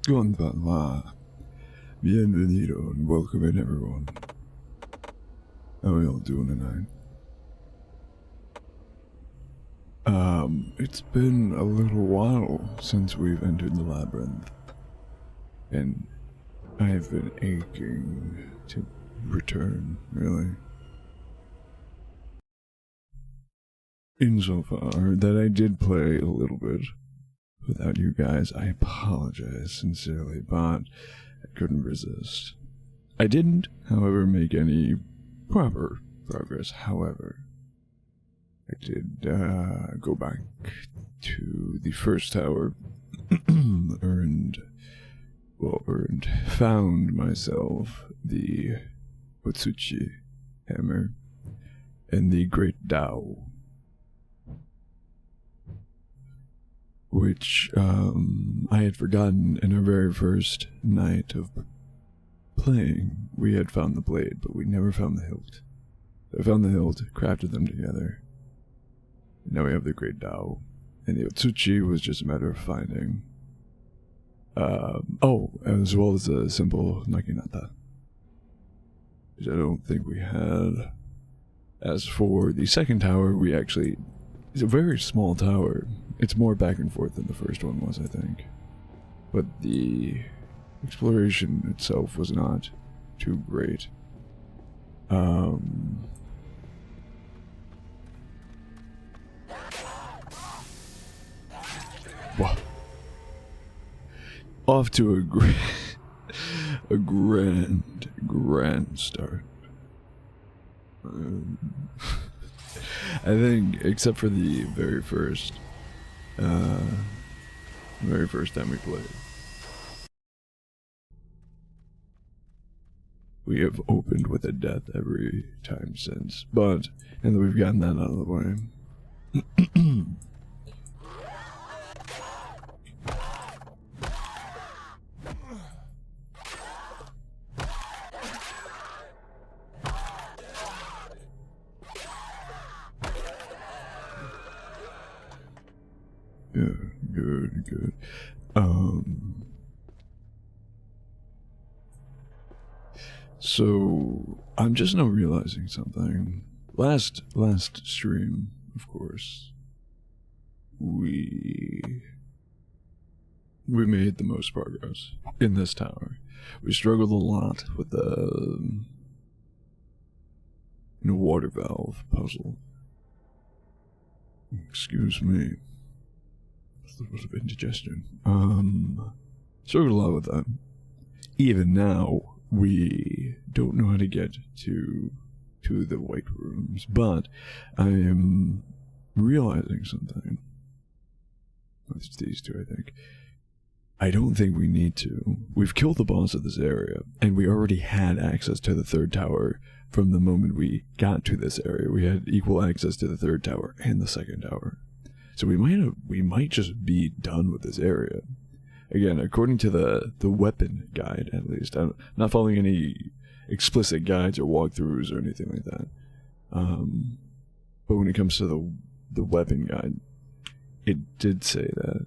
Konbanwa. Bienvenido and welcome in, everyone. How are y'all doing tonight? It's been a little while since we've entered the labyrinth, and I've been aching to return, really. Insofar that I did play a little bit without you guys, I apologize sincerely, but I couldn't resist. I didn't, however, make any proper progress. Found I did go back to the first tower, found myself the Otsuchi hammer and the Great Tao, which I had forgotten in our very first night of playing. We had found the blade, but we never found the hilt. I found the hilt, crafted them together. Now we have the Great Tao, and the Otsuchi was just a matter of finding. As well as a simple Naginata, which I don't think we had. As for the second tower, it's a very small tower. It's more back and forth than the first one was, I think. But the exploration itself was not too great. Wow. Off to a grand start. I think, except for the very first time we played, we have opened with a death every time since. And then we've gotten that out of the way. Yeah, good. So I'm just now realizing something. Last stream, of course, we made the most progress in this tower. We struggled a lot with the water valve puzzle. Excuse me. A little bit of indigestion. Struggled a lot with that. Even now, we don't know how to get to the white rooms, but I am realizing something. It's these two, I think. I don't think we need to. We've killed the boss of this area, and we already had access to the third tower from the moment we got to this area. We had equal access to the third tower and the second tower. So we might just be done with this area. Again, according to the weapon guide, at least. I'm not following any explicit guides or walkthroughs or anything like that. But when it comes to the weapon guide, it did say that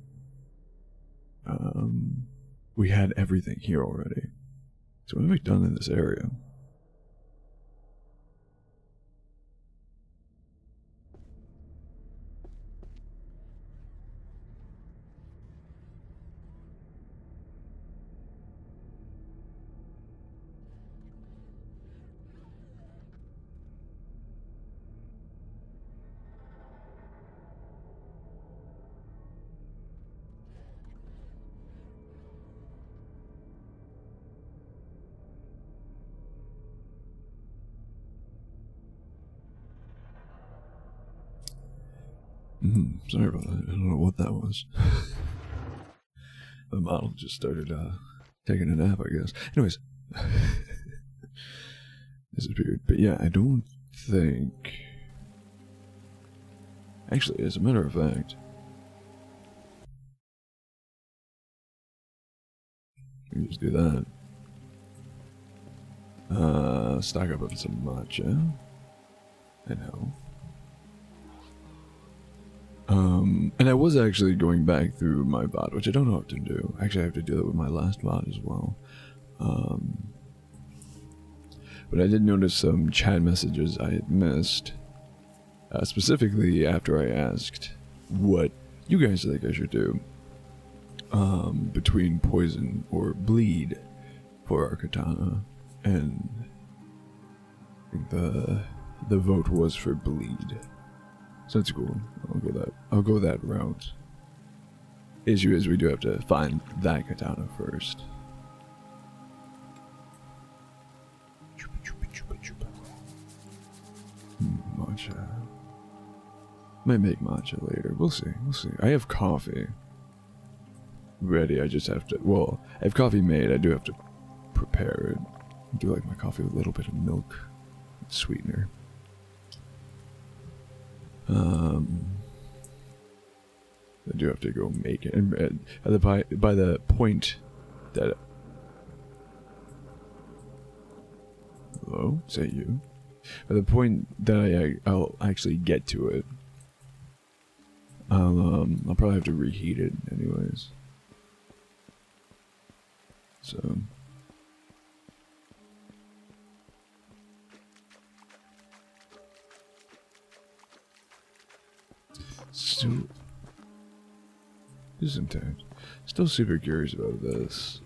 we had everything here already. So what have we done in this area? Sorry about that. I don't know what that was. The model just started taking a nap, I guess. Anyways. Disappeared. But yeah, I don't think... Actually, as a matter of fact... We can just do that. Stock up on some matcha. I know. And I was actually going back through my VOD, which I don't often do. Actually, I have to do that with my last VOD as well. But I did notice some chat messages I had missed. Specifically after I asked what you guys think I should do. Between poison or bleed for our katana. And I think the vote was for bleed. So that's cool. I'll go that route. Issue is we do have to find that katana first. Matcha. Might make matcha later. We'll see. We'll see. I have coffee ready. I just have to. Well, I have coffee made. I do have to prepare it. I do like my coffee with a little bit of milk, sweetener. I do have to go make it, and by the point that. Hello, is that you? By the point that I'll actually get to it, I'll probably have to reheat it anyways. So. Still super curious about this.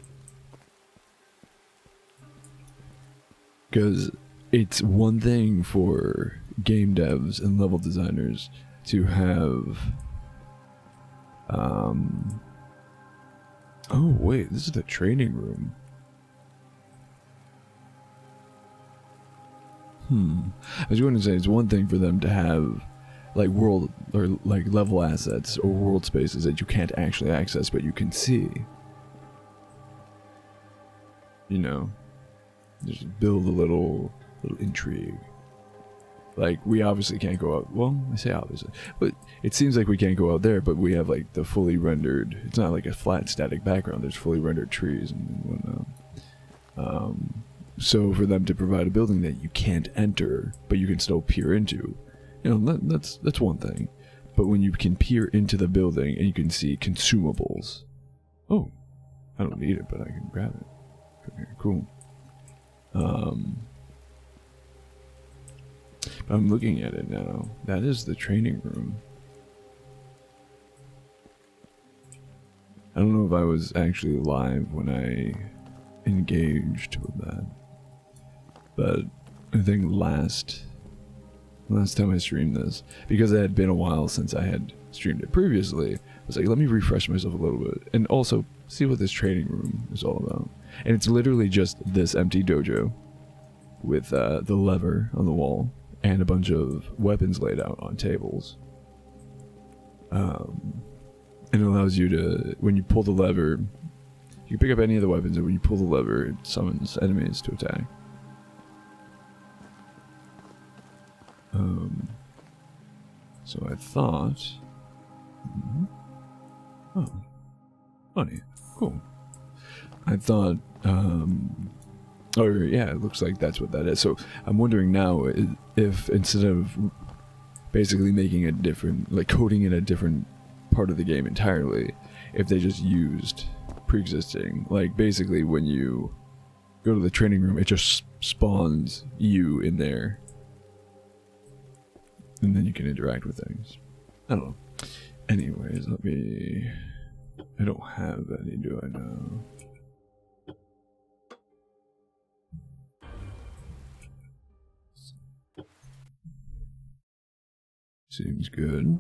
Because it's one thing for game devs and level designers to have... Oh wait, this is the training room. I was going to say, it's one thing for them to have like world or like level assets or world spaces that you can't actually access but you can see. You know, just build a little intrigue. Like, we obviously can't go out. Well, I say obviously, but it seems like we can't go out there. But we have like the fully rendered. It's not like a flat static background. There's fully rendered trees and whatnot. So for them to provide a building that you can't enter, but you can still peer into, you know, that's one thing. But when you can peer into the building and you can see consumables. Oh, I don't need it, but I can grab it. Okay, cool. I'm looking at it now. That is the training room. I don't know if I was actually live when I engaged with that. But I think last time I streamed this, because it had been a while since I had streamed it previously, I was like, let me refresh myself a little bit and also see what this training room is all about. And it's literally just this empty dojo with the lever on the wall and a bunch of weapons laid out on tables. And it allows you to, when you pull the lever, you can pick up any of the weapons, and when you pull the lever, it summons enemies to attack. So I thought... Oh. Funny. Cool. I thought, oh yeah, it looks like that's what that is. So I'm wondering now if instead of basically making a different, like coding in a different part of the game entirely, if they just used pre-existing, like basically when you go to the training room, it just spawns you in there. And then you can interact with things. I don't know. Anyways, let me... I don't have any, do I know? Seems good.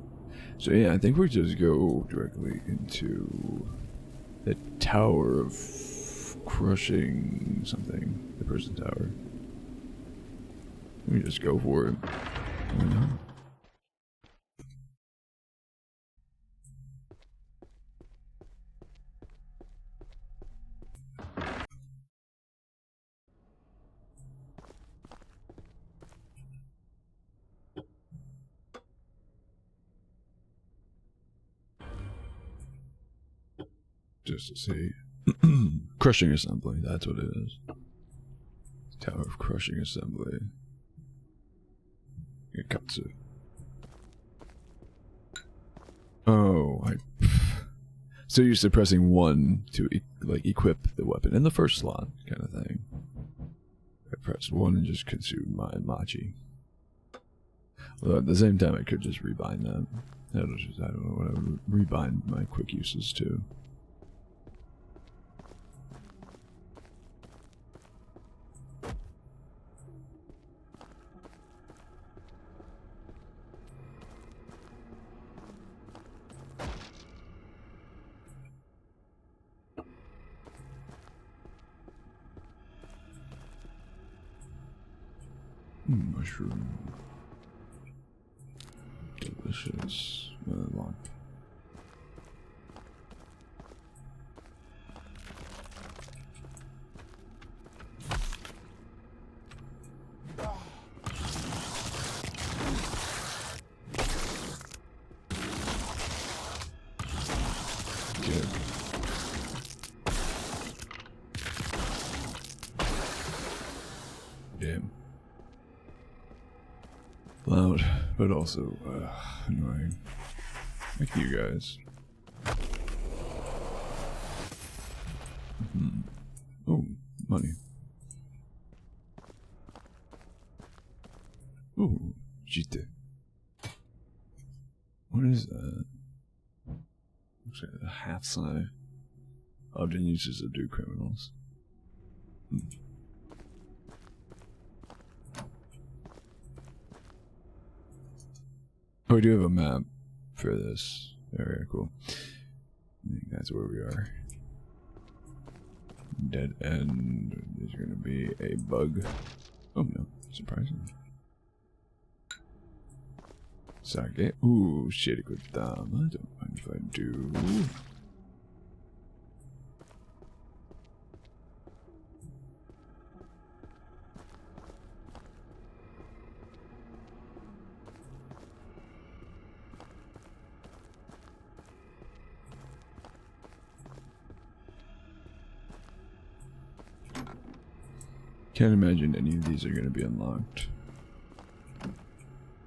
So yeah, I think we'll just go directly into the Tower of Crushing something. The Prison Tower. Let me just go for it. Why not? Just to see. Crushing Assembly, that's what it is. Tower of Crushing Assembly. Katsu. Oh, so you're suppressing one to like equip the weapon in the first slot, kind of thing. I pressed one and just consumed my machi. Well, at the same time, I could just rebind that. I don't know what I would rebind my quick uses to. Mushroom. Delicious. Lock. Good. Damn. Loud, but also annoying. Like you guys. Oh, money. Oh, jite. What is that? Looks like a half sigh. Often used to subdue criminals. Oh, we do have a map for this area. Cool. I think that's where we are. Dead end. There's going to be a bug. Oh no, surprisingly. Sake. Ooh, shitty good damn. I don't mind if I do. Can't imagine any of these are going to be unlocked.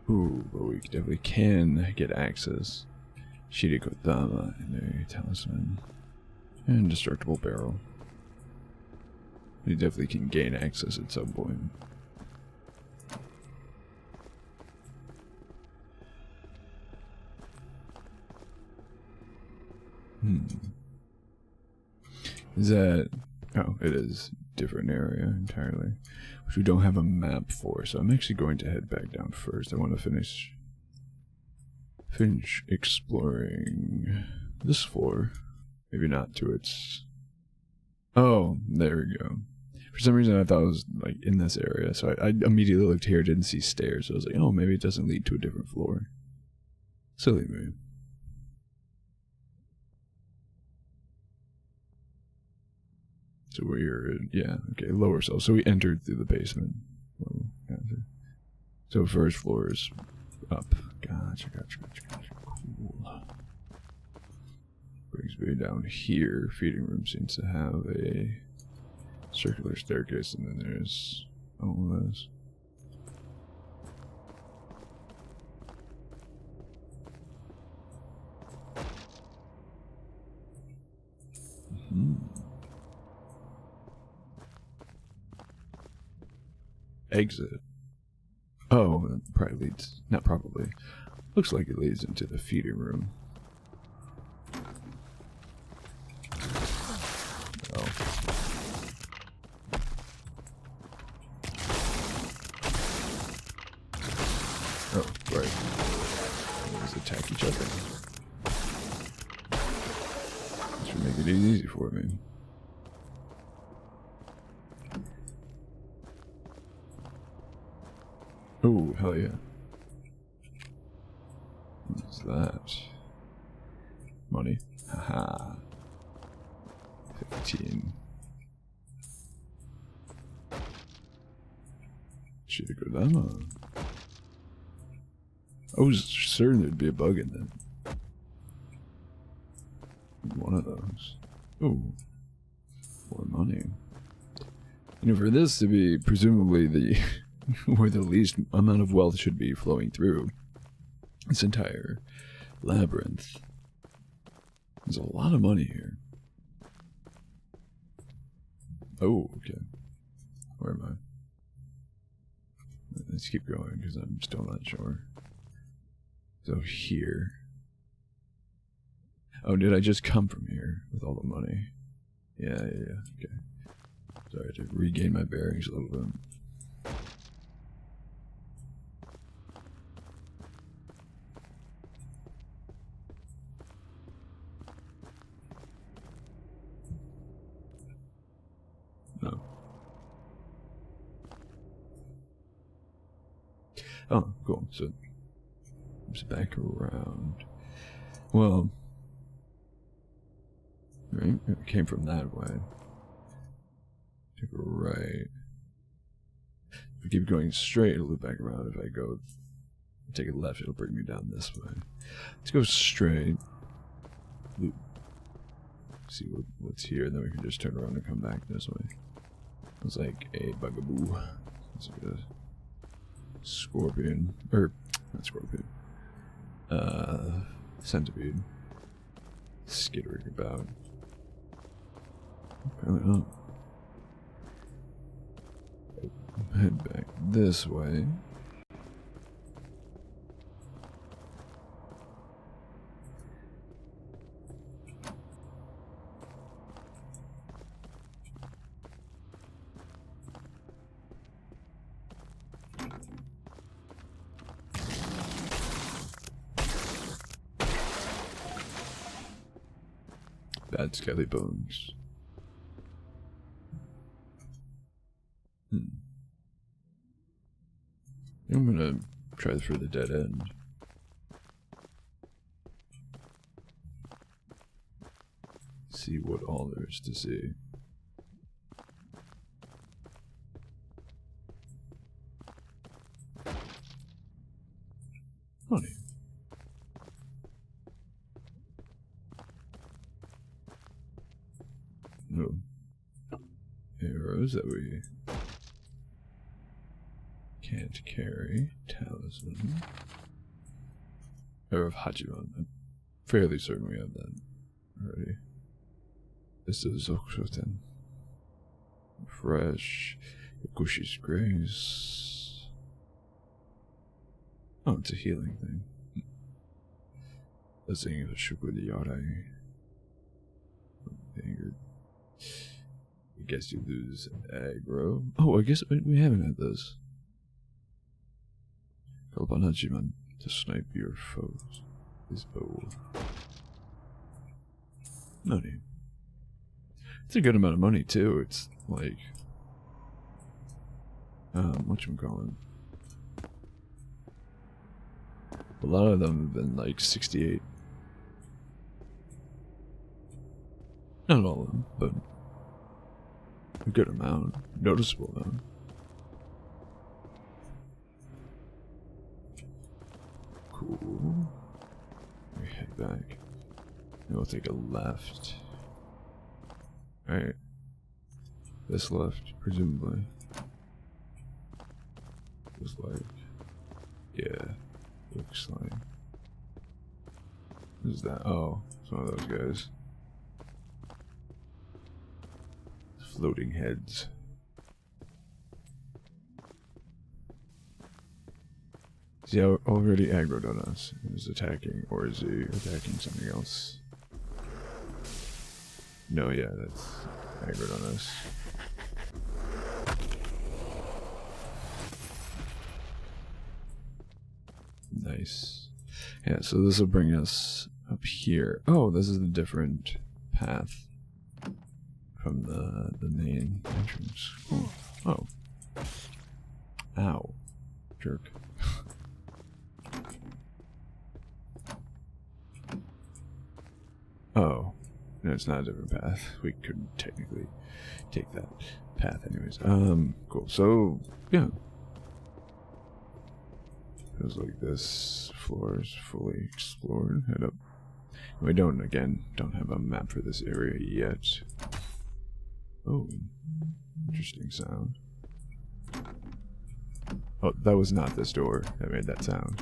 Ooh, but we definitely can get access. Shirikodama and a talisman. And indestructible barrel. We definitely can gain access at some point. Is that... Oh, it is. Different area entirely, which we don't have a map for, so I'm actually going to head back down first. I want to finish exploring this floor. Maybe not to its... Oh, there we go. For some reason I thought it was like in this area, so I immediately looked here, didn't see stairs, so I was like, oh, maybe it doesn't lead to a different floor. Silly me. So we're, yeah, okay, lower cell. So we entered through the basement. So first floor is up. Gotcha. Cool. Brings me down here. Feeding room seems to have a circular staircase, and then there's all of this. Exit. Oh, that probably leads... Not probably. Looks like it leads into the feeding room. Oh. Oh, right. Let's attack each other. This should make it easy for me. Oh, hell yeah. What's that? Money. Haha. 15. Shirikodama. I was certain there'd be a bug in them. One of those. Oh. More money. You know, for this to be presumably the... where the least amount of wealth should be flowing through this entire labyrinth. There's a lot of money here. Oh, okay. Where am I? Let's keep going because I'm still not sure. So here. Oh, did I just come from here with all the money? Yeah, okay. Sorry, to regain my bearings a little bit. No. Oh, cool. So, it's back around. Well, right? It came from that way. Take a right. If I keep going straight, it'll loop back around. If I go take a left, it'll bring me down this way. Let's go straight. Loop. See what's here, and then we can just turn around and come back this way. It's like a bugaboo. It's like a scorpion. Or, not scorpion. Centipede. Skittering about. Apparently not. Head back this way. Bad skelly bones. I'm gonna try for the dead end. See what all there is to see. Money. No. Arrows that we can't carry. Talisman. Arrow of Hachiman. I'm fairly certain we have that already. This is Okshoten. Fresh. Yakushi's Grace. Oh, it's a healing thing. Let's sing a Shukudi Yarai. Angered. I guess you lose aggro. Oh, I guess we haven't had this. Call upon Hachiman to snipe your foes. His bow. Money. It's a good amount of money too. It's like whatchamacallit. A lot of them have been like 68. Not all of them, but a good amount. Noticeable amount. Cool. We head back. And we'll take a left. Alright. This left, presumably. Looks like. Yeah. Looks like. What is that? Oh, it's one of those guys. Floating heads. Is he already aggroed on us and is attacking, or is he attacking something else? No, yeah, that's aggroed on us. Nice. Yeah, so this will bring us up here. Oh, this is a different path from the main entrance. Cool. Oh. Ow. Jerk. Oh. No, it's not a different path. We couldn't technically take that path anyways. Cool. So, yeah. Feels like this floor is fully explored. Head up. We don't have a map for this area yet. Oh, interesting sound. Oh, that was not this door that made that sound.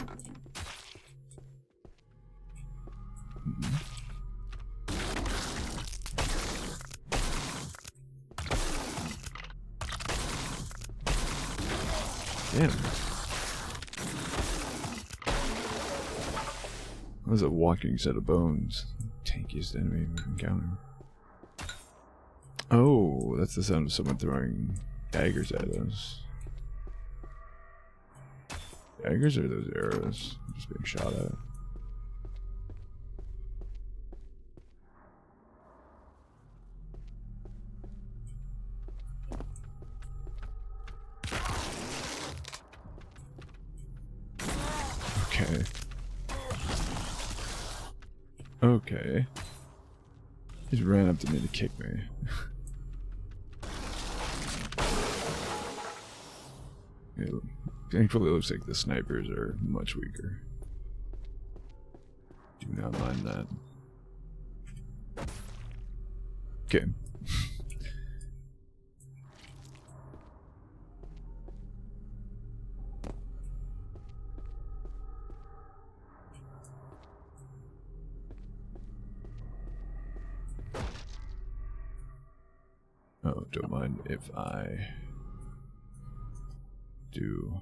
Damn. That was a walking set of bones. Tankiest enemy we've encountered. Oh, that's the sound of someone throwing daggers at us. Daggers or those arrows just being shot at? Okay. Okay. He just ran up to me to kick me. Thankfully, it looks like the snipers are much weaker. Do not mind that. Okay. Oh, don't mind if I do.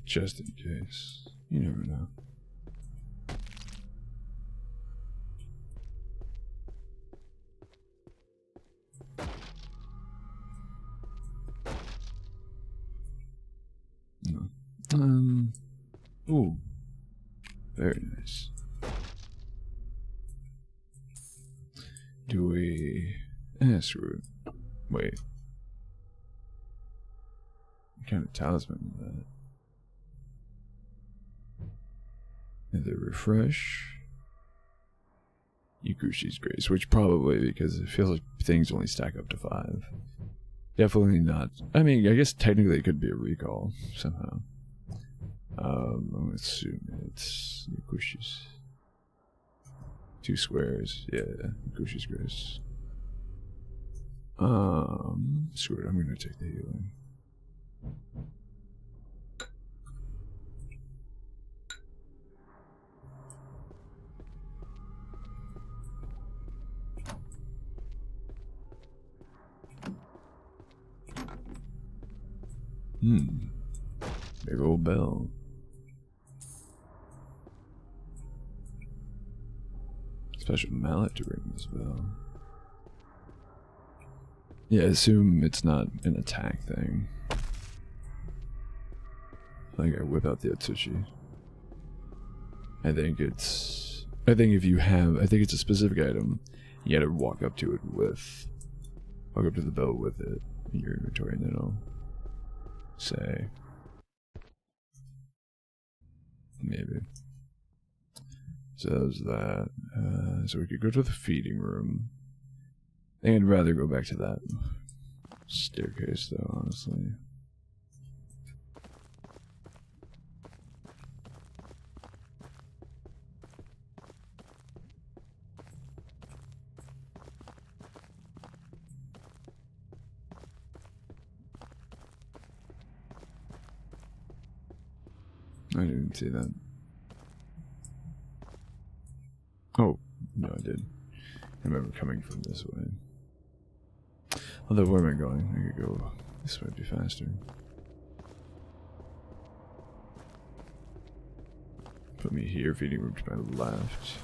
Just in case. You never know. No. Ooh. Very nice. Do we... screw it. Wait. What kind of talisman is that? Either refresh. Yukushi's Grace, which probably because it feels like things only stack up to 5. Definitely not. I mean, I guess technically it could be a recall somehow. I'm gonna assume it's Yukushi's. 2 squares, yeah, Yukushi's Grace. Screw it, I'm gonna take the healing. Big old bell. Special mallet to ring this bell. Yeah, assume it's not an attack thing. I think I whip out the Atsushi. I think if you have, I think it's a specific item. You gotta walk up to it with, walk up to the bell with it in your inventory, and then it'll say, maybe. So that was that. So we could go to the feeding room. I think I'd rather go back to that staircase, though, honestly. I didn't even see that. Oh, no, I did. I remember coming from this way. Although, where am I going? I could go. This might be faster. Put me here, feeding room to my left.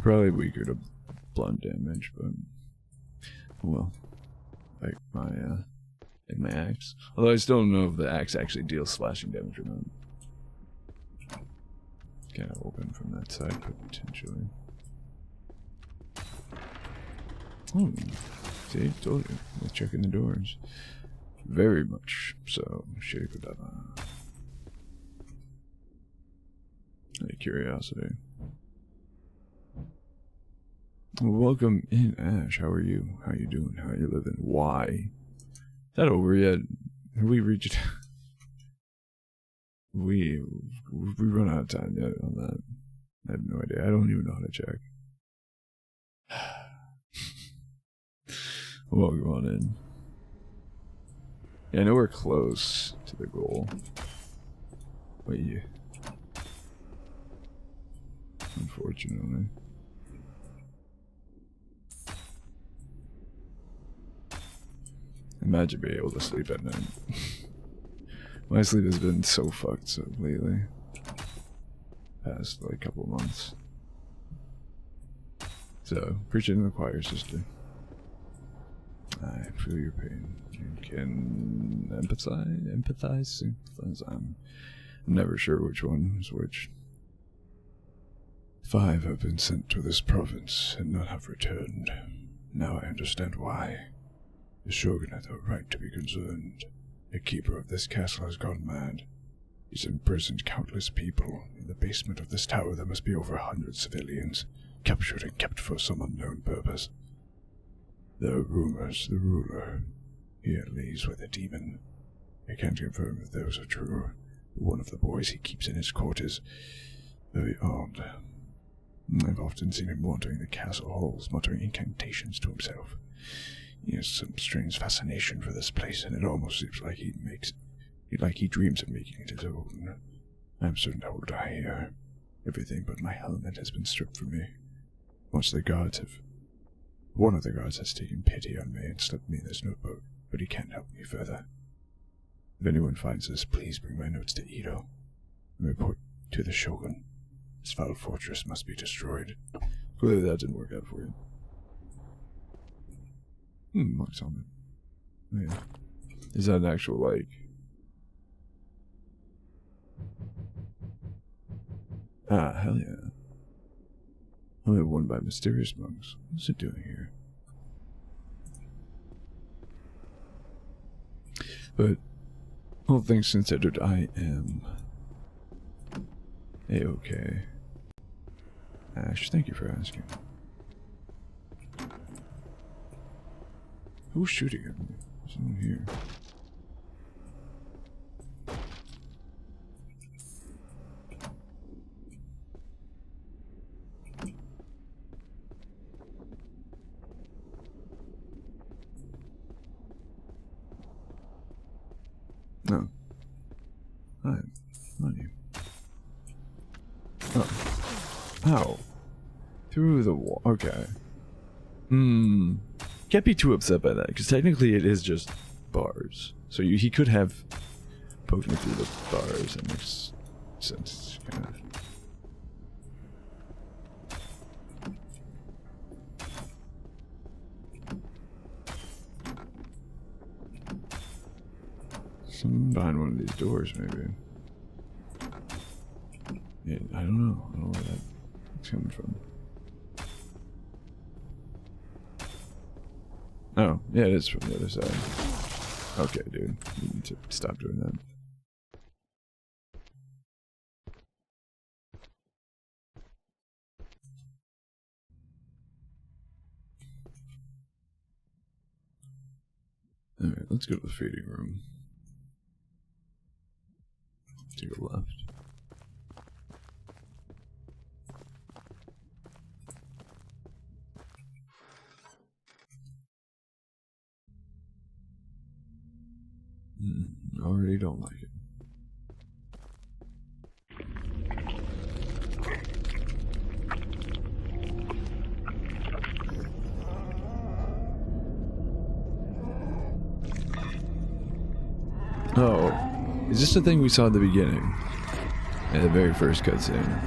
Probably weaker to blunt damage, but well, like my axe. Although I still don't know if the axe actually deals slashing damage or not. Kind of open from that side, potentially. Oh, see, told you. They're checking the doors. Very much so. Shake it up. Out of curiosity. Well, welcome in, Ash. How are you? How you doing? How you living? Why? Is that over yet? Have we reached... we run out of time yet on that? I have no idea. I don't even know how to check. Well, go on in. Yeah, I know we're close to the goal. Wait. Unfortunately. Imagine being able to sleep at night. My sleep has been so fucked so lately. Past like couple of months. So, preaching in the choir, sister. I feel your pain. You can empathize. I'm never sure which one is which. 5 have been sent to this province and none have returned. Now I understand why. The Shogun had the right to be concerned. The keeper of this castle has gone mad. He's imprisoned countless people. In the basement of this tower there must be over 100 civilians, captured and kept for some unknown purpose. There are rumors the ruler here lays with a demon. I can't confirm if those are true. One of the boys he keeps in his court is very odd. I've often seen him wandering the castle halls, muttering incantations to himself. He has some strange fascination for this place, and it almost seems like he dreams of making it his own. I'm certain I will die here. Everything but my helmet has been stripped from me. One of the guards has taken pity on me and slipped me this notebook, but he can't help me further. If anyone finds this, please bring my notes to Edo and report to the Shogun. This foul fortress must be destroyed. Clearly that didn't work out for you. Mark's helmet. Oh, yeah. Is that an actual, like... Ah, hell yeah. Helmet worn by mysterious monks. What's it doing here? But, all things considered, I am... A-okay. Ash, thank you for asking. Who's shooting at me? There's someone here. No. Hi. Money. Oh. Ow. Through the wall. Okay. Can't be too upset by that, because technically it is just bars. So he could have poked me through the bars. That makes sense, kind of. Someone behind one of these doors, maybe. Yeah, I don't know. I don't know where that's coming from. Oh, yeah, it is from the other side. Okay, dude. You need to stop doing that. Alright, let's go to the feeding room. To your left. Already don't like it. Oh, is this the thing we saw at the beginning? At the very first cutscene.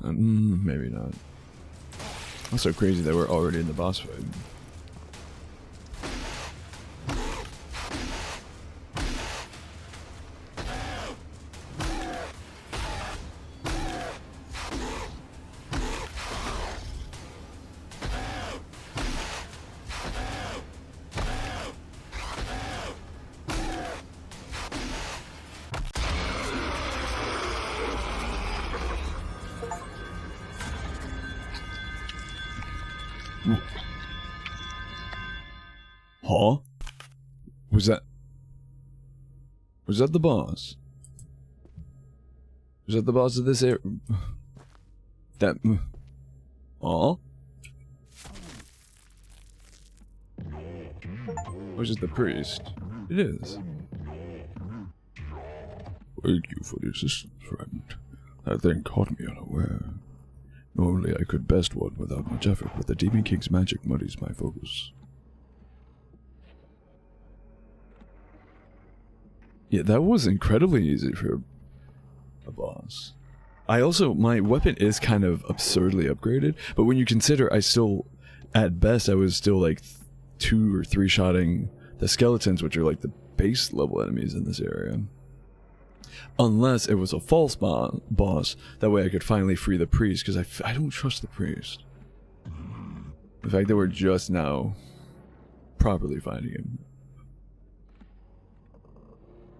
Maybe not. Also crazy that we're already in the boss fight. Huh? Was that the boss? Was that the boss of this area? That... Huh? Or is it the priest? It is. Thank you for the assistance, friend. That thing caught me unaware. Normally I could best one without much effort, but the Demon King's magic muddies my focus. Yeah, that was incredibly easy for a boss. My weapon is kind of absurdly upgraded, but when you consider at best I was still like 2 or 3 shotting the skeletons, which are like the base level enemies in this area. Unless it was a false boss, that way I could finally free the priest, because I don't trust the priest. The fact that we're just now properly finding him.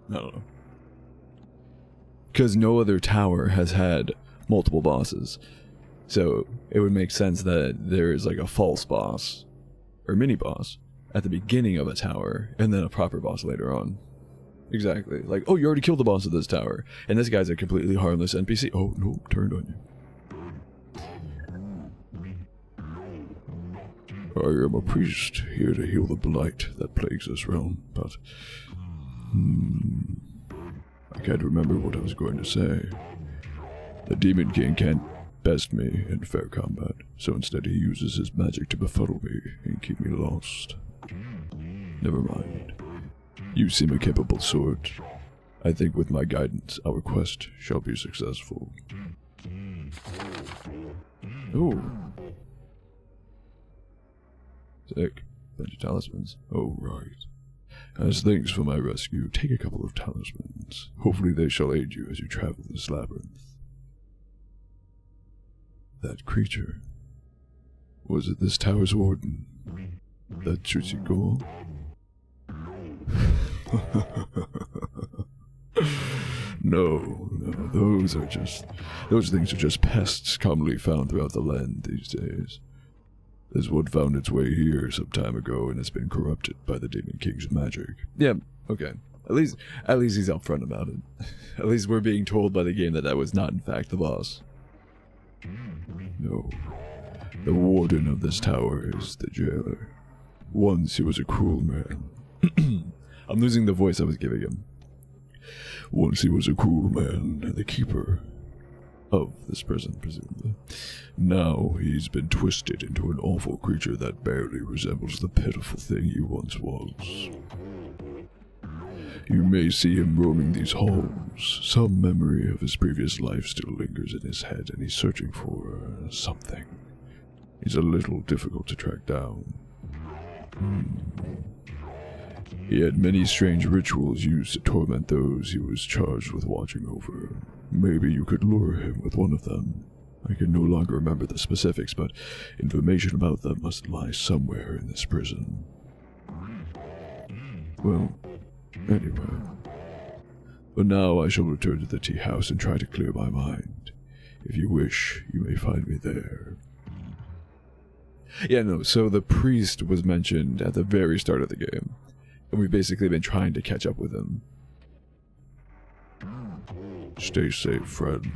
I don't know. Because no other tower has had multiple bosses. So it would make sense that there is like a false boss, or mini boss, at the beginning of a tower, and then a proper boss later on. Exactly. Like, oh, you already killed the boss of this tower, and this guy's a completely harmless NPC. Oh, no, turned on you. I am a priest, here to heal the blight that plagues this realm, but... I can't remember what I was going to say. The Demon King can't best me in fair combat, so instead he uses his magic to befuddle me and keep me lost. Never mind. You seem a capable sword. I think with my guidance, our quest shall be successful. Ooh. Sick. Bunch of talismans. Oh, right. As thanks for my rescue, take a couple of talismans. Hopefully they shall aid you as you travel this labyrinth. That creature. Was it this tower's warden? That Chuchiko? No, those things are just pests commonly found throughout the land these days. This one found its way here some time ago and has been corrupted by the Demon King's magic. Yeah, okay. At least he's upfront about it. At least we're being told by the game that was not in fact the boss. No. The warden of this tower is the jailer. Once he was a cruel man. I'm losing the voice I was giving him. Once he was a cruel man and the keeper of this prison, presumably. Now he's been twisted into an awful creature that barely resembles the pitiful thing he once was. You may see him roaming these halls. Some memory of his previous life still lingers in his head, and he's searching for something. He's a little difficult to track down. He had many strange rituals used to torment those he was charged with watching over. Maybe you could lure him with one of them. I can no longer remember the specifics, but information about them must lie somewhere in this prison. Well, anyway. But now I shall return to the tea house and try to clear my mind. If you wish, you may find me there. Yeah, no, so the priest was mentioned at the very start of the game. And we've basically been trying to catch up with him. Stay safe, friend.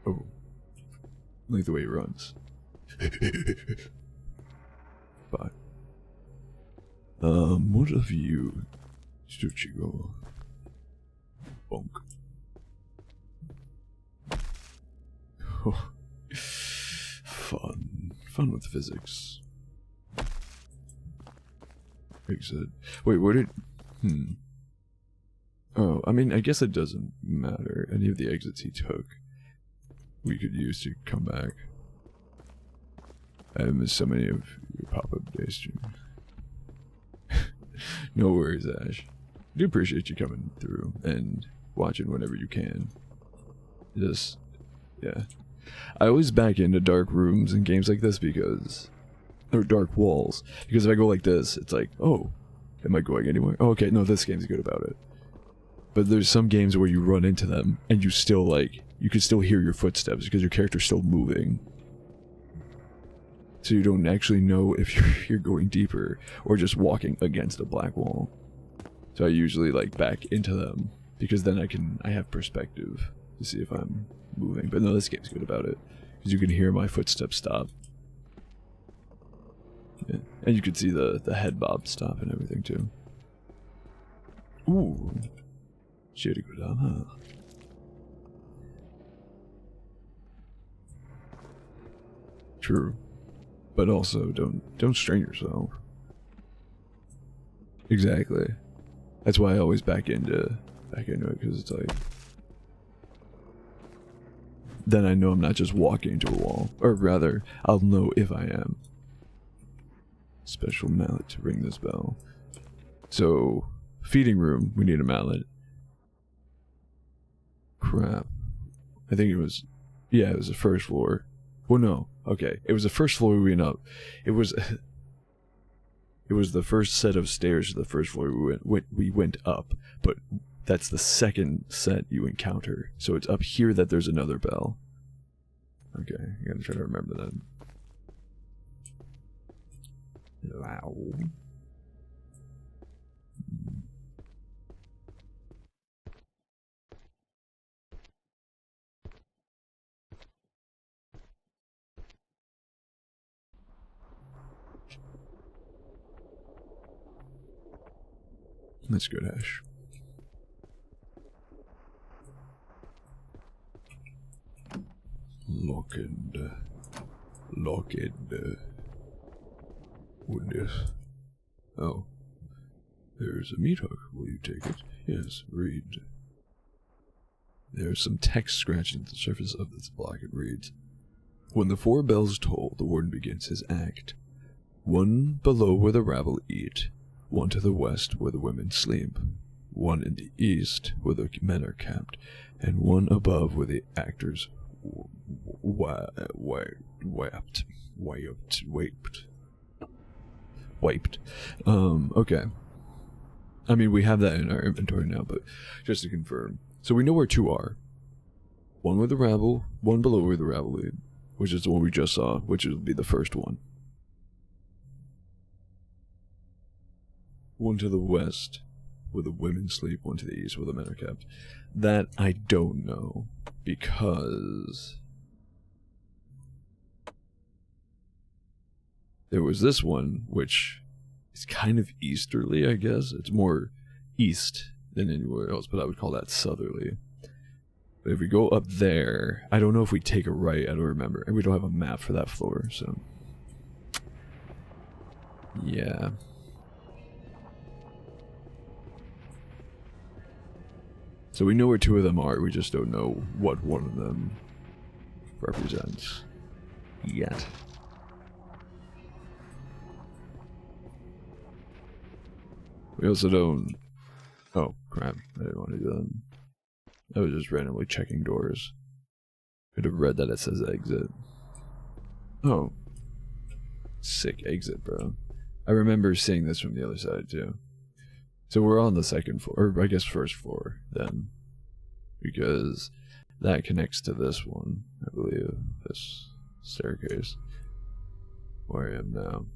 Oh. I like the way he runs. Bye. What of you, Chuchigo? Bonk. Oh. Fun with physics. Exit. Wait, what did... Oh, I mean, I guess it doesn't matter. Any of the exits he took, we could use to come back. I missed so many of your pop-up days, stream. No worries, Ash. I do appreciate you coming through and watching whenever you can. Just, yeah. I always back into dark rooms in games like this because... or dark walls. Because if I go like this, it's like, oh, am I going anywhere? Oh, okay, no, this game's good about it. But there's some games where you run into them, and you still, like, you can still hear your footsteps because your character's still moving. So you don't actually know if you're going deeper or just walking against a black wall. So I usually like back into them because then I have perspective to see if I'm moving. But no, this game's good about it because you can hear my footsteps stop. Yeah. And you can see the head bob stop and everything too. Ooh. Shirigurama. True. But also don't strain yourself. Exactly. That's why I always back into it, because it's like then I know I'm not just walking into a wall. Or rather, I'll know if I am. Special mallet to ring this bell. So, feeding room, we need a mallet. Crap. I think it was, yeah, it was the first floor. Well, no. Okay, it was the first floor we went up. It was the first set of stairs to the first floor we went up, but that's the second set you encounter. So it's up here that there's another bell. Okay, I gotta try to remember that. Wow. That's good, Ash. Lock it. Goodness. Oh. There's a meat hook. Will you take it? Yes, read. There's some text scratched at the surface of this block. It reads, when the 4 bells toll, the warden begins his act. 1 below where the rabble eat, 1 to the west where the women sleep, 1 in the east where the men are kept, and 1 above where the actors wiped. Okay. I mean, we have that in our inventory now, but just to confirm. So we know where 2 are. 1 with the rabble, 1 below where the rabble lead, which is the one we just saw, which will be the first one. 1 to the west, where the women sleep, 1 to the east, where the men are kept. That I don't know, because there was this one, which is kind of easterly, I guess. It's more east than anywhere else, but I would call that southerly. But if we go up there, I don't know if we take a right, I don't remember. And we don't have a map for that floor, so yeah. So we know where 2 of them are, we just don't know what one of them represents yet. We also don't... Oh, crap. I didn't want to do that. I was just randomly checking doors. Could have read that it says exit. Oh. Sick exit, bro. I remember seeing this from the other side, too. So we're on the 2nd floor, or I guess 1st floor, then. Because that connects to this one, I believe. This staircase. Where I am now.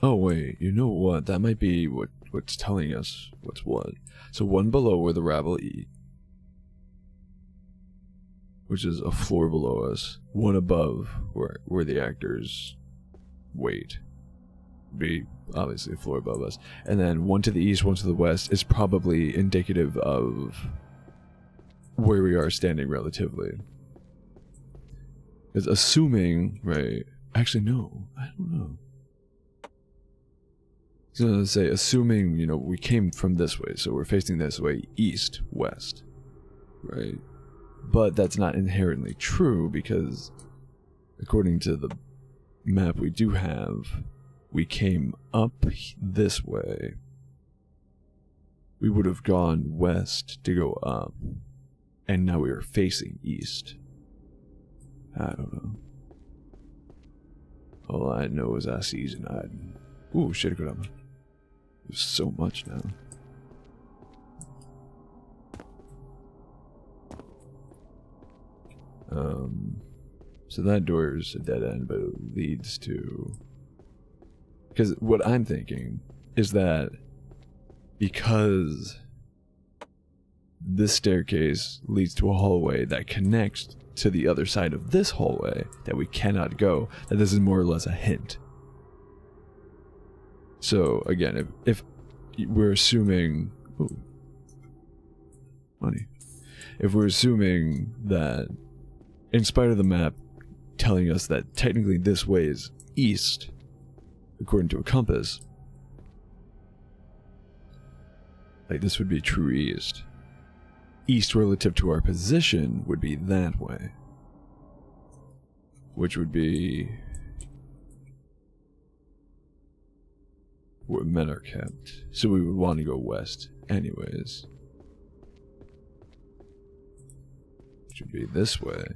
Oh wait, you know what? That might be what's telling us what's what. So 1 below where the rabble eat, which is a floor below us. 1 above where the actors wait, be obviously a floor above us. And then 1 to the east, 1 to the west is probably indicative of where we are standing relatively. It's assuming, right? Actually, no, I don't know. I was gonna say, assuming, you know, we came from this way, so we're facing this way, east, west, right? But that's not inherently true, because according to the map we do have, we came up this way. We would have gone west to go up, and now we are facing east. I don't know. All I know is I sees and I... Ooh, shit, good. There's so much now. So that door is a dead end, but it leads to... Because what I'm thinking is that because this staircase leads to a hallway that connects to the other side of this hallway that we cannot go, that this is more or less a hint. So again, if we're assuming... Ooh, money. If we're assuming that, in spite of the map telling us that technically this way is east, according to a compass, like this would be true east. East relative to our position would be that way, which would be where men are kept. So we would want to go west anyways, which would be this way.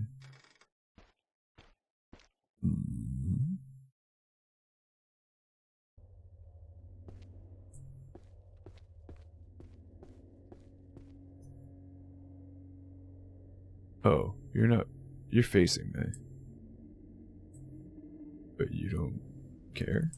Oh, you're facing me. But you don't care?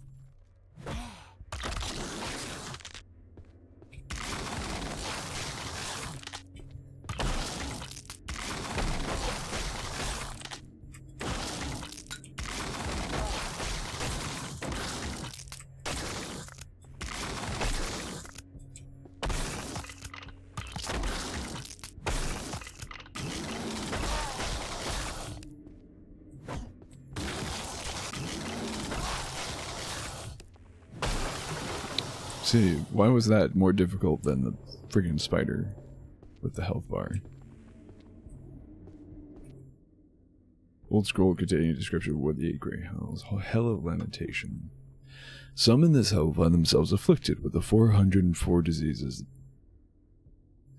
See, why was that more difficult than the friggin' spider with the health bar? Old scroll containing a description of what the 8 grey hells. Hell of lamentation. Some in this hell find themselves afflicted with the 404 diseases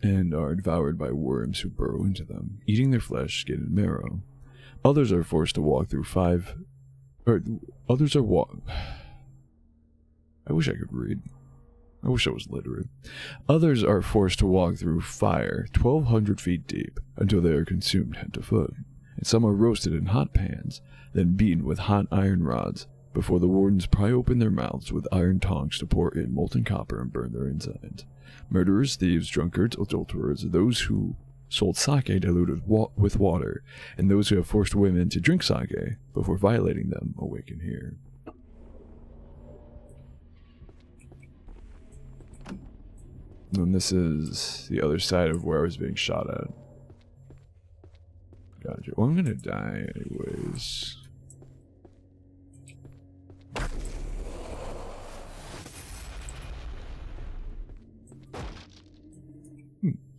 and are devoured by worms who burrow into them, eating their flesh, skin, and marrow. Others are forced to walk through I wish I could read. I wish I was literate. Others are forced to walk through fire 1,200 feet deep until they are consumed head to foot. And some are roasted in hot pans, then beaten with hot iron rods, before the wardens pry open their mouths with iron tongs to pour in molten copper and burn their insides. Murderers, thieves, drunkards, adulterers, those who sold sake diluted with water, and those who have forced women to drink sake before violating them awaken here. And this is the other side of where I was being shot at. Gotcha. Well, I'm gonna die anyways.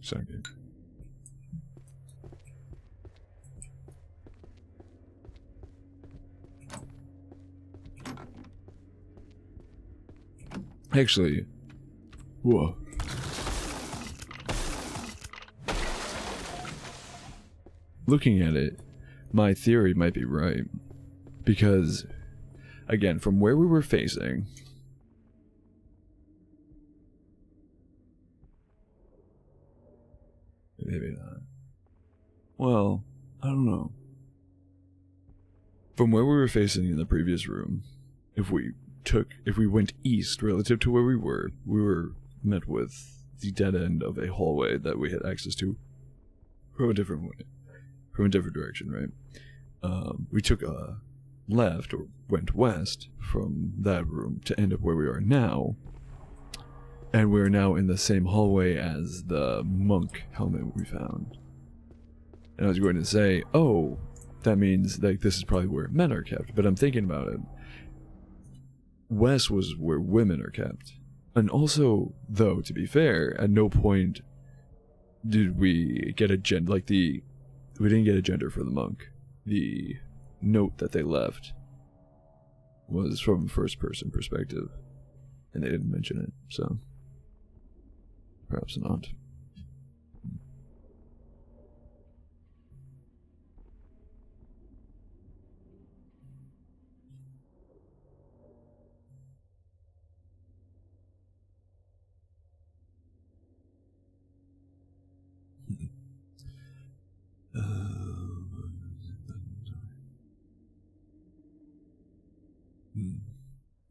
Second. Actually, whoa. Looking at it, my theory might be right. Because, again, from where we were facing, maybe not. Well, I don't know. From where we were facing in the previous room, if we went east relative to where we were met with the dead end of a hallway that we had access to from a different way. From a different direction, right? We took a left, or went west, from that room to end up where we are now. And we're now in the same hallway as the monk helmet we found. And I was going to say, oh, that means like this is probably where men are kept. But I'm thinking about it. West was where women are kept. And also, though, to be fair, at no point did we get a gender, we didn't get a gender for the monk. The note that they left was from a first-person perspective, and they didn't mention it, so perhaps not.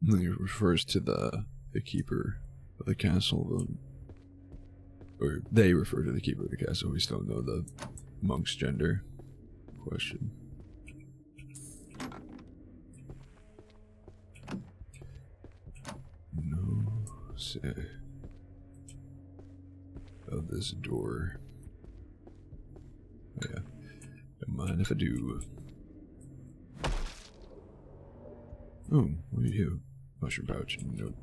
He refers to the keeper of the castle, or they refer to the keeper of the castle. We still don't know the monk's gender. Question. No say of this door. Oh, yeah. Don't mind if I do. Oh, what are you? Mushroom pouch. Nope.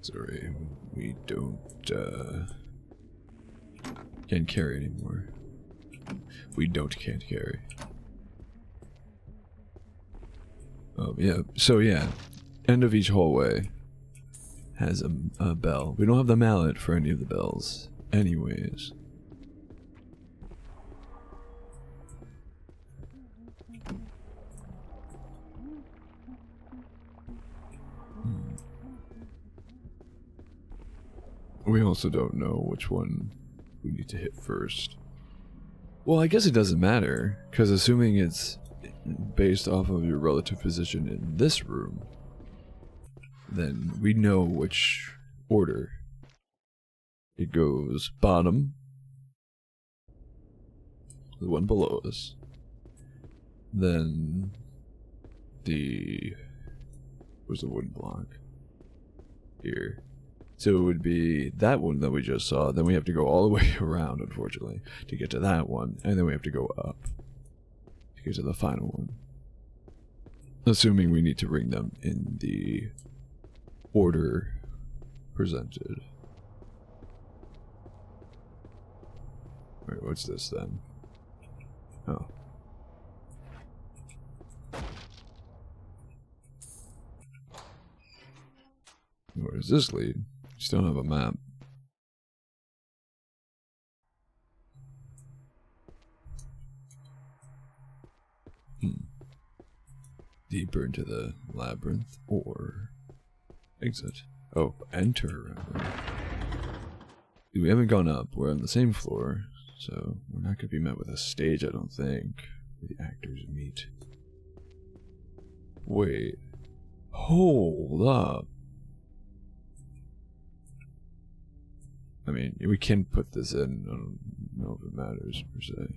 Sorry, we don't, can't carry anymore. We can't carry. Yeah, so yeah, end of each hallway has a bell. We don't have the mallet for any of the bells, anyways. We also don't know which one we need to hit first. Well, I guess it doesn't matter, because assuming it's based off of your relative position in this room, then we know which order. It goes bottom, the one below us, then where's the wooden block? Here. So it would be that one that we just saw, then we have to go all the way around, unfortunately, to get to that one, and then we have to go up to get to the final one. Assuming we need to ring them in the order presented. Wait, what's this then? Oh. Where does this lead? Still don't have a map. Deeper into the labyrinth or exit? Oh, enter. We haven't gone up. We're on the same floor, so we're not going to be met with a stage, I don't think. The actors meet. Wait. Hold up. I mean, we can put this in. I don't know if it matters, per se.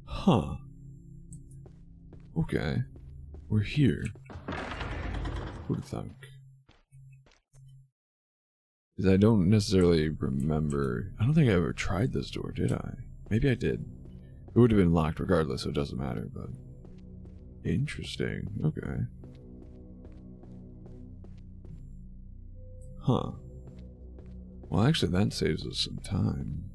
Huh. Okay. We're here. Who'd thunk? Because I don't necessarily remember. I don't think I ever tried this door, did I? Maybe I did. It would have been locked regardless, so it doesn't matter, but... Interesting. Okay. Huh. Well, actually, that saves us some time.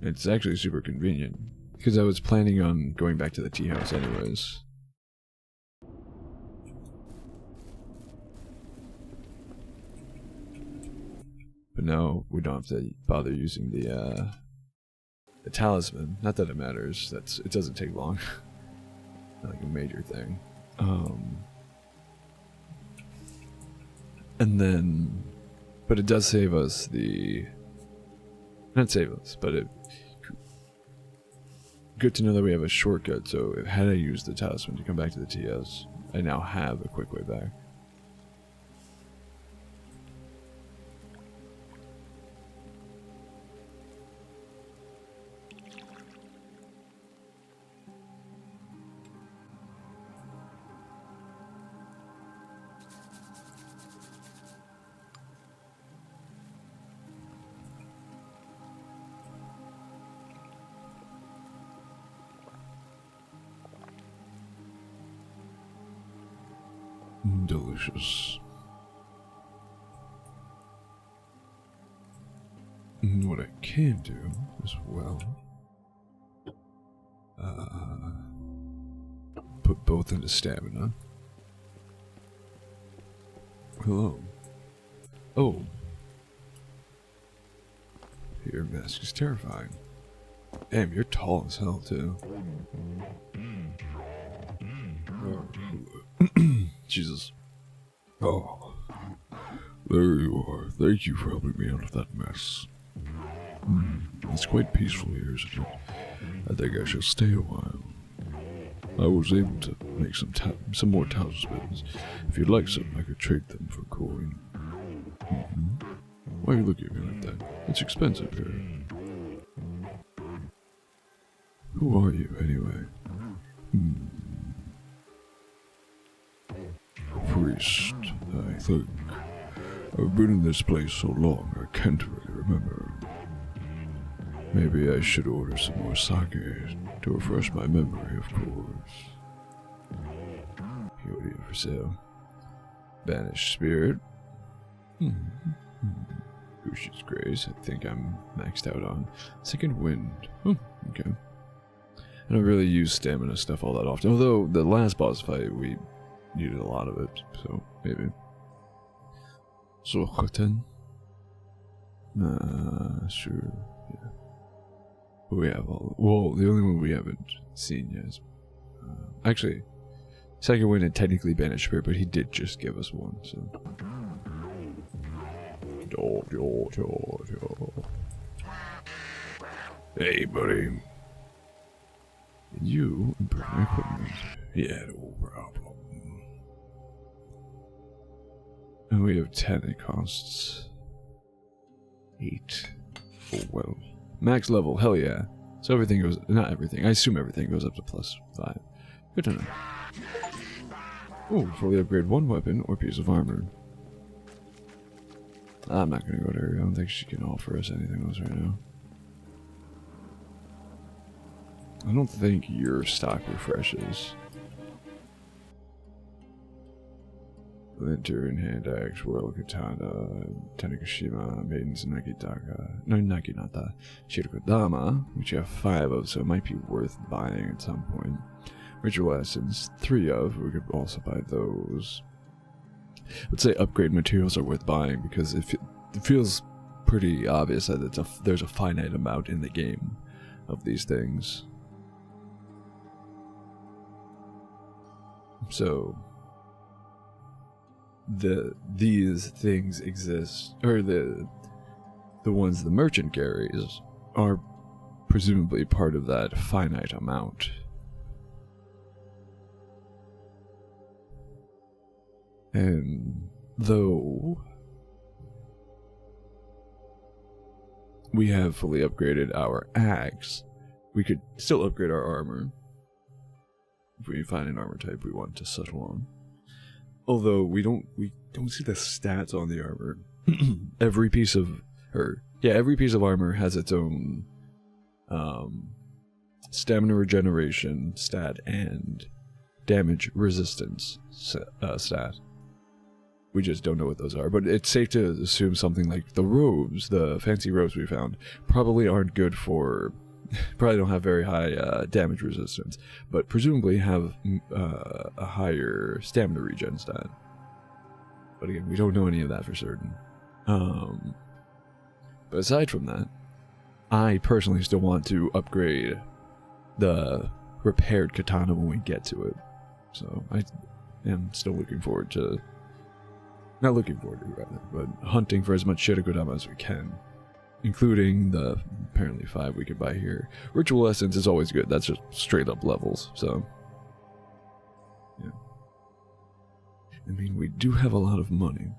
It's actually super convenient. Because I was planning on going back to the tea house anyways. But no, we don't have to bother using the talisman. Not that it matters. It doesn't take long. Not like a major thing. And then... But it does save us the... Not save us, but it... Good to know that we have a shortcut, so had I used the talisman to come back to the TS, I now have a quick way back. Delicious. What I can do as well, put both into stamina. Hello. Oh. Your mask is terrifying. Damn, you're tall as hell, too. Jesus. Oh. There you are. Thank you for helping me out of that mess. It's quite peaceful here, isn't it? I think I shall stay a while. I was able to make some more talismans. If you'd like some, I could trade them for coin. Why are you looking at me like that? It's expensive here. Who are you, anyway? A priest, I think. I've been in this place so long, I can't really remember. Maybe I should order some more sake to refresh my memory, of course. What do you have for sale? Banished spirit. Lucius Grace, I think I'm maxed out on. Second wind. Okay. I don't really use stamina stuff all that often, although the last boss fight we needed a lot of it, so maybe. Sochatan? Sure, yeah. But we have all, well, the only one we haven't seen yet is, actually, second wind and technically banished spirit, but he did just give us one, so. Hey, buddy. You improve my equipment. Yeah, no problem. And we have 10, it costs 8. Oh, well. Max level, hell yeah. So everything goes, not everything, I assume everything goes up to +5. Good to know. Oh, fully upgrade one weapon or piece of armor. I'm not gonna go to her, I don't think she can offer us anything else right now. I don't think your stock refreshes. Linter and hand axe, royal katana, Tanakashima, maidens, Naginata, Shirikodama, which you have 5 of, so it might be worth buying at some point. Ritual essence, 3 of, we could also buy those. Let's say upgrade materials are worth buying because it feels pretty obvious that there's a finite amount in the game of these things. So these things exist, or the ones the merchant carries are presumably part of that finite amount. And though we have fully upgraded our axe, we could still upgrade our armor if we find an armor type we want to settle on. Although we don't see the stats on the armor. every piece of armor has its own stamina regeneration stat and damage resistance stat. We just don't know what those are, but it's safe to assume something like the robes, the fancy robes we found, probably aren't good for, probably don't have very high damage resistance, but presumably have a higher stamina regen stat. But again, we don't know any of that for certain. But aside from that, I personally still want to upgrade the repaired katana when we get to it. So I am still looking forward to, not looking forward to rather, but hunting for as much Shirikodama as we can, including the apparently 5 we could buy here. Ritual essence is always good. That's just straight up levels. So yeah. I mean, we do have a lot of money,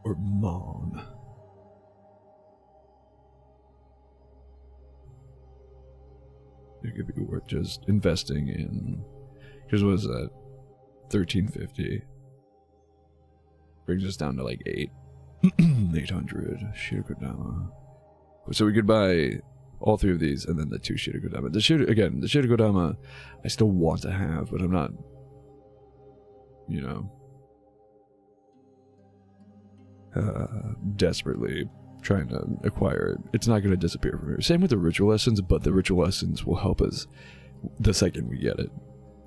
or mon. It could be worth just investing in. Because what is that? 1350. Brings us down to like 800 Shirikodama. So we could buy all 3 of these and then the 2 Shirikodama. The Shirikodama I still want to have, but I'm not, you know, desperately trying to acquire it. It's not going to disappear from here. Same with the ritual essence, but the ritual essence will help us the second we get it.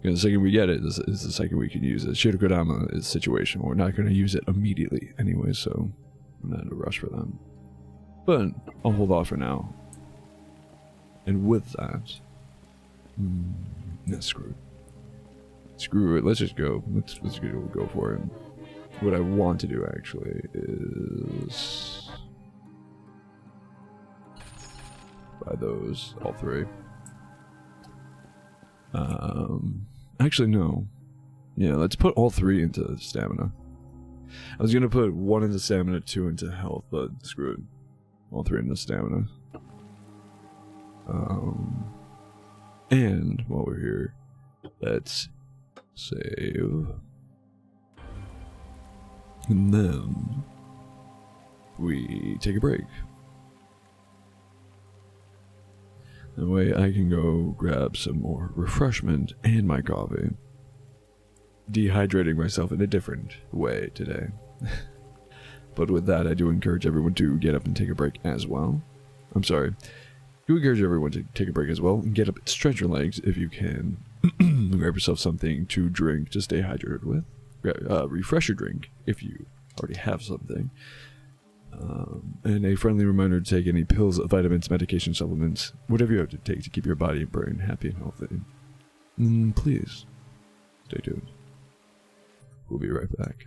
You know, the second we get it is the second we can use it. Shirikodama is situational. We're not going to use it immediately anyway, so I'm not in a rush for that. But I'll hold off for now. And with that, screw it. Screw it. Let's just go. Let's go for it. what I want to do actually is buy those, all three. Actually, no. Yeah, let's put all three into stamina. I was gonna put one into stamina, two into health, but screw it. All three into stamina. And while we're here, let's save. And then we take a break. That way I can go grab some more refreshment and my coffee. Dehydrating myself in a different way today. But with that, I do encourage everyone to get up and take a break as well. I'm sorry. I do encourage everyone to take a break as well and get up and stretch your legs if you can. Grab yourself something to drink to stay hydrated with. Refresh your drink if you already have something. And a friendly reminder to take any pills, vitamins, medication, supplements, whatever you have to take to keep your body and brain happy and healthy. Please stay tuned. We'll be right back.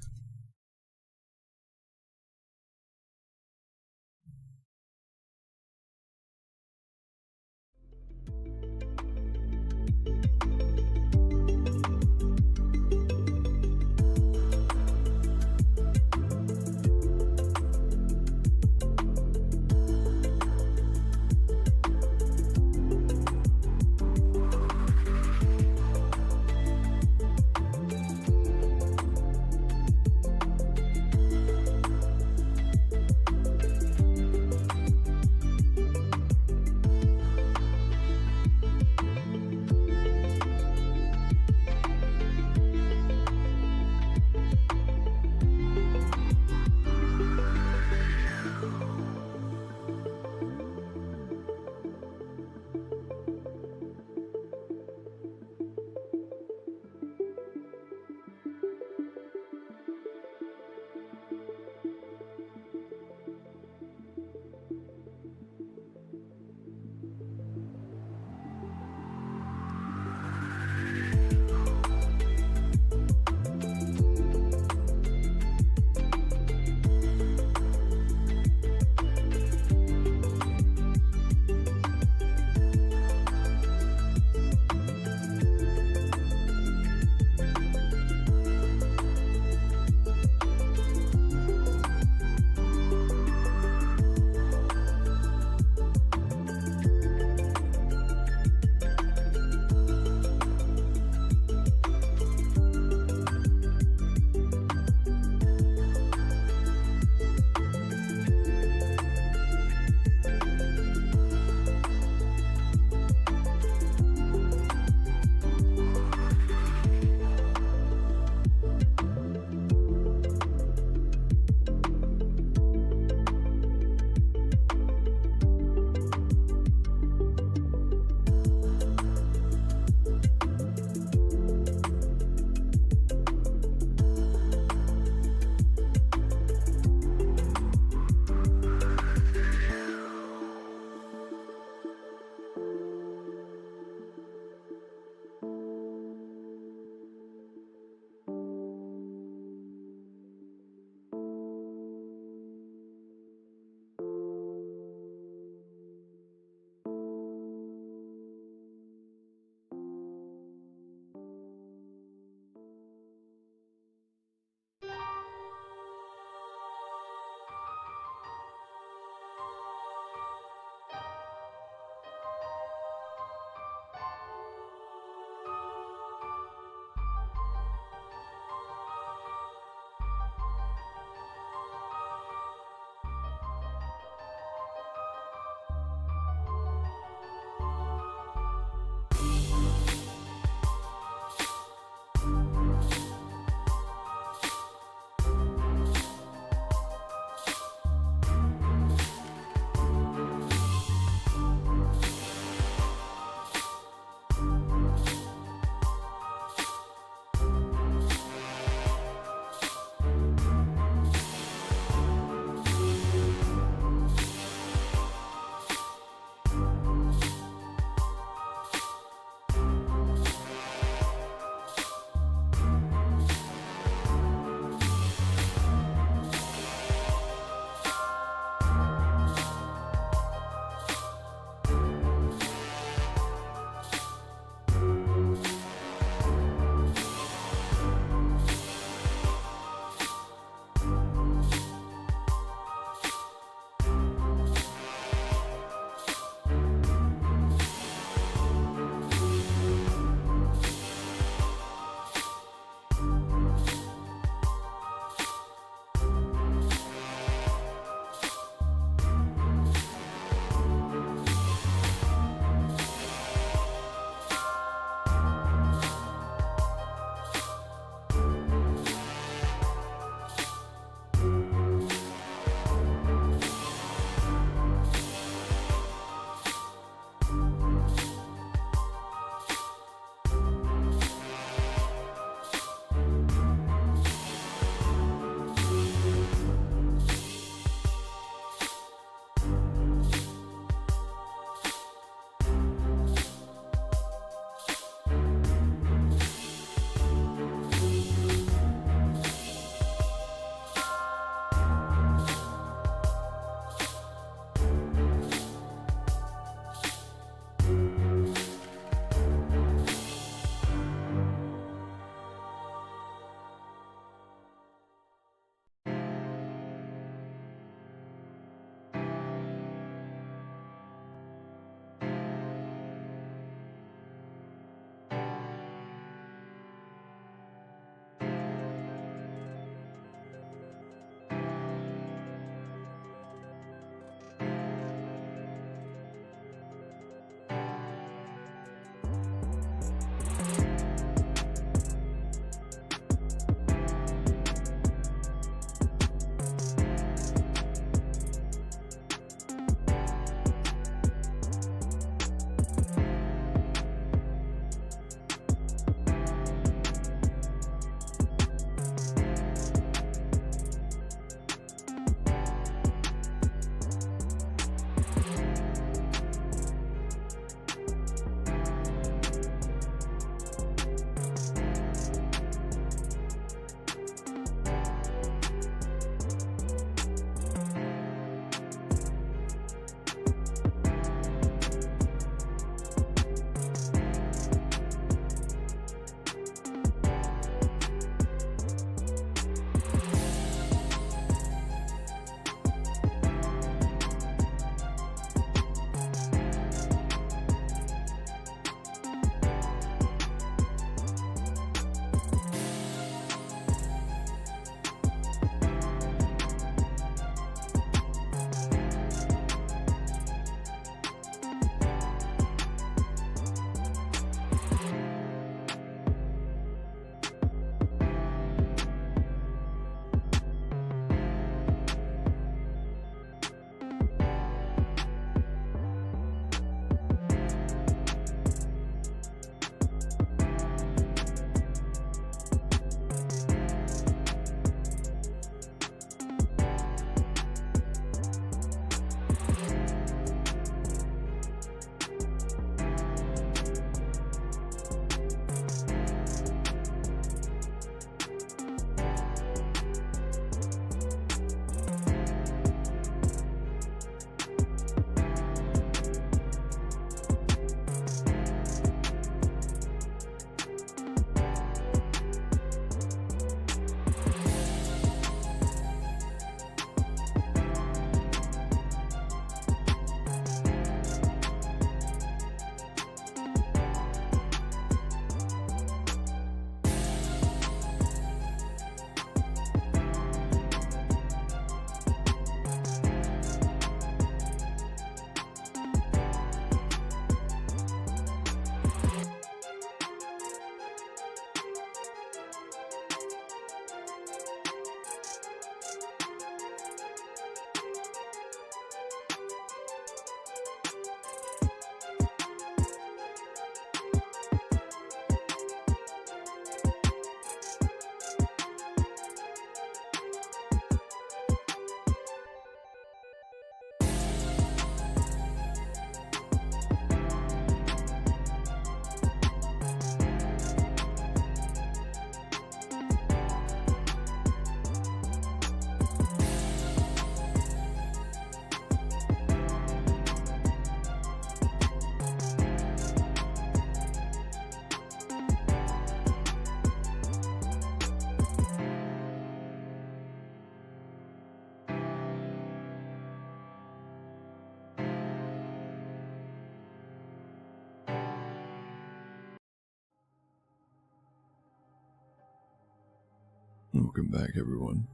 Welcome back, everyone.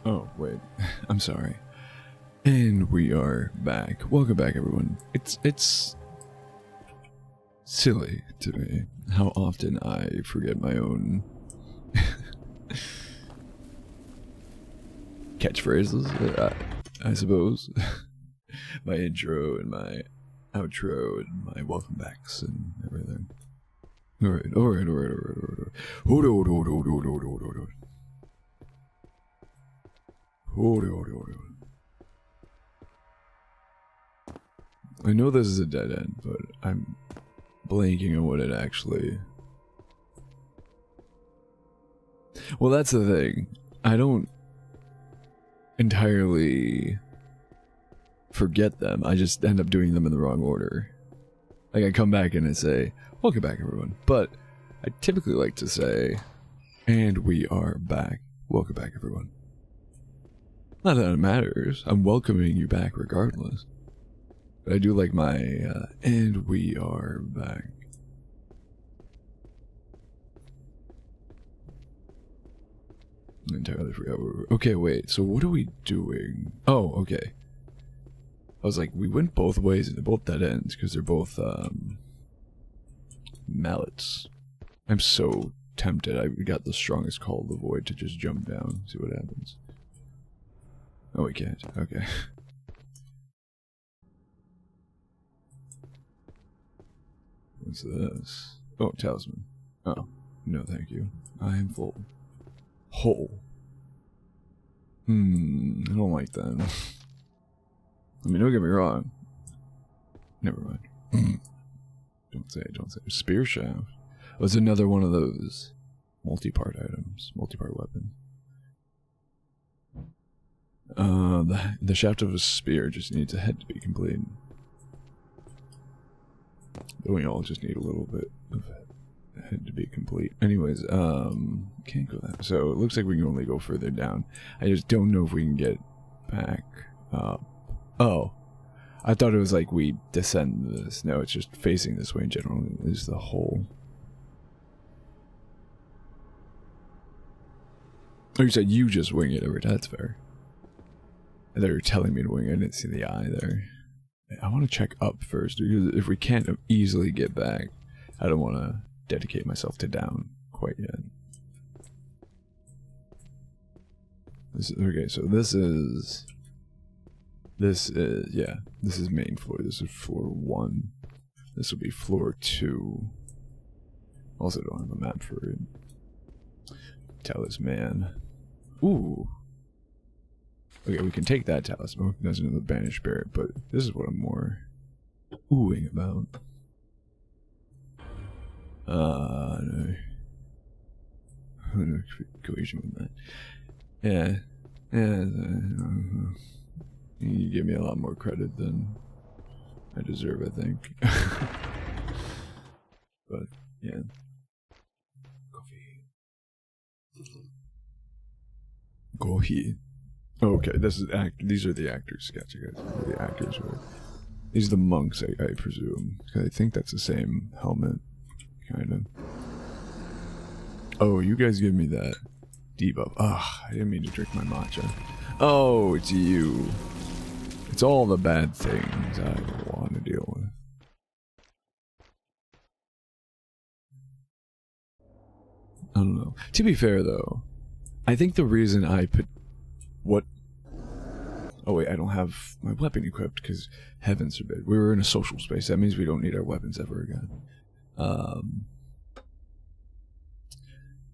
Oh, wait. I'm sorry. And we are back. Welcome back, everyone. It's silly to me how often I forget my own catchphrases, I suppose. My intro and my outro and my welcome backs and everything. Alright. I know this is a dead end, but I'm blanking on what it actually... Well, that's the thing. I don't entirely forget them. I just end up doing them in the wrong order. Like, I come back and I say, welcome back, everyone. But I typically like to say, and we are back. Welcome back, everyone. Not that it matters. I'm welcoming you back regardless. But I do like my, and we are back. I entirely forgot where we were. Okay, wait, so what are we doing? Oh, okay. I was like, we went both ways and they're both dead ends because they're both, mallets. I'm so tempted. I got the strongest call of the void to just jump down, see what happens. Oh, we can't. Okay. What's this? Oh, talisman. Oh, no thank you. I am full. Whole. I don't like that. I mean, don't get me wrong. Never mind. Don't say it, don't say it. Spear shaft. Oh, it's another one of those multi-part items. Multi-part weapon. The shaft of a spear just needs a head to be complete. But we all just need a little bit of head to be complete. Anyways, can't go that. So it looks like we can only go further down. I just don't know if we can get back up. Oh, I thought it was like we descend this. No, it's just facing this way in general is the hole. Oh, you said you just wing it every time. That's fair. They were telling me to wing it. I didn't see the eye there. I want to check up first, because if we can't easily get back, I don't want to dedicate myself to down quite yet. Okay, so this is, yeah, this is main floor. This is floor 1. This will be floor 2. Also don't have a map for it. Talisman. Ooh. Okay, we can take that talisman. That's another banished spirit, but this is what I'm more oohing about. No. No cohesion with that. Yeah. You give me a lot more credit than I deserve, I think. But, yeah. Coffee. Okay, this is these are the actors. Gotcha, guys. The actors were. These are the monks, I presume. I think that's the same helmet, kind of. Oh, you guys give me that debuff. Ah, I didn't mean to drink my matcha. Oh, it's you. It's all the bad things I want to deal with. I don't know. To be fair, though, I think the reason I put what. Oh wait, I don't have my weapon equipped because heavens forbid. We were in a social space. That means we don't need our weapons ever again.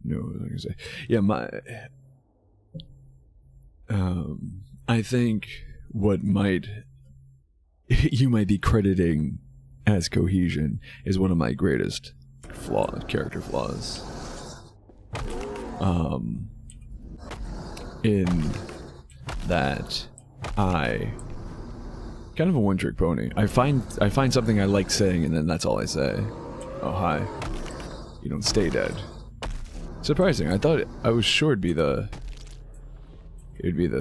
No, what was I gonna say? Yeah, I think what you might be crediting as cohesion is one of my greatest character flaws. In that I kind of a one-trick pony. I find something I like saying and then that's all I say. Oh hi. You don't stay dead. Surprising. I thought I was sure it'd be the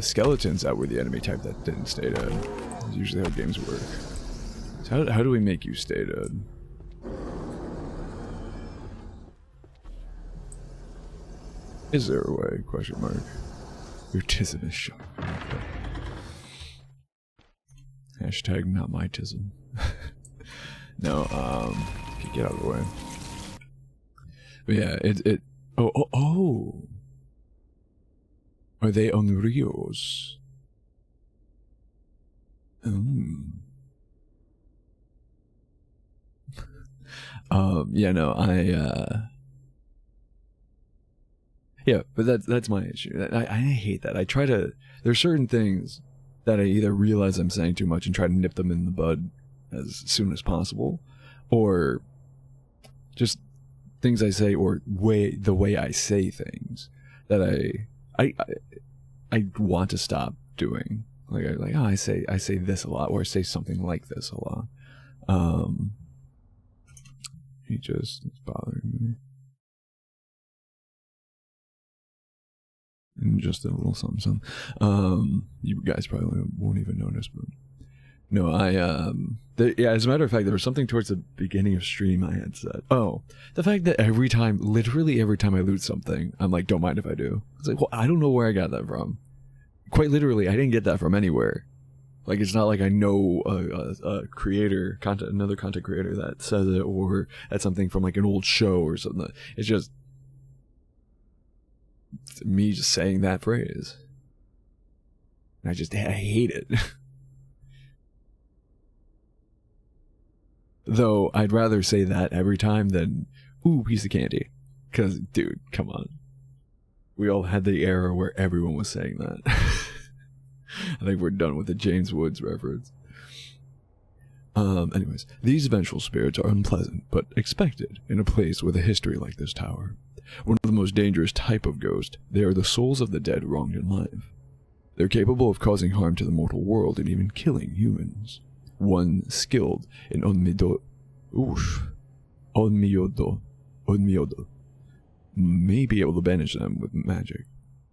skeletons that were the enemy type that didn't stay dead. That's usually how games work. So how do we make you stay dead? Is there a way? Question mark. Your tism is showing. Okay. Hashtag not my tism. No, get out of the way. But yeah, oh. Are they Onryos? Yeah, no, yeah, but that's my issue. I hate that. I try to, there's certain things that I either realize I'm saying too much and try to nip them in the bud as soon as possible, or just things I say, or the way I say things that I want to stop doing. I say this a lot, or I say something like this a lot. He just is bothering me. And just a little something. You guys probably won't even notice, but no, yeah. As a matter of fact, there was something towards the beginning of stream I had said. Oh, the fact that literally every time I loot something, I'm like, don't mind if I do. It's like, well, I don't know where I got that from. Quite literally, I didn't get that from anywhere. Like, it's not like I know a creator, another content creator that says it, or that's something from like an old show or something. It's just me just saying that phrase. And I hate it. Though I'd rather say that every time than, ooh, piece of candy. Because, dude, come on. We all had the era where everyone was saying that. I think we're done with the James Woods reference. Anyways, these vengeful spirits are unpleasant, but expected in a place with a history like this tower. One of the most dangerous type of ghost, they are the souls of the dead wronged in life. They're capable of causing harm to the mortal world and even killing humans. One skilled in onmyodo may be able to banish them with magic.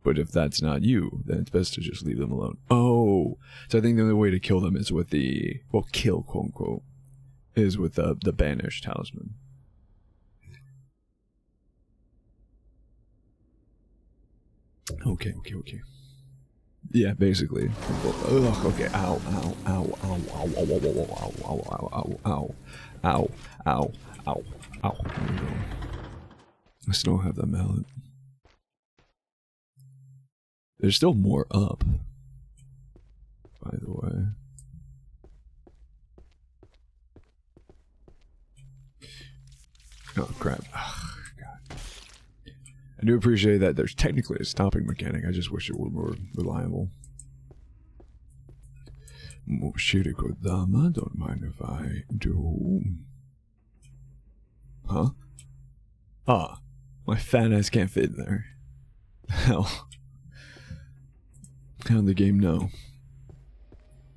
But if that's not you, then it's best to just leave them alone. Oh, so I think the only way to kill them is with kill, quote unquote, is with the banish talisman. Okay. Yeah, basically. Ugh, okay, ow. There we go. I still have that mallet. There's still more up, by the way. Oh, crap. Ugh, God. I do appreciate that there's technically a stopping mechanic. I just wish it were more reliable. Moshirikodama, don't mind if I do. Huh? Ah, my fat ass can't fit in there. Hell. How'd the game know?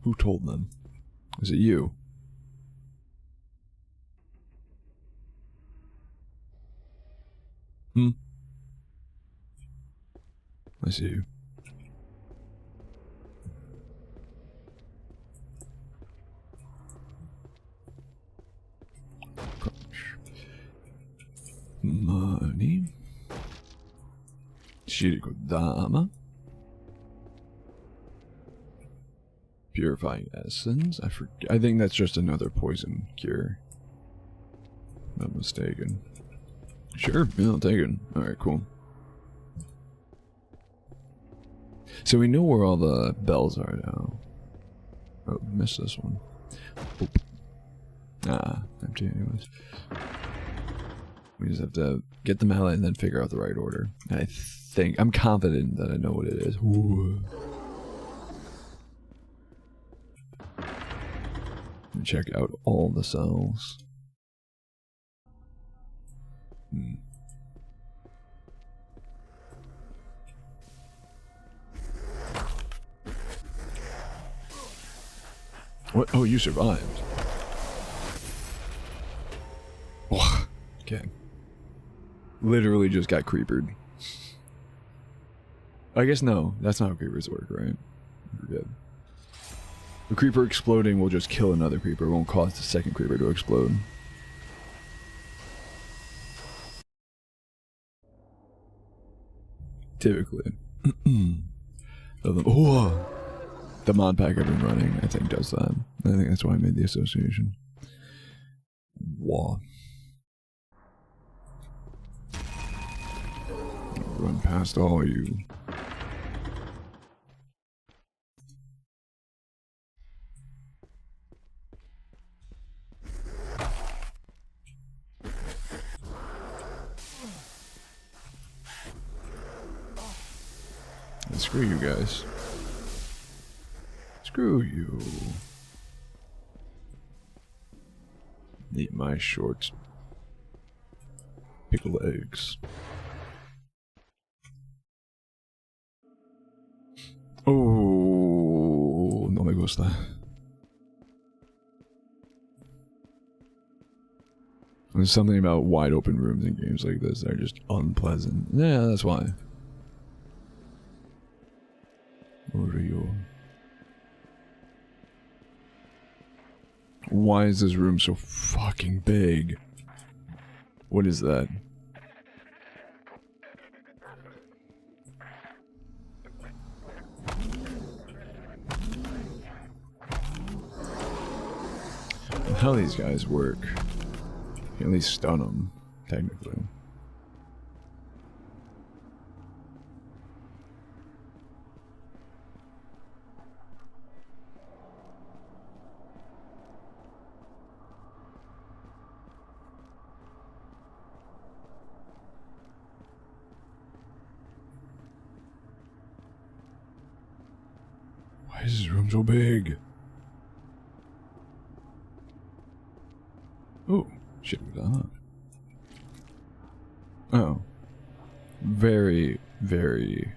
Who told them? Was it you? I see you. Money. Shirikodama. Purifying essence. I think that's just another poison cure. If I'm not mistaken. Sure, yeah, I'll take it. Alright, cool. So we know where all the bells are now. Oh, missed this one. Oop. Ah, empty anyways. We just have to get the mallet and then figure out the right order. I'm confident that I know what it is. Ooh. Check out all the cells. What? Oh, you survived. Oh, okay. Literally just got creepered. I guess no, that's not how creepers work, right? I forget. The creeper exploding will just kill another creeper. It won't cause the second creeper to explode. Typically. Oh, the mod pack I've been running, I think, does that. I think that's why I made the association. Wah. Run past all you. And screw you guys. Screw you. Eat my short pickled eggs. Oh, no me gusta. There's something about wide open rooms in games like this that are just unpleasant. Yeah, that's why. Oreo. Why is this room so fucking big? What is that? How these guys work? You can at least stun them, technically. Why is this room so big? Oh, shit, we got. Oh. Very, very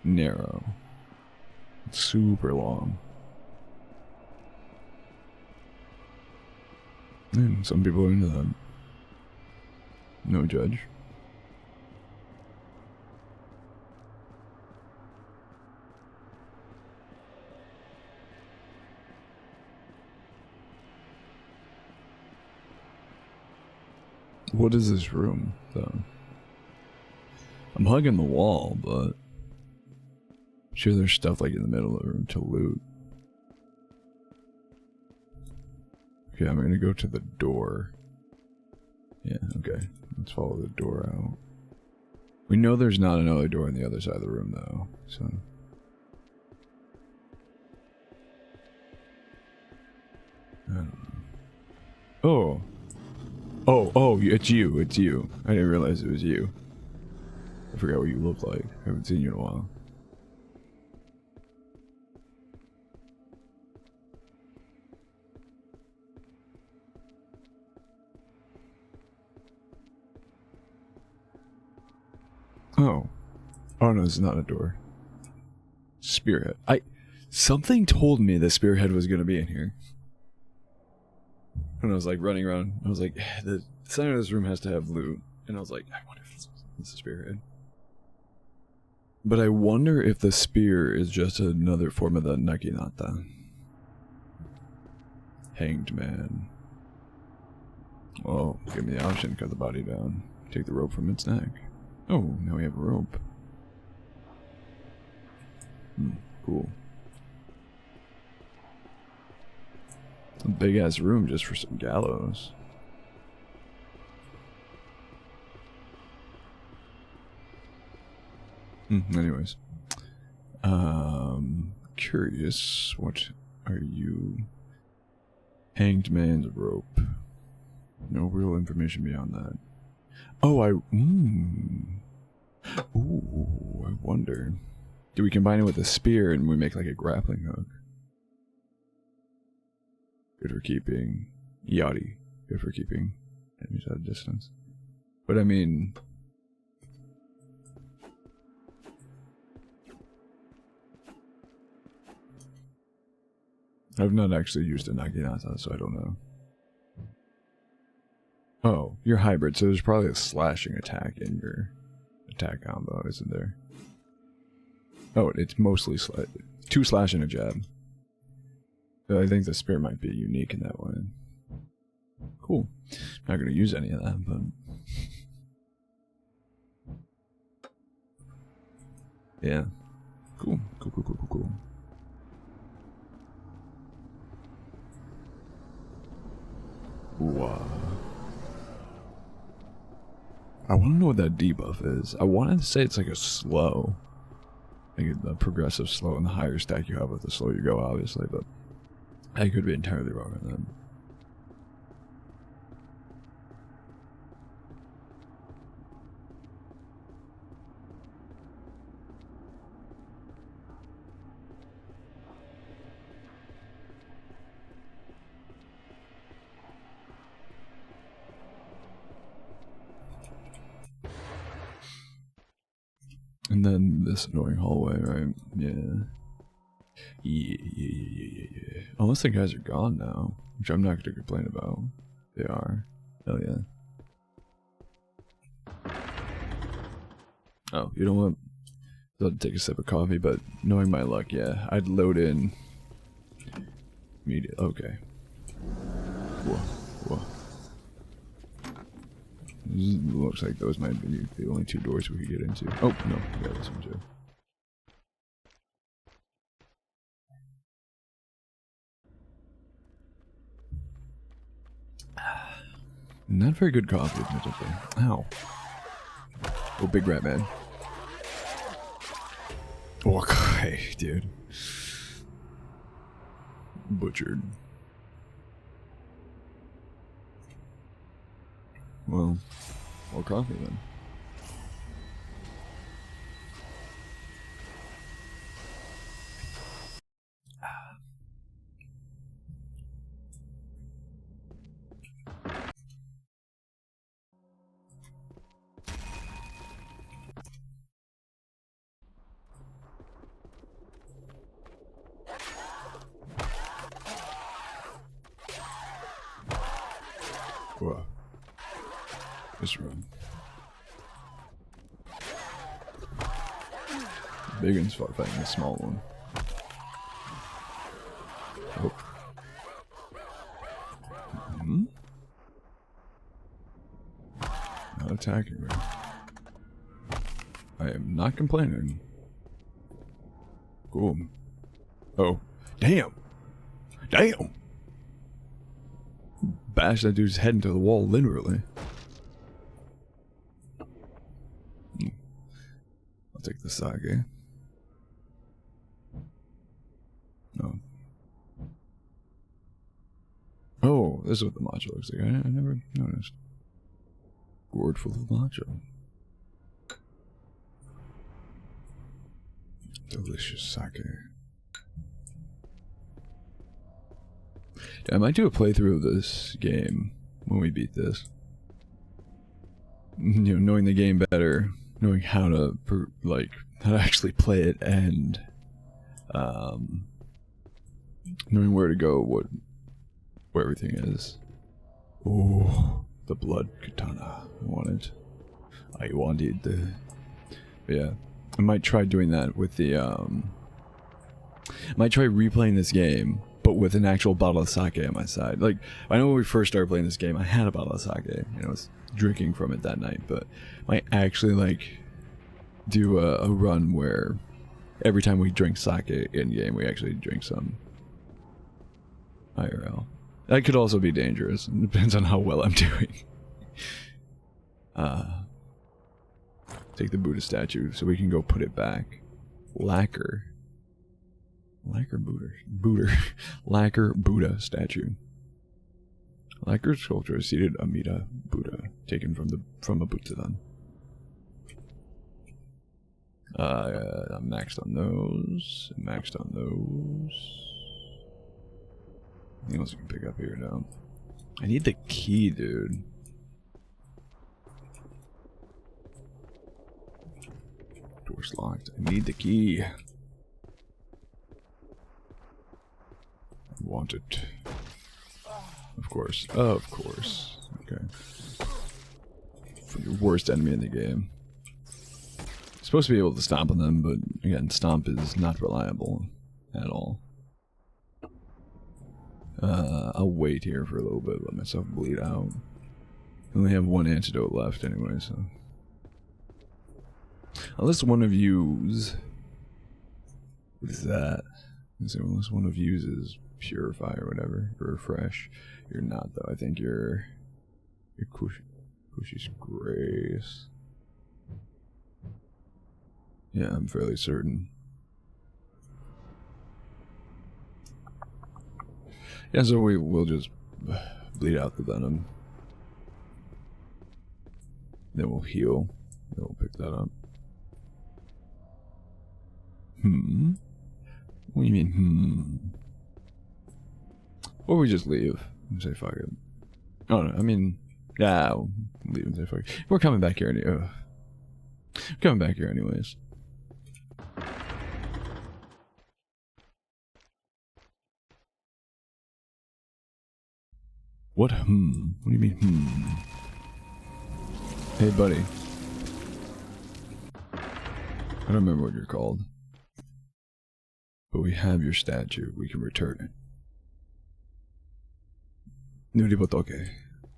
narrow. Super long. And some people are into that. No judge. What is this room, though? I'm hugging the wall, but I'm sure there's stuff like in the middle of the room to loot. Okay, I'm gonna go to the door. Yeah, okay. Let's follow the door out. We know there's not another door on the other side of the room, though, so... I don't know. Oh! Oh, it's you, it's you. I didn't realize it was you. I forgot what you look like. I haven't seen you in a while. Oh. Oh no, this is not a door. Spearhead. Something told me the spearhead was gonna be in here. When I was like running around, I was like, the center of this room has to have loot. And I was like, I wonder if it's a spearhead. But I wonder if the spear is just another form of the naginata. Hanged man. Oh, give me the option, cut the body down. Take the rope from its neck. Oh, now we have a rope. Cool. A big ass room just for some gallows. Anyways. Curious, what are you? Hanged man's rope. No real information beyond that. Oh, Ooh, I wonder. Do we combine it with a spear and we make like a grappling hook? Good for keeping. Yachty. Good for keeping enemies at a distance. But I mean... I've not actually used a naginata, so I don't know. Oh, you're hybrid, so there's probably a slashing attack in your attack combo, isn't there? Oh, it's mostly 2 slash and a jab. So I think the spear might be unique in that way. Cool. Not gonna use any of that, but... Yeah. Cool. Cool. Ooh, I want to know what that debuff is. I wanted to say it's like a slow. Like a progressive slow, and the higher stack you have with the slower you go, obviously, but I could be entirely wrong on that. And then this annoying hallway, right? Yeah. Yeah. Unless the guys are gone now, which I'm not going to complain about. They are. Hell yeah. Oh, you know what? I'll take a sip of coffee, but knowing my luck, yeah, I'd load in. Immediate. Okay. Whoa. Looks like those might be the only two doors we could get into. Oh, no. Yeah, this one too. Not very good coffee, admittedly. Ow. Oh, big rat man. Okay, dude. Butchered. Well, more coffee then. Whoa. This room. Big one's fighting the small one. Oh. Not attacking me. I am not complaining. Cool. Oh. Damn! Bash that dude's head into the wall, literally. I'll take the sake. No. Oh, this is what the matcha looks like. I never noticed. Gourd full of matcha. Delicious sake. Yeah, I might do a playthrough of this game when we beat this. You know, knowing the game better, knowing how to how to actually play it, and knowing where to go, where everything is. Oh, the blood katana. I want it. Yeah, I might try doing that with the I might try replaying this game, but with an actual bottle of sake on my side. Like, I know when we first started playing this game, I had a bottle of sake. You know, I was drinking from it that night, but I might actually, do a run where every time we drink sake in-game, we actually drink some IRL. That could also be dangerous. It depends on how well I'm doing. Take the Buddha statue so we can go put it back. Lacquer Buddha statue. Lacquer sculpture seated Amida Buddha, taken from a Buddha. I'm maxed on those. Anything else you can pick up here? No. I need the key, dude. Door's locked. I need the key. I want it. Of course. Okay. For your worst enemy in the game. Supposed to be able to stomp on them, but again, stomp is not reliable at all. I'll wait here for a little bit, let myself bleed out. I only have one antidote left anyway, so. Unless one of yous What is that? Unless one of you is purify or whatever, or refresh. You're not though. I think you're Kushi's Grace. Yeah, I'm fairly certain. Yeah, so we'll just bleed out the venom. Then we'll heal. Then we'll pick that up. What do you mean, Or we just leave and say fuck it. Oh no, I mean, yeah, we'll leave and say fuck it. We're coming back here anyway. Coming back here anyways. What What do you mean, Hey, buddy. I don't remember what you're called. But we have your statue. We can return it. Nuribotoke.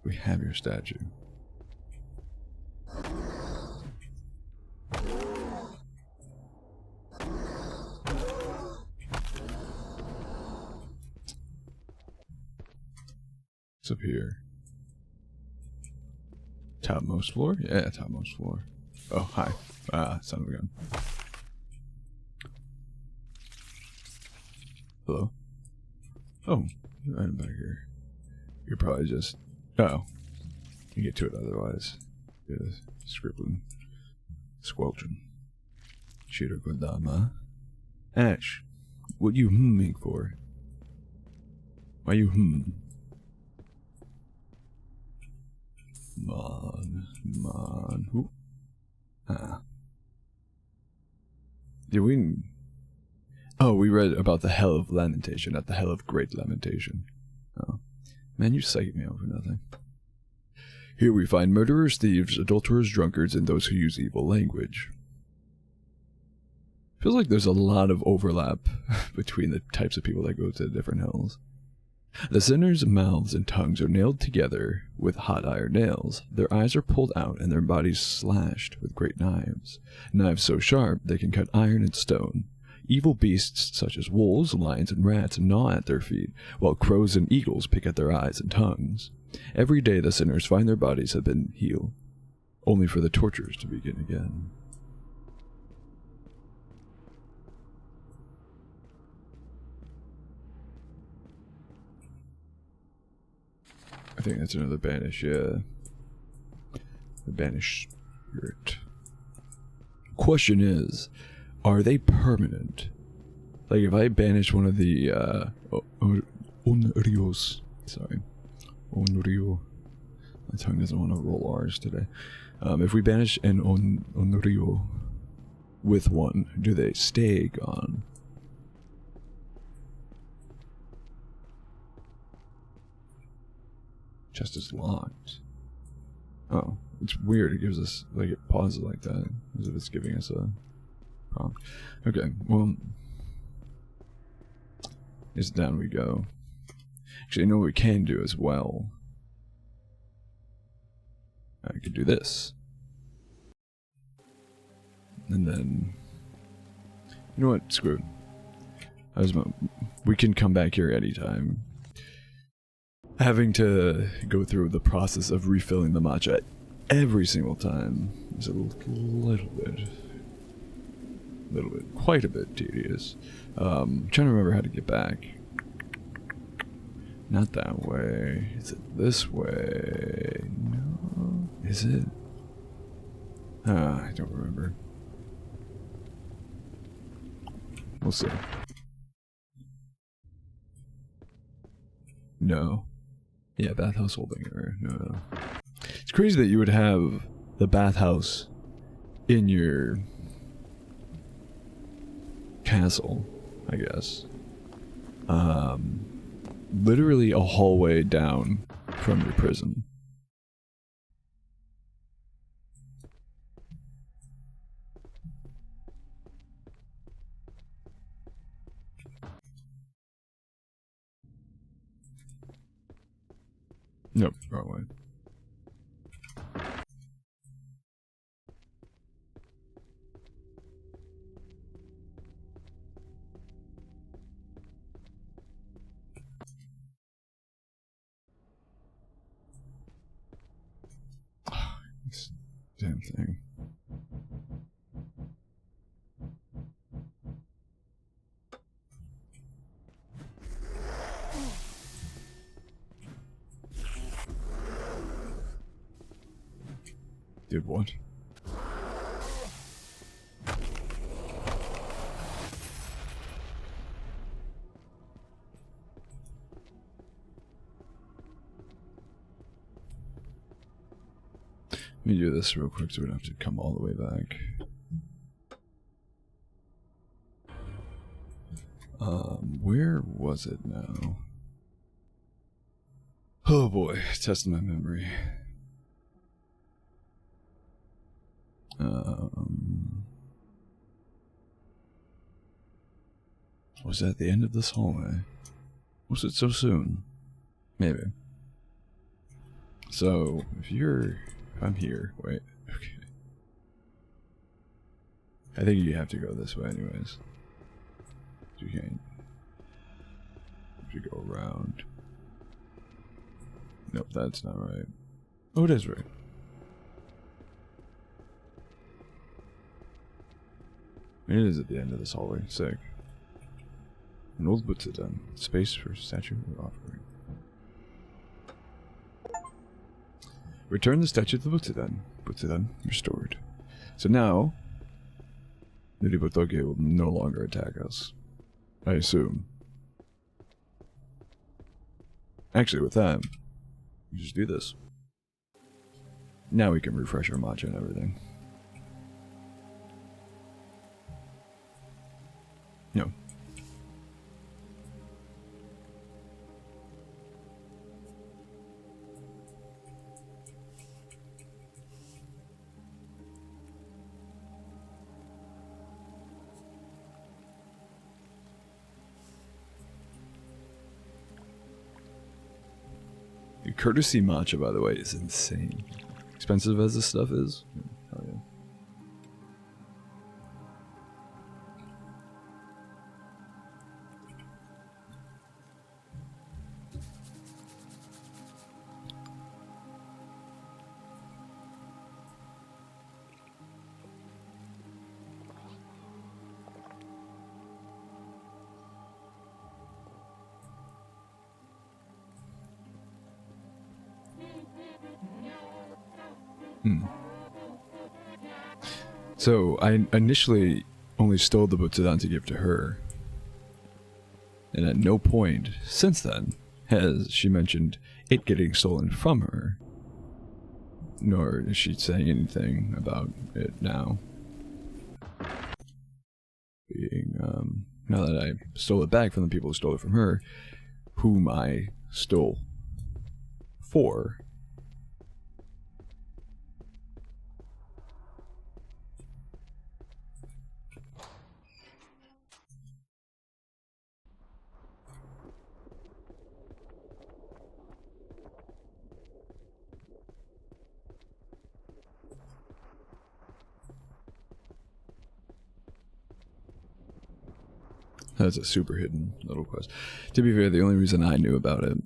We have your statue. What's up here? Topmost floor? Yeah, topmost floor. Oh, hi. Son of a gun. Hello? Oh, you're right back here. You're probably just... Oh. You get to it otherwise. Yeah, scribbling. Squelching. Shirokodama. Ash, what you humming for? Why you Man. Who? Did we... Oh, we read about the Hell of Lamentation, not the Hell of Great Lamentation. Oh. Man, you psyched me out for nothing. Here we find murderers, thieves, adulterers, drunkards, and those who use evil language. Feels like there's a lot of overlap between the types of people that go to the different hells. The sinners' mouths and tongues are nailed together with hot iron nails. Their eyes are pulled out and their bodies slashed with great knives. Knives so sharp they can cut iron and stone. Evil beasts such as wolves, lions, and rats gnaw at their feet, while crows and eagles pick at their eyes and tongues. Every day the sinners find their bodies have been healed, only for the tortures to begin again. I think that's another banish, yeah. The banished spirit. Question is, are they permanent? Like if I banish one of the Onryos, sorry, Onryo. My tongue doesn't want to roll R's today. If we banish an Onryo with one, do they stay gone? Chest is locked. Oh, it's weird. It gives us, like, it pauses like that, as if it's giving us a prompt. Okay, well, it's down we go. Actually, you know what we can do as well? I could do this. And then, you know what? Screw it. We can come back here anytime. Having to go through the process of refilling the matcha every single time is a little bit, quite a bit tedious. I'm trying to remember how to get back. Not that way. Is it this way? No. Is it? I don't remember. We'll see. No. Yeah, bathhouse holding area. No. It's crazy that you would have the bathhouse in your castle, I guess. Literally a hallway down from your prison. Nope, wrong way. Damn thing. Did what? Let me do this real quick so we don't have to come all the way back. Where was it now? Oh boy, testing my memory. Was that the end of this hallway? Was it so soon? Maybe. So, if I'm here, wait, okay. I think you have to go this way anyways. You can't. You go around. Nope, that's not right. Oh, it is right. It is at the end of this hallway. Sick. An old Butsudan. Space for statue or offering. Return the statue to the Butsudan. Butsudan restored. So now, the Ribotoge will no longer attack us. I assume. Actually, with that, we just do this. Now we can refresh our matcha and everything. No. The courtesy matcha, by the way, is insane. Expensive as this stuff is. Hell yeah. So, I initially only stole the Butsudan to give to her. And at no point since then has she mentioned it getting stolen from her. Nor is she saying anything about it now. Being, now that I stole it back from the people who stole it from her, whom I stole for. That's a super hidden little quest. To be fair, the only reason I knew about it,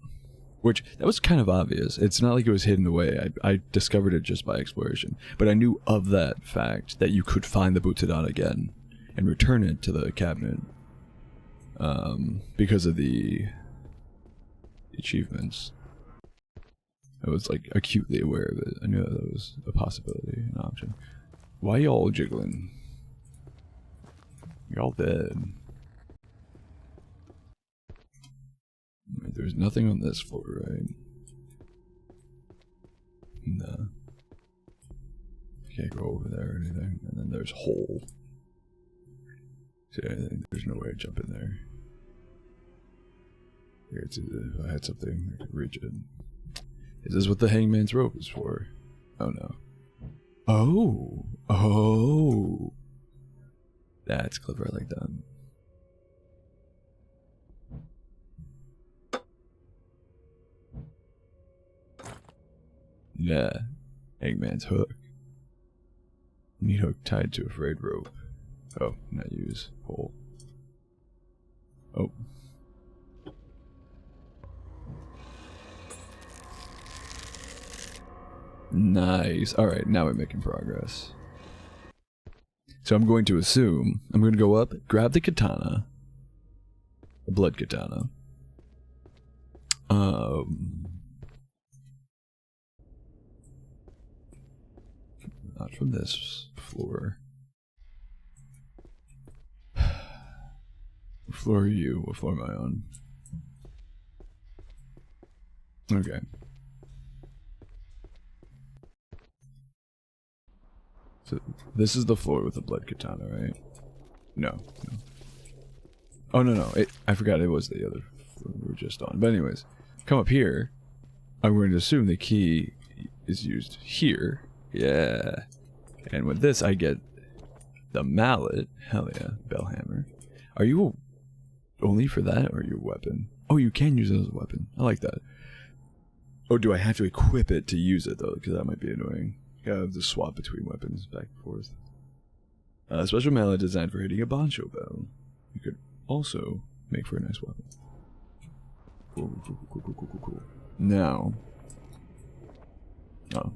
which, that was kind of obvious. It's not like it was hidden away. I discovered it just by exploration. But I knew of that fact, that you could find the Butsudan again and return it to the cabinet. Because of the achievements. I was, like, acutely aware of it. I knew that was a possibility, an option. Why y'all jiggling? Y'all dead. There's nothing on this floor, right? No. Can't go over there or anything. And then there's hole. See, there's no way to jump in there. If I had something, I could reach it. Is this what the hangman's rope is for? Oh no. Oh! Oh! That's clever, I like that. Yeah, Eggman's hook. Meat hook tied to a frayed rope. Oh, not use. Hole. Oh. Nice. Alright, now we're making progress. So I'm going to assume, I'm going to go up, grab the katana. The blood katana. Not from this floor. What floor are you? What floor am I on? Okay. So this is the floor with the blood katana, right? No. Oh, no. I forgot it was the other floor we were just on. But anyways, come up here. I'm going to assume the key is used here. Yeah. And with this, I get the mallet. Hell yeah. Bellhammer. Are you only for that, or are you a weapon? Oh, you can use it as a weapon. I like that. Oh, do I have to equip it to use it, though? Because that might be annoying. You gotta have to swap between weapons back and forth. Special mallet designed for hitting a bancho bell. You could also make for a nice weapon. Cool. Now. Oh,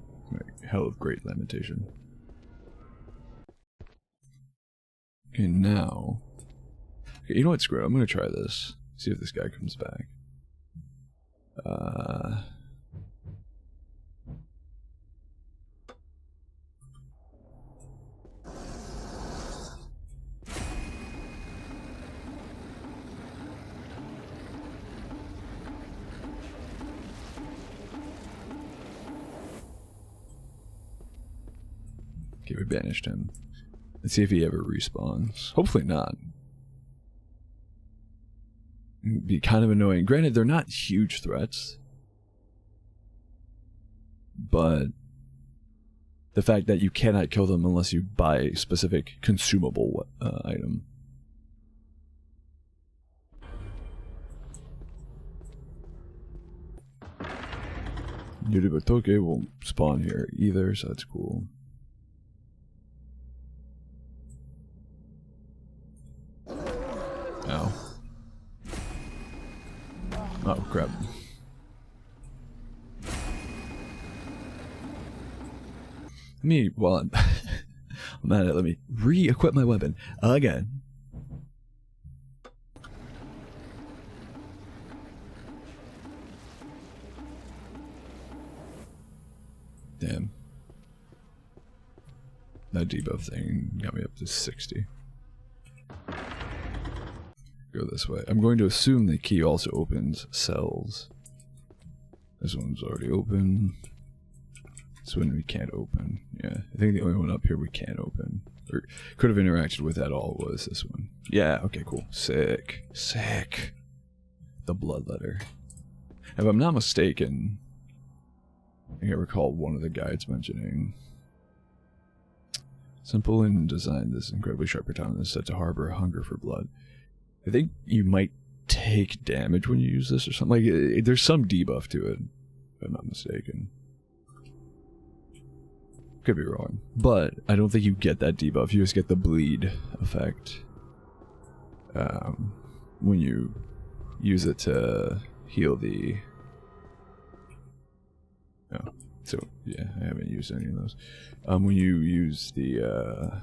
hell of great lamentation. Okay, now. Okay, you know what? Screw it. I'm gonna try this. See if this guy comes back. Okay, we banished him. Let's see if he ever respawns. Hopefully not. It'd be kind of annoying. Granted, they're not huge threats. But the fact that you cannot kill them unless you buy a specific consumable item. Yuribatoke won't spawn here either, so that's cool. Ow. Oh, crap. Let me, while I'm at it, let me re-equip my weapon again. Damn. That debuff thing got me up to 60. Go this way. I'm going to assume the key also opens cells. This one's already open. This one we can't open. Yeah, I think the only one up here we can't open. Or could have interacted with at all was this one. Yeah, okay, cool. Sick. Sick. The bloodletter. If I'm not mistaken, I think I recall one of the guides mentioning. Simple in design, this incredibly sharp katana is said to harbor a hunger for blood. I think you might take damage when you use this or something. Like, there's some debuff to it, if I'm not mistaken. Could be wrong. But I don't think you get that debuff. You just get the bleed effect. When you use it to heal the... Oh. So, yeah, I haven't used any of those. When you use the,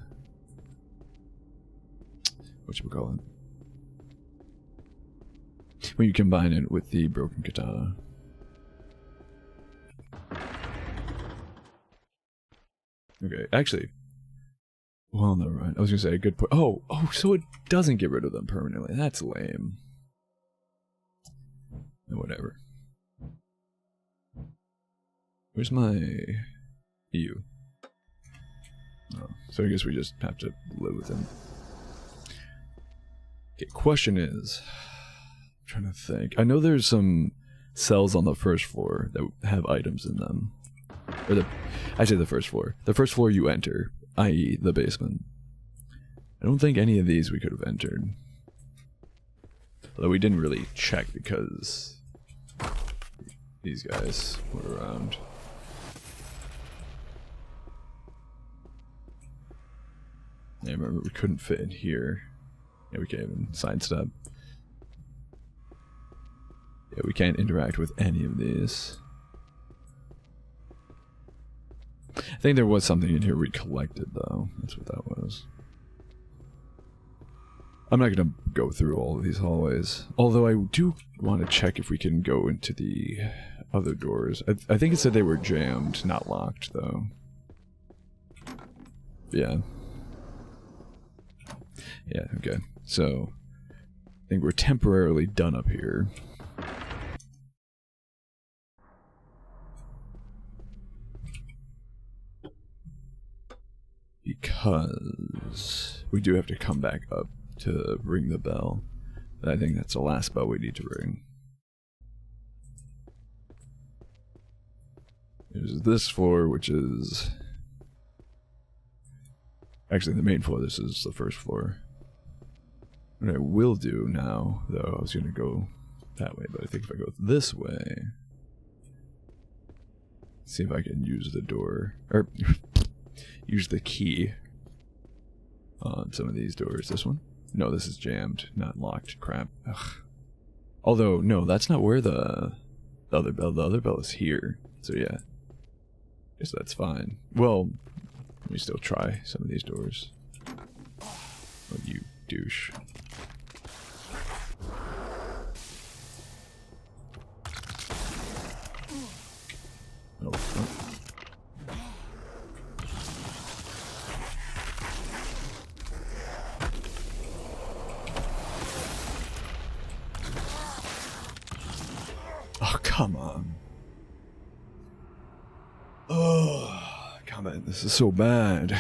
whatchamacallit? When you combine it with the broken katana. Okay, actually, well, never mind. I was gonna say a good point. Oh, so it doesn't get rid of them permanently. That's lame. Whatever. Where's my EU? Oh, so I guess we just have to live with him. Okay, question is, I'm trying to think. I know there's some cells on the first floor that have items in them. Or I say the first floor. The first floor you enter, i.e. the basement. I don't think any of these we could have entered. Although we didn't really check because these guys were around. Yeah, remember we couldn't fit in here. Yeah, we can't even sidestep. Yeah, we can't interact with any of these. think there was something in here we collected, though. That's what that was. I'm not going to go through all of these hallways. Although I do want to check if we can go into the other doors. I think it said they were jammed, not locked, though. Yeah. Yeah, okay. So, I think we're temporarily done up here. Because we do have to come back up to ring the bell. I think that's the last bell we need to ring. There's this floor, which is... Actually, the main floor, this is the first floor. What I will do now, though, I was going to go that way, but I think if I go this way... See if I can use the door... Or, use the key on some of these doors. This one? No, this is jammed, not locked. Crap. Ugh. Although, no, that's not where the other bell... The other bell is here. So, yeah. Guess that's fine. Well... Let me still try some of these doors. Oh, you douche. Oh, oh. Oh, come on. Oh. Combat, this is so bad.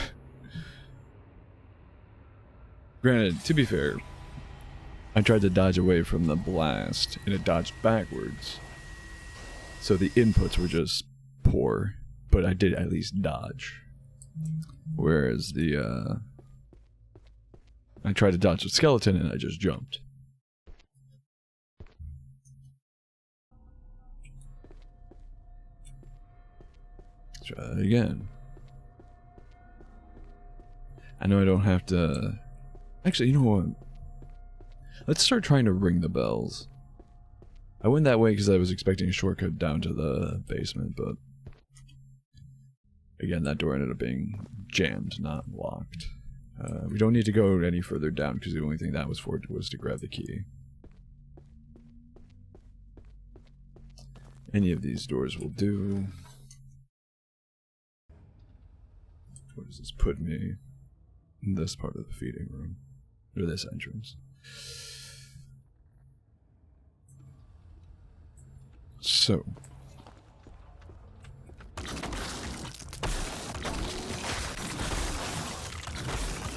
Granted, to be fair, I tried to dodge away from the blast, and it dodged backwards. So the inputs were just poor, but I did at least dodge. Whereas the, I tried to dodge the skeleton and I just jumped. Let's try that again. I know I don't have to... Actually, you know what? Let's start trying to ring the bells. I went that way because I was expecting a shortcut down to the basement, but... Again, that door ended up being jammed, not locked. We don't need to go any further down because the only thing that was for was to grab the key. Any of these doors will do. Where does this put me? In this part of the feeding room. Or this entrance. So.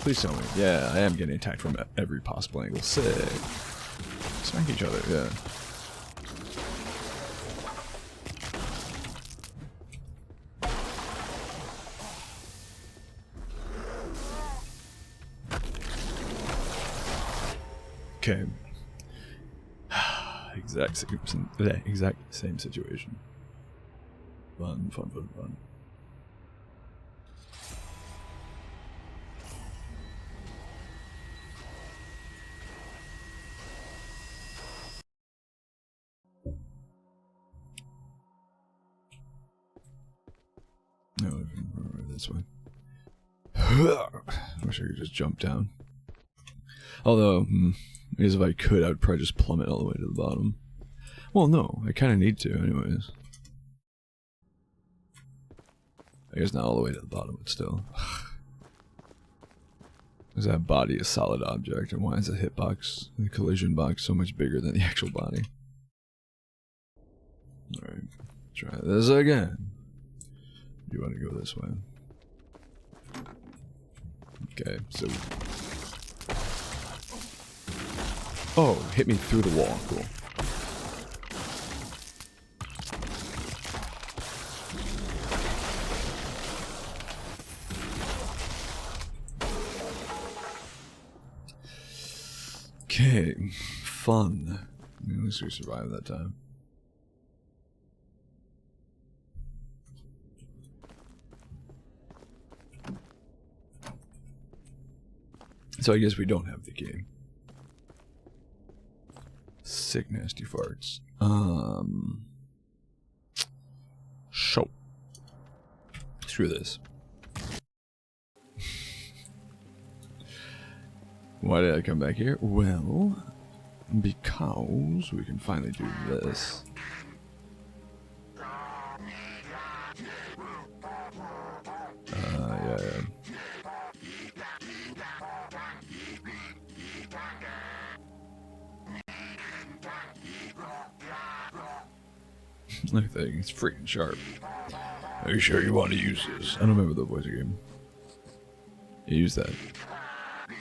Please tell me. Yeah, I am getting attacked from every possible angle. Sick. Smack each other, yeah. Okay. Exact same situation. Fun, fun, fun, fun. No, this way. I wish I could just jump down. Although, because if I could, I would probably just plummet all the way to the bottom. Well, no, I kind of need to, anyways. I guess not all the way to the bottom, but still. Is that body a solid object, and why is the hitbox, the collision box, so much bigger than the actual body? Alright, try this again. You want to go this way. Okay, so... Oh, hit me through the wall. Cool. Okay, fun. At least we survived that time. So I guess we don't have the key. Sick, nasty farts. So. Screw this. Why did I come back here? Well, because we can finally do this. Yeah. Look at that thing, it's freaking sharp. Are you sure you want to use this? I don't remember the voice game. You use that.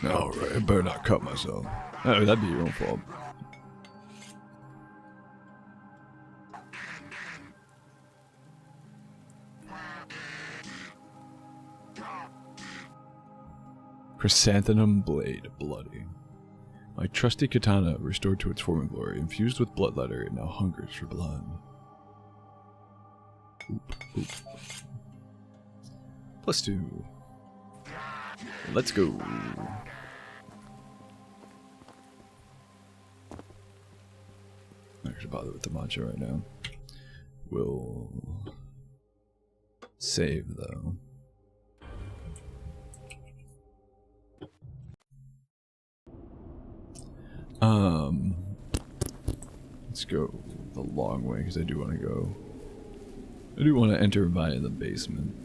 Alright, I better not cut myself. Oh, that'd be your own fault. Chrysanthemum blade, bloody. My trusty katana, restored to its former glory, infused with bloodletter, it now hungers for blood. Oop, oop. +2. Let's go. I'm not gonna bother with the matcha right now. We'll save though. Let's go the long way because I do want to go. I do want to enter via the basement.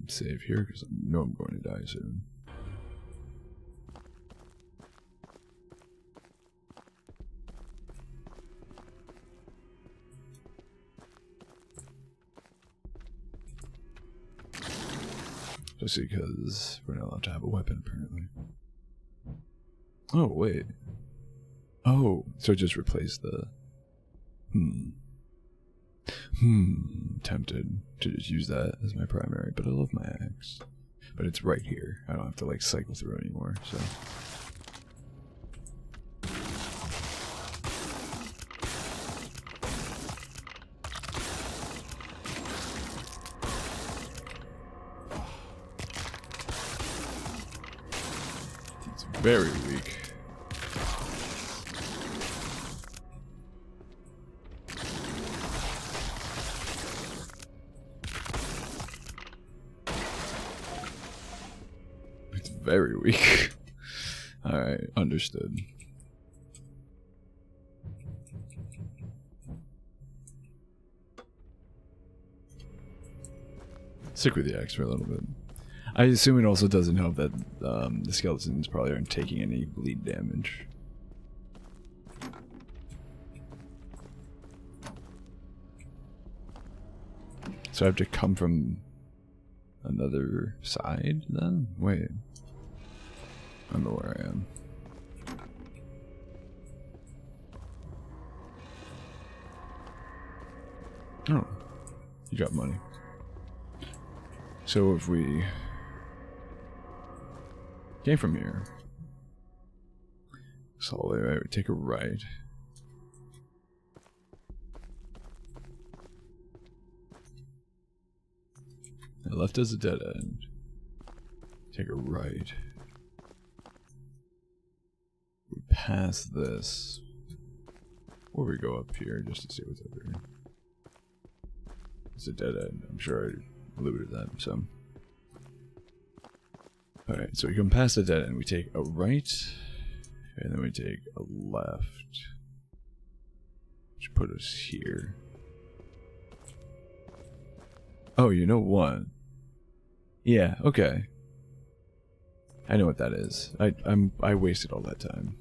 Save here because I know I'm going to die soon. Just because we're not allowed to have a weapon, apparently. Oh, wait. Oh, so just replace the... Tempted to just use that as my primary, but I love my axe. But it's right here. I don't have to, like, cycle through anymore, so... It's very weak. It's very weak. Alright, understood. Stick with the axe for a little bit. I assume it also doesn't help that the skeletons probably aren't taking any bleed damage. So I have to come from another side then? Wait. I don't know where I am. Oh. You got money. So if we came from here, so I would take a right. And left is a dead end. Take a right. We pass this. Or we go up here just to see what's over here. It's a dead end. I'm sure I alluded to that, so. Alright, so we come past the dead end. We take a right. And then we take a left. Which put us here. Oh, you know what? Yeah, okay. I know what that is. I wasted all that time.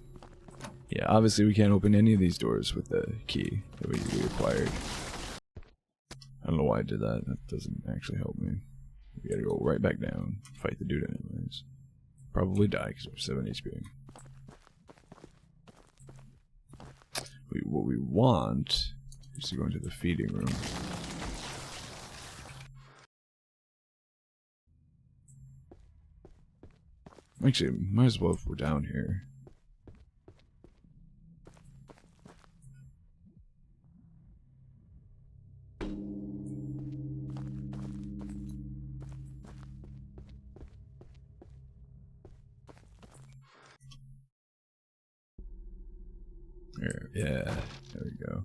Yeah, obviously we can't open any of these doors with the key that we acquired. I don't know why I did that. That doesn't actually help me. We gotta go right back down. Fight the dude anyways. Probably die because we're 7 HP. What we want is to go into the feeding room. Actually, might as well if we're down here. Here, yeah, there we go.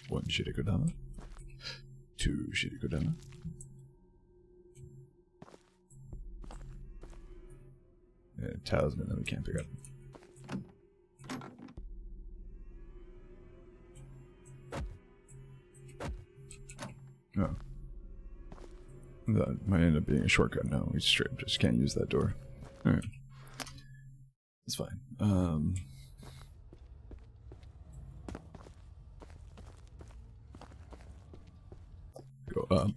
1 shirikodama. 2 shirikodama. And talisman that we can't pick up. Oh. That might end up being a shortcut now. We straight just can't use that door. Alright. That's fine. Go up.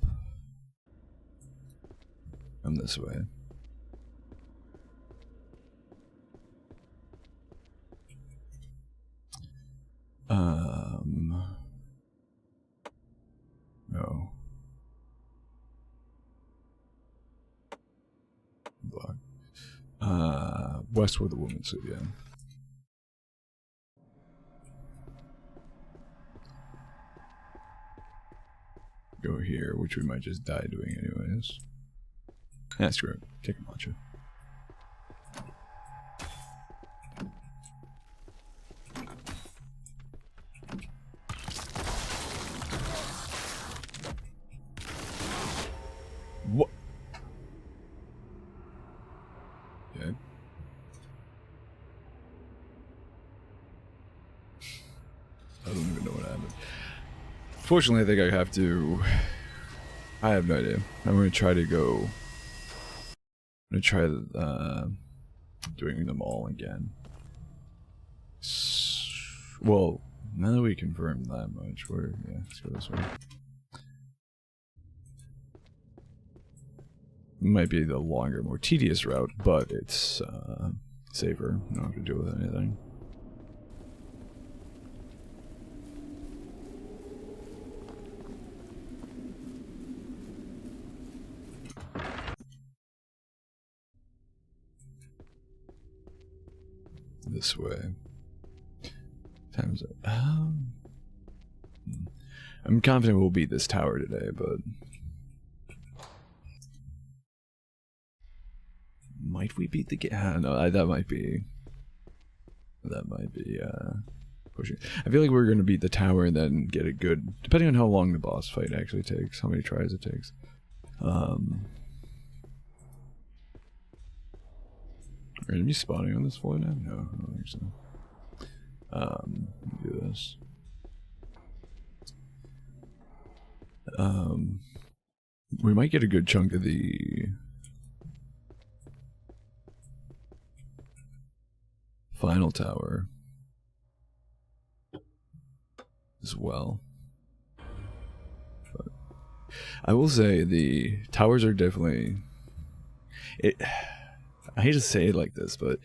And this way. No. Block. West where the woman sleep, yeah. Go here, which we might just die doing anyways. Yeah, screw it. Take a matcha. What? Okay. I don't even know what happened. Fortunately, I think I have to... I have no idea. I'm going to try to go... I'm going to try doing them all again. Well, now that we confirmed that much, yeah, let's go this way. It might be the longer, more tedious route, but it's safer. I don't have to deal with anything. This way. Time's up. I'm confident we'll beat this tower today, but might we beat the game? No, that might be pushing. I feel like we're gonna beat the tower and then get a good, depending on how long the boss fight actually takes, how many tries it takes. Are enemies spawning on this floor now? No, I don't think so. Do this. We might get a good chunk of the final tower as well. But I will say the towers are definitely... I hate to say it like this, but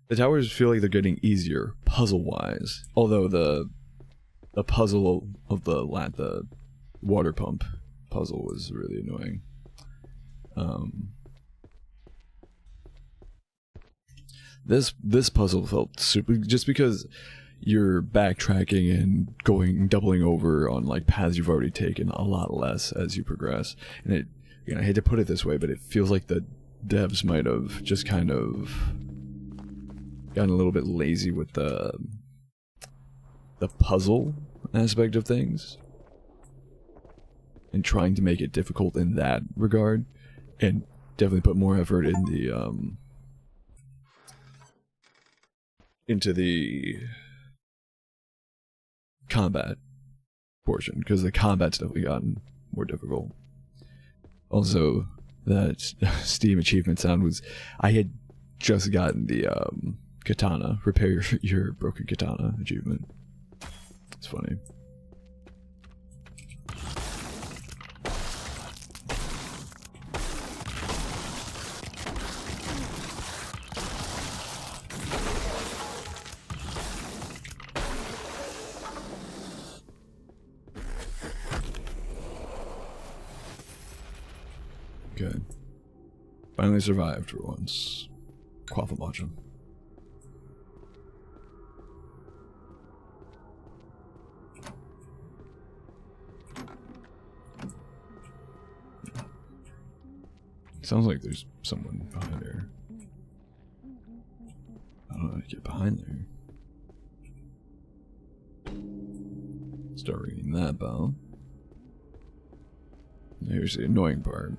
the towers feel like they're getting easier puzzle-wise. Although the puzzle of the water pump puzzle was really annoying. This puzzle felt super, just because you're backtracking and doubling over on like paths you've already taken a lot less as you progress. And it, I hate to put it this way, but it feels like the devs might have just kind of gotten a little bit lazy with the puzzle aspect of things and trying to make it difficult in that regard, and definitely put more effort in the into the combat portion, because the combat's definitely gotten more difficult. Also, that Steam achievement sound was, I had just gotten the katana, repair your broken katana achievement. It's funny. Good. Finally survived for once. Quaffle matcha. Sounds like there's someone behind there. I don't know how to get behind there. Start ringing that bell. Here's the annoying part.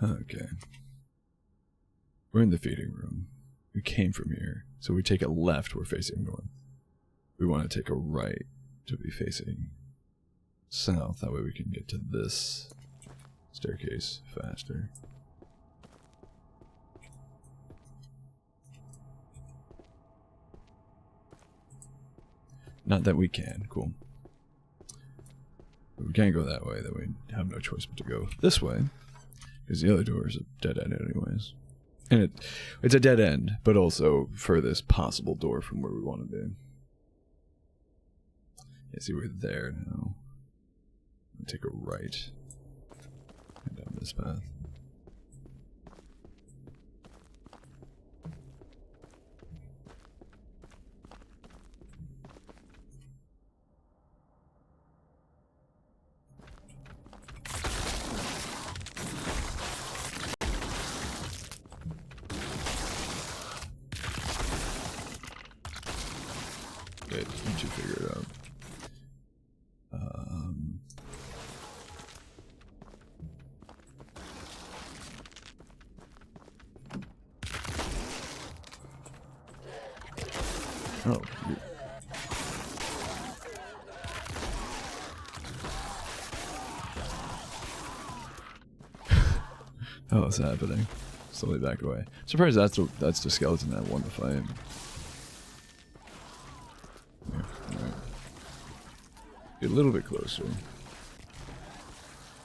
Okay. We're in the feeding room. We came from here, so we take a left, we're facing north. We want to take a right to be facing south, that way we can get to this staircase faster. Not that we can, cool. But we can't go that way, then we have no choice but to go this way, because the other door is a dead end anyways. And it's a dead end, but also furthest possible door from where we want to be. Yeah, see, we're there now. Take a right. And down this path. Okay, once you figure it out. Oh. Oh, what's happening? Slowly back away. Surprised that's the skeleton that won the fight. Yeah, alright. Get a little bit closer.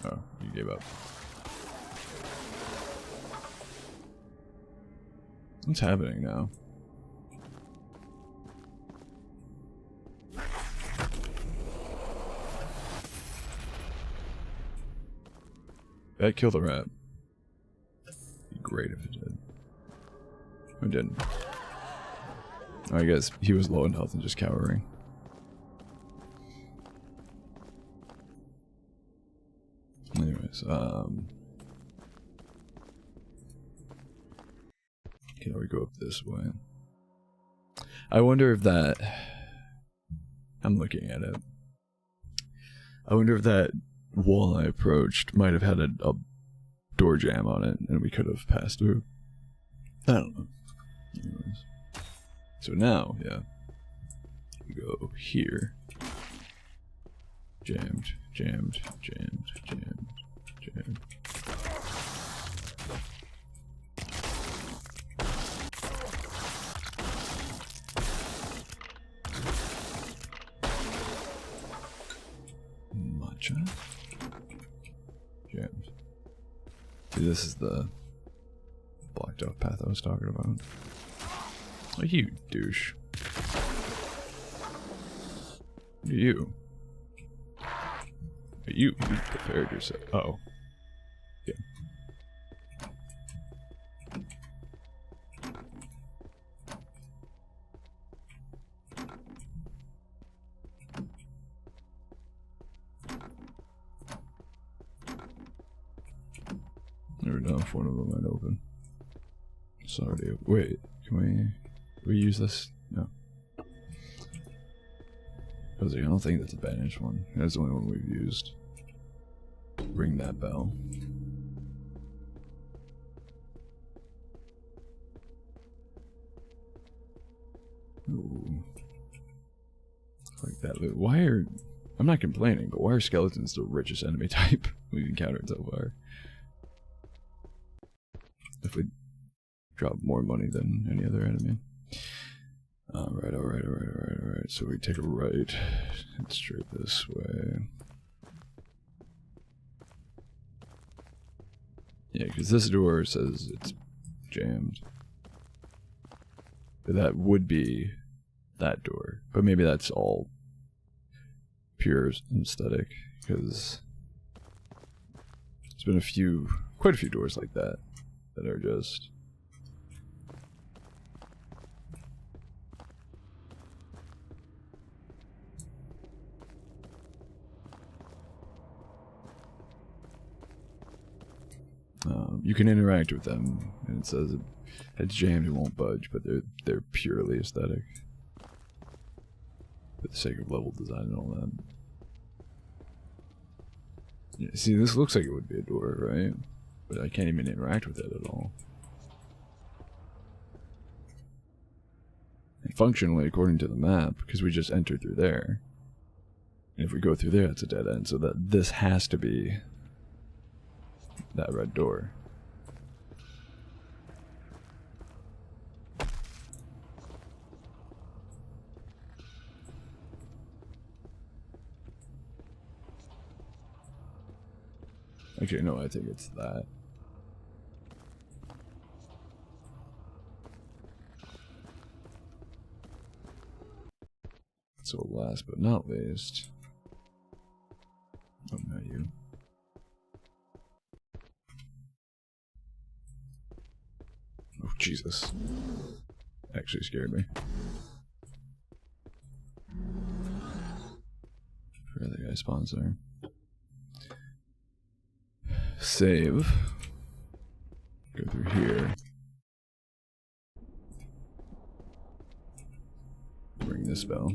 Oh, you gave up. What's happening now? That killed a rat. Be great if it did. It didn't. I guess he was low in health and just cowering. Anyways, you know, we go up this way. I wonder if that... I'm looking at it. I wonder if that wall I approached might have had a door jam on it, and we could have passed through. I don't know. Anyways. So now, yeah. We go here. Jammed, jammed, jammed, jammed, jammed. Matcha. Jammed. See, this is the blocked off path I was talking about. Oh, you douche. You. You prepared yourself. Oh. Yeah. Never know if one of them might open. Sorry. Wait, can we use this? No. I don't think that's a banished one. That's the only one we've used. Ring that bell. Ooh. Like that loot. Why are... I'm not complaining, but why are skeletons the richest enemy type we've encountered so far? Definitely drop more money than any other enemy. Alright, alright, alright, alright, alright. So we take a right and straight this way. Yeah, because this door says it's jammed. But that would be that door. But maybe that's all pure aesthetic, because there's been quite a few doors like that that are just... you can interact with them, and it says it's jammed, it won't budge, but they're purely aesthetic. For the sake of level design and all that. Yeah, see, this looks like it would be a door, right? But I can't even interact with it at all. And functionally, according to the map, because we just entered through there, and if we go through there, it's a dead end, so that this has to be that red door. Actually, no, I think it's that. So last but not least... Oh, not you. Oh, Jesus. Actually scared me. Where the guy spawns there. Save. Go through here. Ring this bell.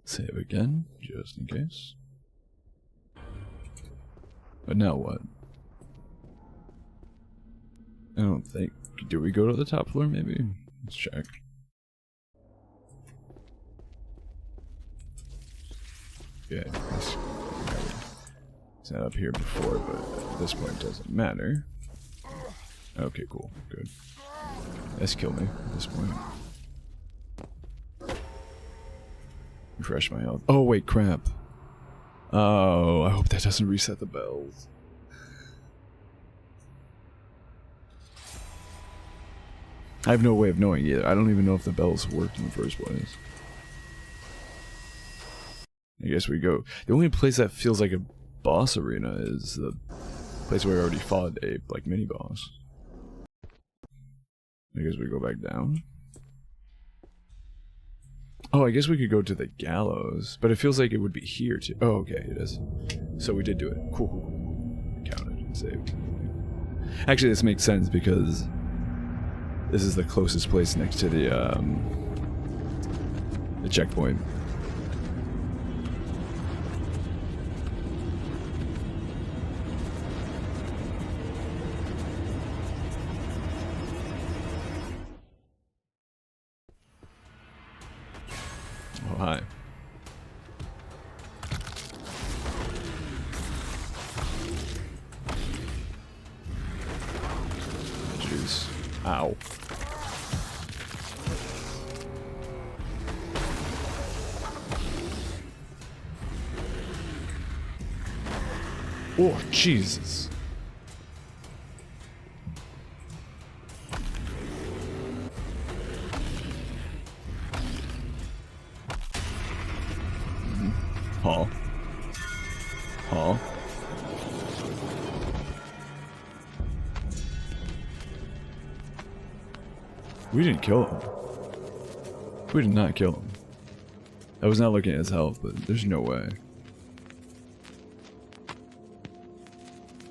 Save again, just in case. But now what? I don't think... Do we go to the top floor, maybe? Let's check. Yeah, it's not up here before, but at this point it doesn't matter. Okay, cool. Good. Let's kill me at this point. Refresh my health. Oh, wait, crap. Oh, I hope that doesn't reset the bells. I have no way of knowing either. I don't even know if the bells worked in the first place. I guess we go. The only place that feels like a boss arena is the place where we already fought a, like, mini-boss. I guess we go back down. Oh, I guess we could go to the gallows, but it feels like it would be here too. Oh, okay, it is. So we did do it. Cool, cool, cool. Counted and saved. Actually, this makes sense because this is the closest place next to the checkpoint. Oh, hi. Jeez. Ow. Oh, Jesus. Hall. Hall. We didn't kill him. We did not kill him. I was not looking at his health, but there's no way.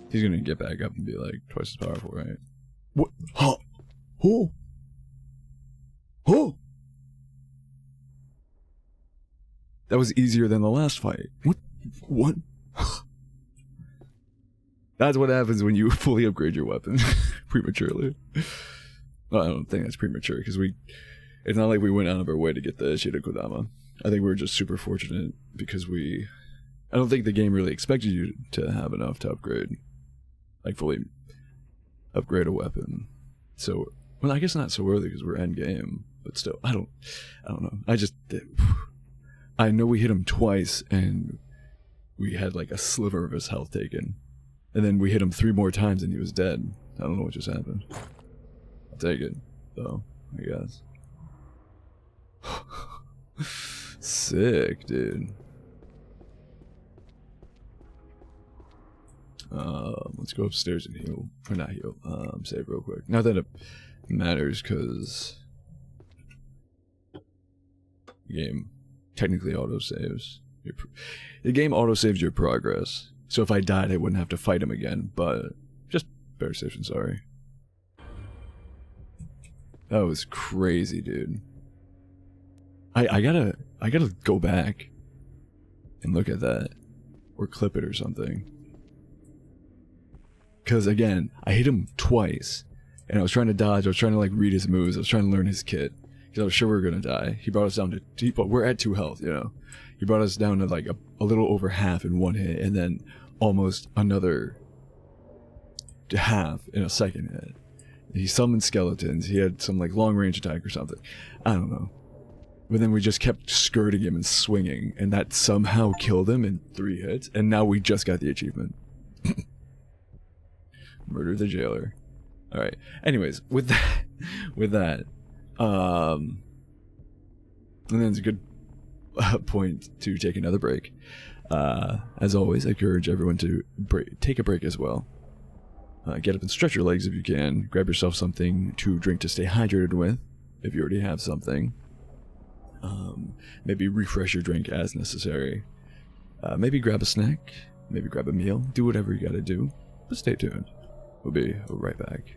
He's gonna get back up and be like twice as powerful, right? What? Huh? Oh! Oh! That was easier than the last fight. What? What? That's what happens when you fully upgrade your weapon prematurely. Well, I don't think that's premature because it's not like we went out of our way to get the Shida Kodama. I think we were just super fortunate because I don't think the game really expected you to have enough to upgrade, like fully upgrade a weapon. So, well, I guess not so early because we're end game, but still, I don't know. I know we hit him twice and we had like a sliver of his health taken. And then we hit him 3 more times and he was dead. I don't know what just happened. I'll take it, though, I guess. Sick, dude. Let's go upstairs and heal. Or not heal. Save real quick. Not that it matters, because the game technically auto-saves. The game auto-saves your progress. So if I died, I wouldn't have to fight him again, but just better safe than sorry. That was crazy, dude. I gotta go back and look at that. Or clip it or something. Because again, I hit him twice. And I was trying to dodge, I was trying to like read his moves, I was trying to learn his kit. Because I was sure we were gonna die. He brought us down to, we're at 2 health, you know. He brought us down to like a little over half in 1 hit, and then almost another half in a 2nd hit. He summoned skeletons, he had some like long range attack or something. I don't know. But then we just kept skirting him and swinging, and that somehow killed him in 3 hits, and now we just got the achievement. Murder the jailer. Alright, anyways, with that, and then it's a good point to take another break. As always, I encourage everyone to take a break as well. Get up and stretch your legs if you can. Grab yourself something to drink to stay hydrated with, if you already have something. Maybe refresh your drink as necessary. Maybe grab a snack. Maybe grab a meal. Do whatever you gotta do. But stay tuned. We'll be right back.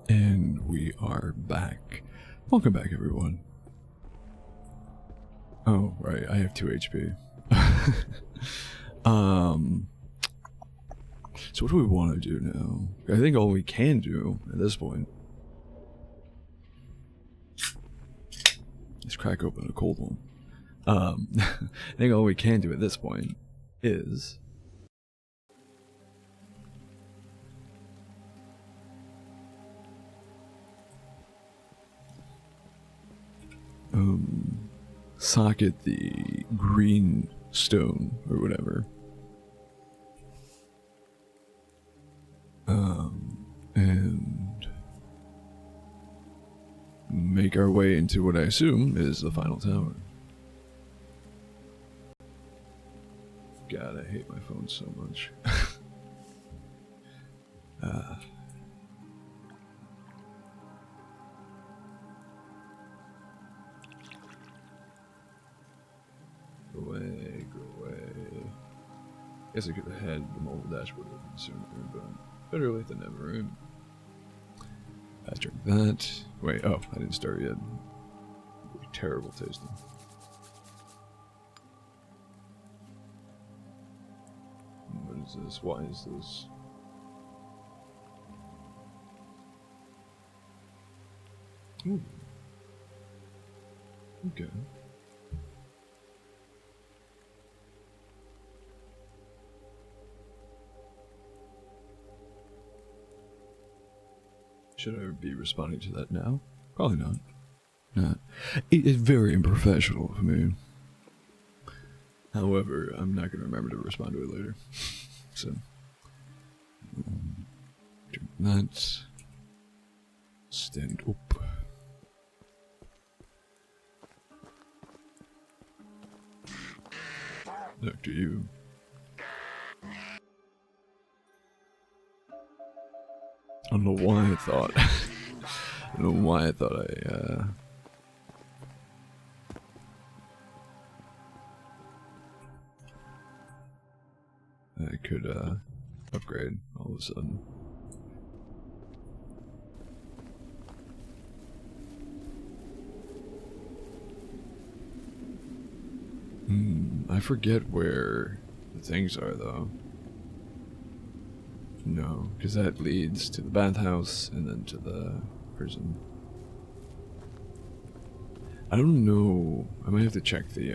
And we are back. Welcome back, everyone. Oh, right, I have 2 HP. So what do we want to do now? I think all we can do at this point is crack open a cold one. I think all we can do at this point is socket the green stone or whatever, and make our way into what I assume is the final tower. God, I hate my phone so much. Go away, go away. Guess I could have had the mobile dashboard open sooner, but better late than never, right? I drink that. Wait, oh, I didn't start yet. Terrible tasting. What is this? Why is this? Ooh. Okay. Should I be responding to that now? Probably not. Not. It's very unprofessional for me. However, I'm not going to remember to respond to it later. So, drink that. Stand up. Doctor, you. I don't know why I thought. I don't know why I thought I could upgrade all of a sudden. I forget where the things are though. No, because that leads to the bathhouse and then to the prison. I don't know. I might have to check the,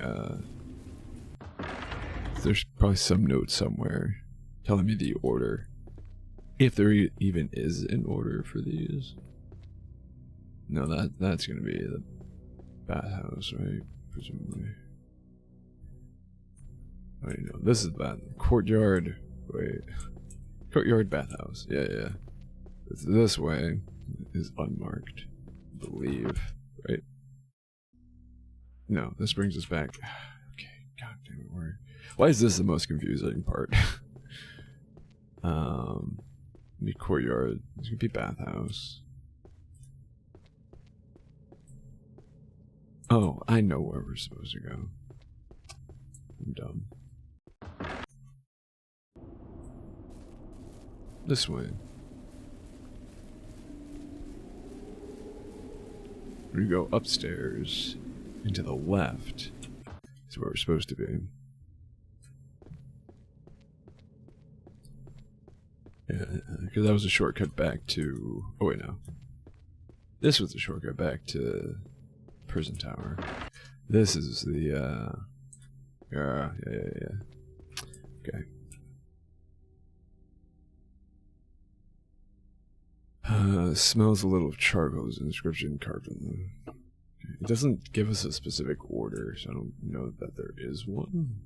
there's probably some note somewhere telling me the order. If there even is an order for these. No, that's gonna be the bathhouse, right? Presumably. Wait, no, this is the bath. Courtyard. Wait. Courtyard bathhouse. Yeah, yeah. It's this way is unmarked, I believe, right? No, this brings us back. Okay, god damn it, why is this the most confusing part? The courtyard. It's gonna be bathhouse. Oh, I know where we're supposed to go. I'm dumb. This way. We go upstairs and to the left is where we're supposed to be. Yeah, because that was a shortcut back to... Oh wait, no. This was the shortcut back to Prison Tower. This is the, yeah. Okay. Smells a little of charcoal is an inscription carved in the... It doesn't give us a specific order, so I don't know that there is one.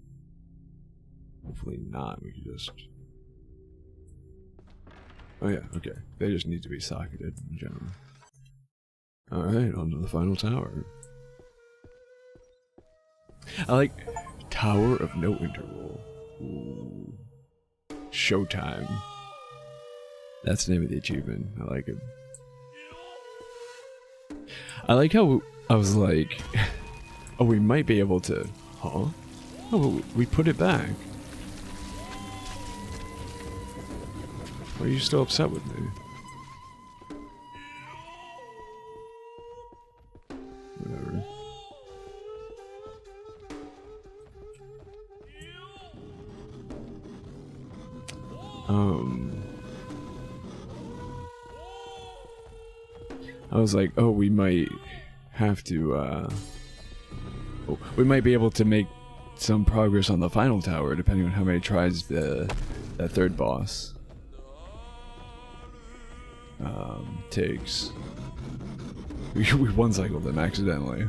Hopefully not, we can just... Oh yeah, okay. They just need to be socketed in general. Alright, on to the final tower. I like Tower of No Interval. Ooh. Showtime. That's the name of the achievement. I like it. I like how I was like, oh, we might be able to... Huh? Oh, we put it back. Why are you still upset with me? I was like, oh, we might have to, we might be able to make some progress on the final tower, depending on how many tries that third boss takes. We one-cycled them accidentally.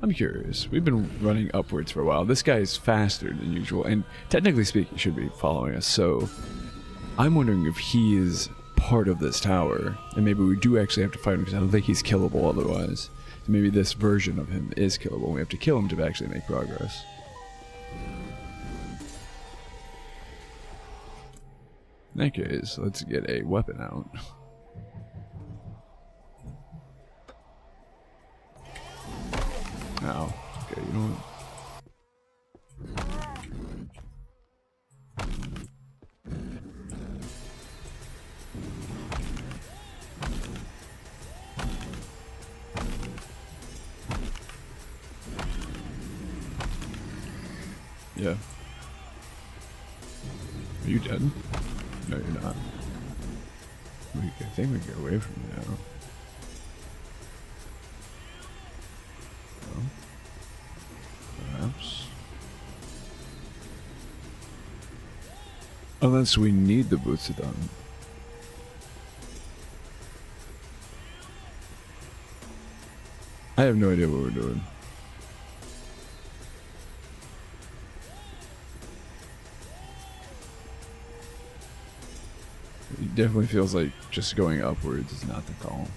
I'm curious. We've been running upwards for a while. This guy is faster than usual, and technically speaking, he should be following us, so I'm wondering if he is part of this tower, and maybe we do actually have to fight him, because I don't think he's killable otherwise. So maybe this version of him is killable, and we have to kill him to actually make progress. In that case, let's get a weapon out. Ow. Okay, you know what? Yeah. Are you dead? No, you're not. I think we can get away from you now. Well, perhaps. Unless we need the boots done. I have no idea what we're doing. It definitely feels like just going upwards is not the call.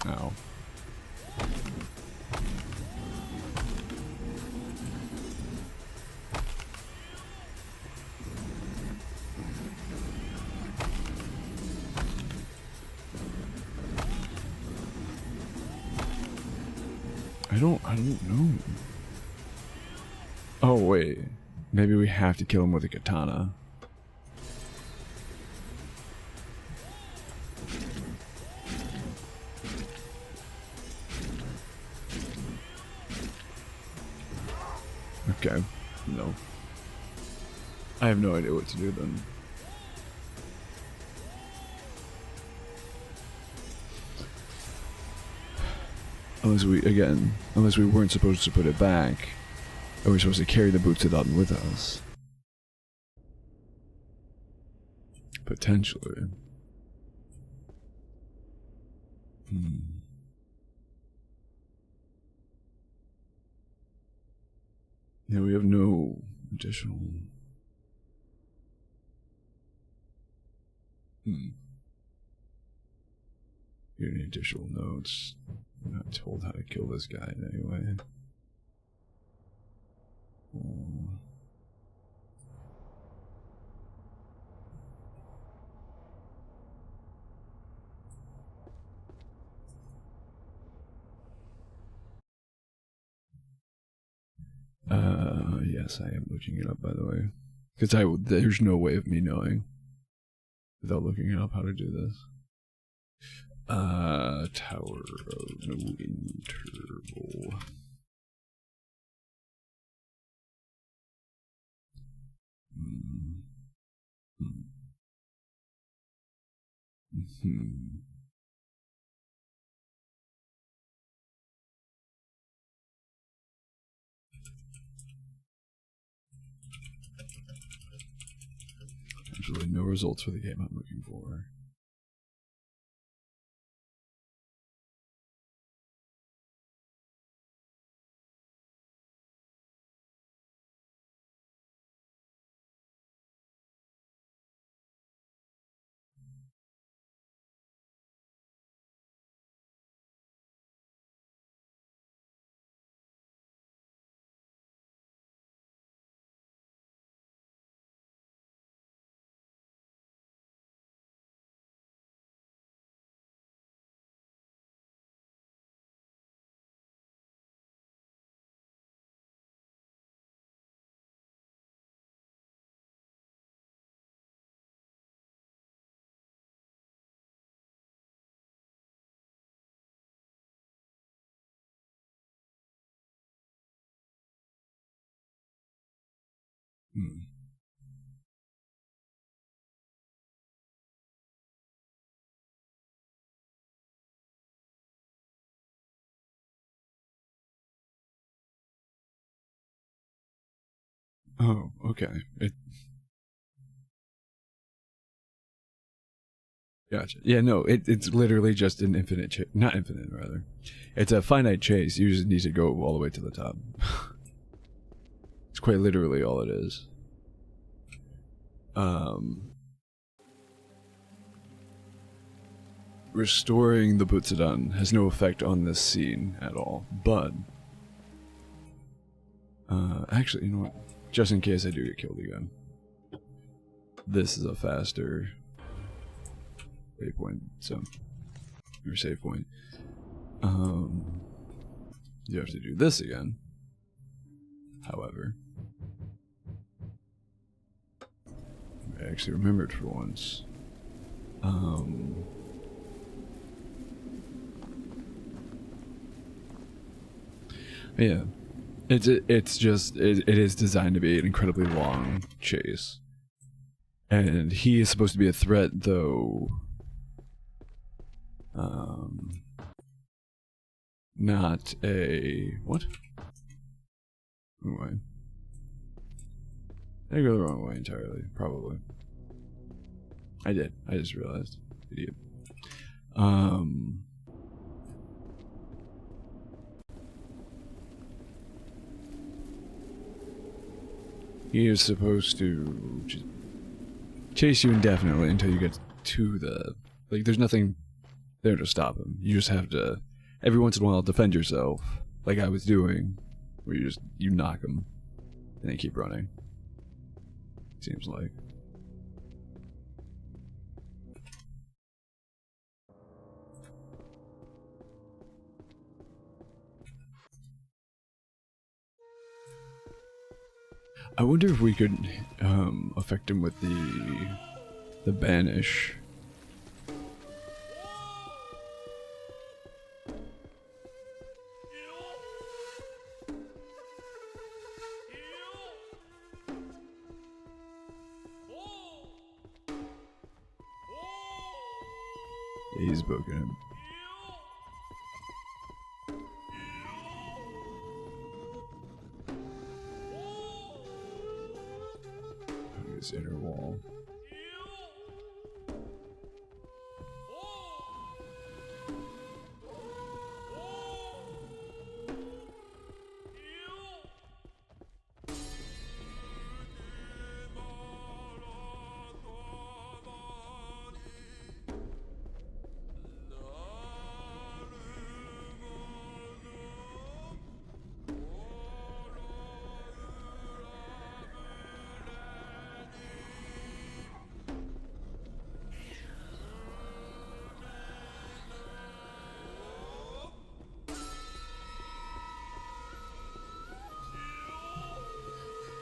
Ow. I don't know. Oh wait, maybe we have to kill him with a katana. Okay, no. I have no idea what to do then. Unless we weren't supposed to put it back, or we're supposed to carry the boots of Odin with us. Potentially. Yeah, we have no additional... Any additional notes? I'm not told how to kill this guy in any way. Yes, I am looking it up, by the way. Because there's no way of me knowing without looking it up how to do this. Tower of no interval. There's really no results for the game I'm looking for. Hmm. Oh, okay. Gotcha. Yeah, no, it's literally just an infinite not infinite, rather. It's a finite chase. You just need to go all the way to the top. It's quite literally all it is. Restoring the Butsudan has no effect on this scene at all, but... actually, you know what? Just in case I do get killed again. This is a faster waypoint, so... Your save point. You have to do this again. However... I actually remembered for once. Yeah. It is designed to be an incredibly long chase. And he is supposed to be a threat, though... not a... What? Wrong way. Did I go the wrong way entirely? Probably. I did. I just realized. Idiot. He is supposed to just chase you indefinitely until you get to the... Like, there's nothing there to stop him. You just have to, every once in a while, defend yourself, like I was doing, where you knock him, and then keep running. Seems like. I wonder if we could affect him with the banish. Yeah, he's booking him. His inner wall.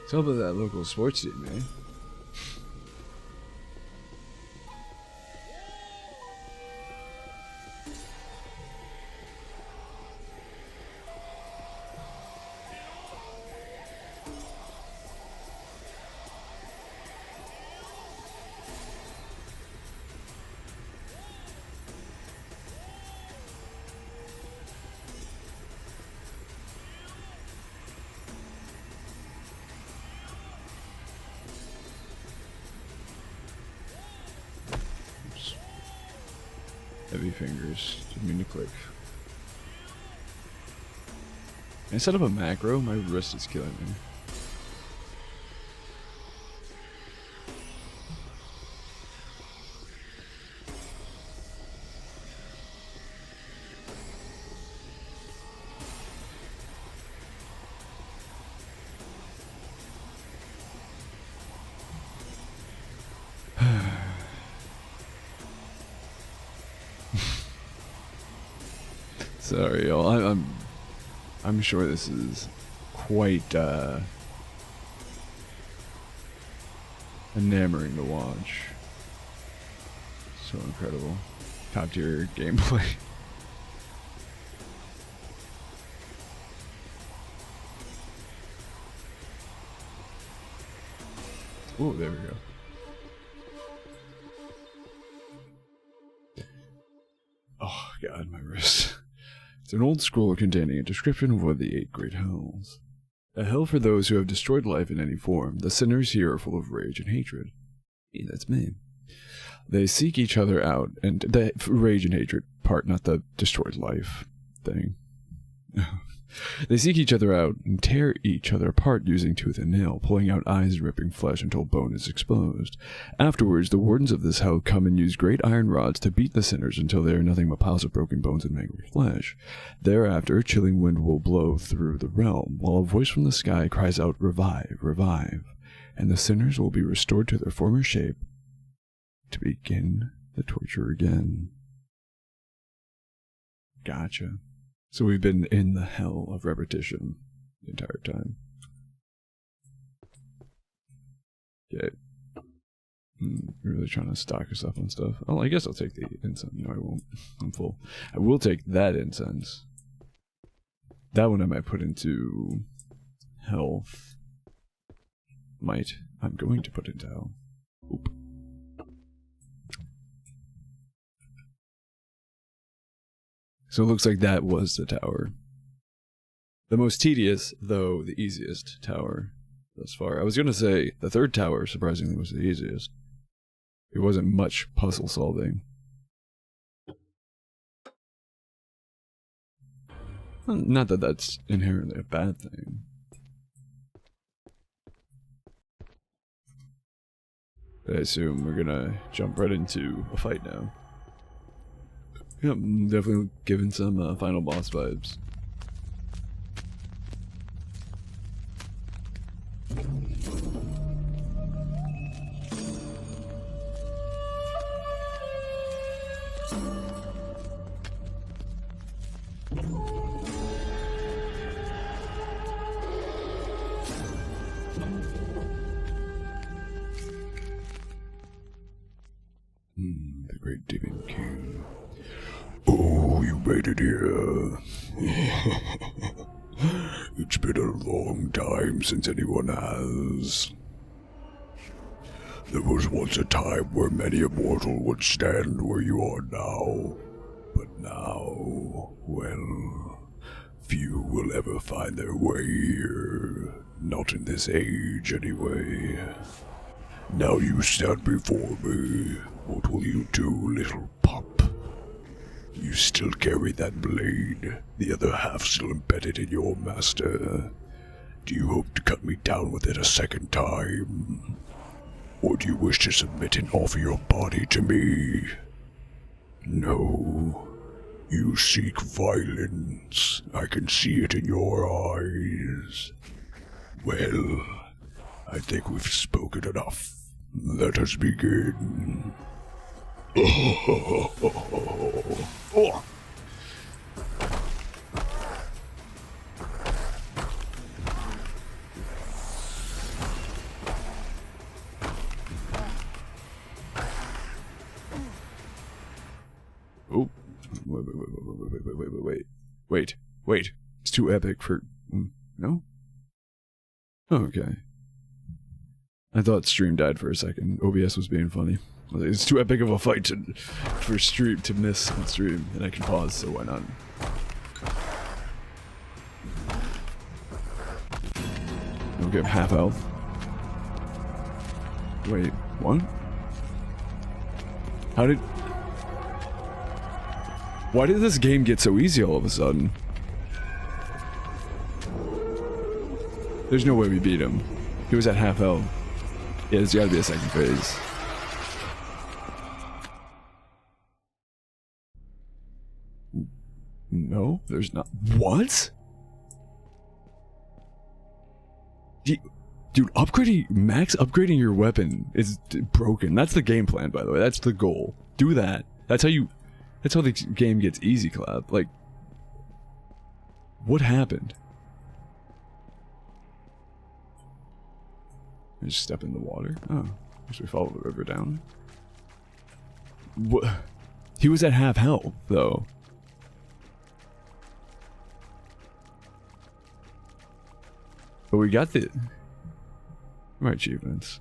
It's all about that local sports team, eh? Heavy fingers. Didn't mean to click. Can I set up a macro? My wrist is killing me. Sorry, y'all. I'm sure this is quite enamoring to watch. So incredible. Top tier gameplay. Oh, there we go. Oh, God, my wrist. It's an old scroll containing a description of one of the 8 great hells. A hell for those who have destroyed life in any form. The sinners here are full of rage and hatred. Hey, that's me. They seek each other out, and the rage and hatred part, not the destroyed life thing. They seek each other out and tear each other apart using tooth and nail, pulling out eyes and ripping flesh until bone is exposed. Afterwards, the wardens of this hell come and use great iron rods to beat the sinners until they are nothing but piles of broken bones and mangled flesh. Thereafter, a chilling wind will blow through the realm, while a voice from the sky cries out, "Revive, revive," and the sinners will be restored to their former shape to begin the torture again. Gotcha. So we've been in the hell of repetition the entire time. Okay. We're really trying to stock us up on stuff. Oh, I guess I'll take the incense. No, I won't. I'm full. I will take that incense. That one I might put into health. I'm going to put into health. Oop. So it looks like that was the tower. The most tedious, though the easiest tower thus far. I was going to say the third tower, surprisingly, was the easiest. It wasn't much puzzle solving. Not that that's inherently a bad thing. I assume we're gonna jump right into a fight now. Yep, definitely giving some final boss vibes. The Great Demon King. Oh, you made it here. It's been a long time since anyone has. There was once a time where many a mortal would stand where you are now. But now, well, few will ever find their way here. Not in this age, anyway. Now you stand before me. What will you do, little pup? You still carry that blade, the other half still embedded in your master. Do you hope to cut me down with it a second time? Or do you wish to submit and offer your body to me? No. You seek violence. I can see it in your eyes. Well, I think we've spoken enough. Let us begin. Oh. Oh, wait. It's too epic for... No? Okay. I thought stream died for a second. OBS was being funny. It's too epic of a fight for stream to miss on stream, and I can pause, so why not? Okay, I'm half health. Wait, what? Why did this game get so easy all of a sudden? There's no way we beat him. He was at half health. Yeah, there's gotta be a second phase. No, there's not. What? Dude, upgrading your weapon is broken. That's the game plan, by the way. That's the goal. Do that. That's how the game gets easy, Clap. Like, what happened? I just step in the water? Oh, I guess we follow the river down. What? He was at half health, though. But we got the... right achievements.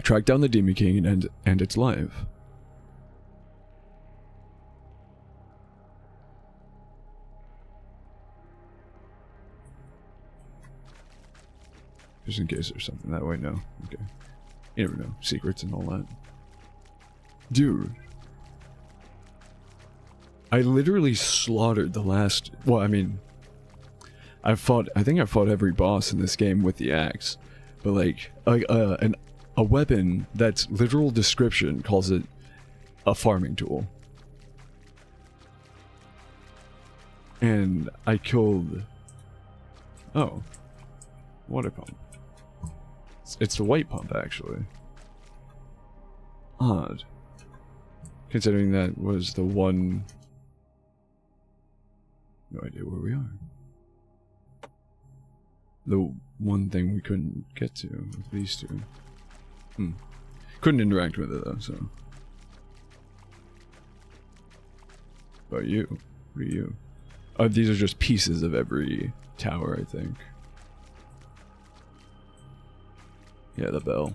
Track down the Demon King and end its life. Just in case there's something that way, no. Okay. You never know. Secrets and all that. Dude. I literally slaughtered the last... Well, I mean... I think I fought every boss in this game with the axe. But like, a weapon that's literal description calls it a farming tool. And I killed... Oh. Water pump. It's the white pump, actually. Odd. Considering that was the one... No idea where we are. The one thing we couldn't get to with these two. Couldn't interact with it, though, so... What about you? What are you? Oh, these are just pieces of every tower, I think. Yeah, the bell.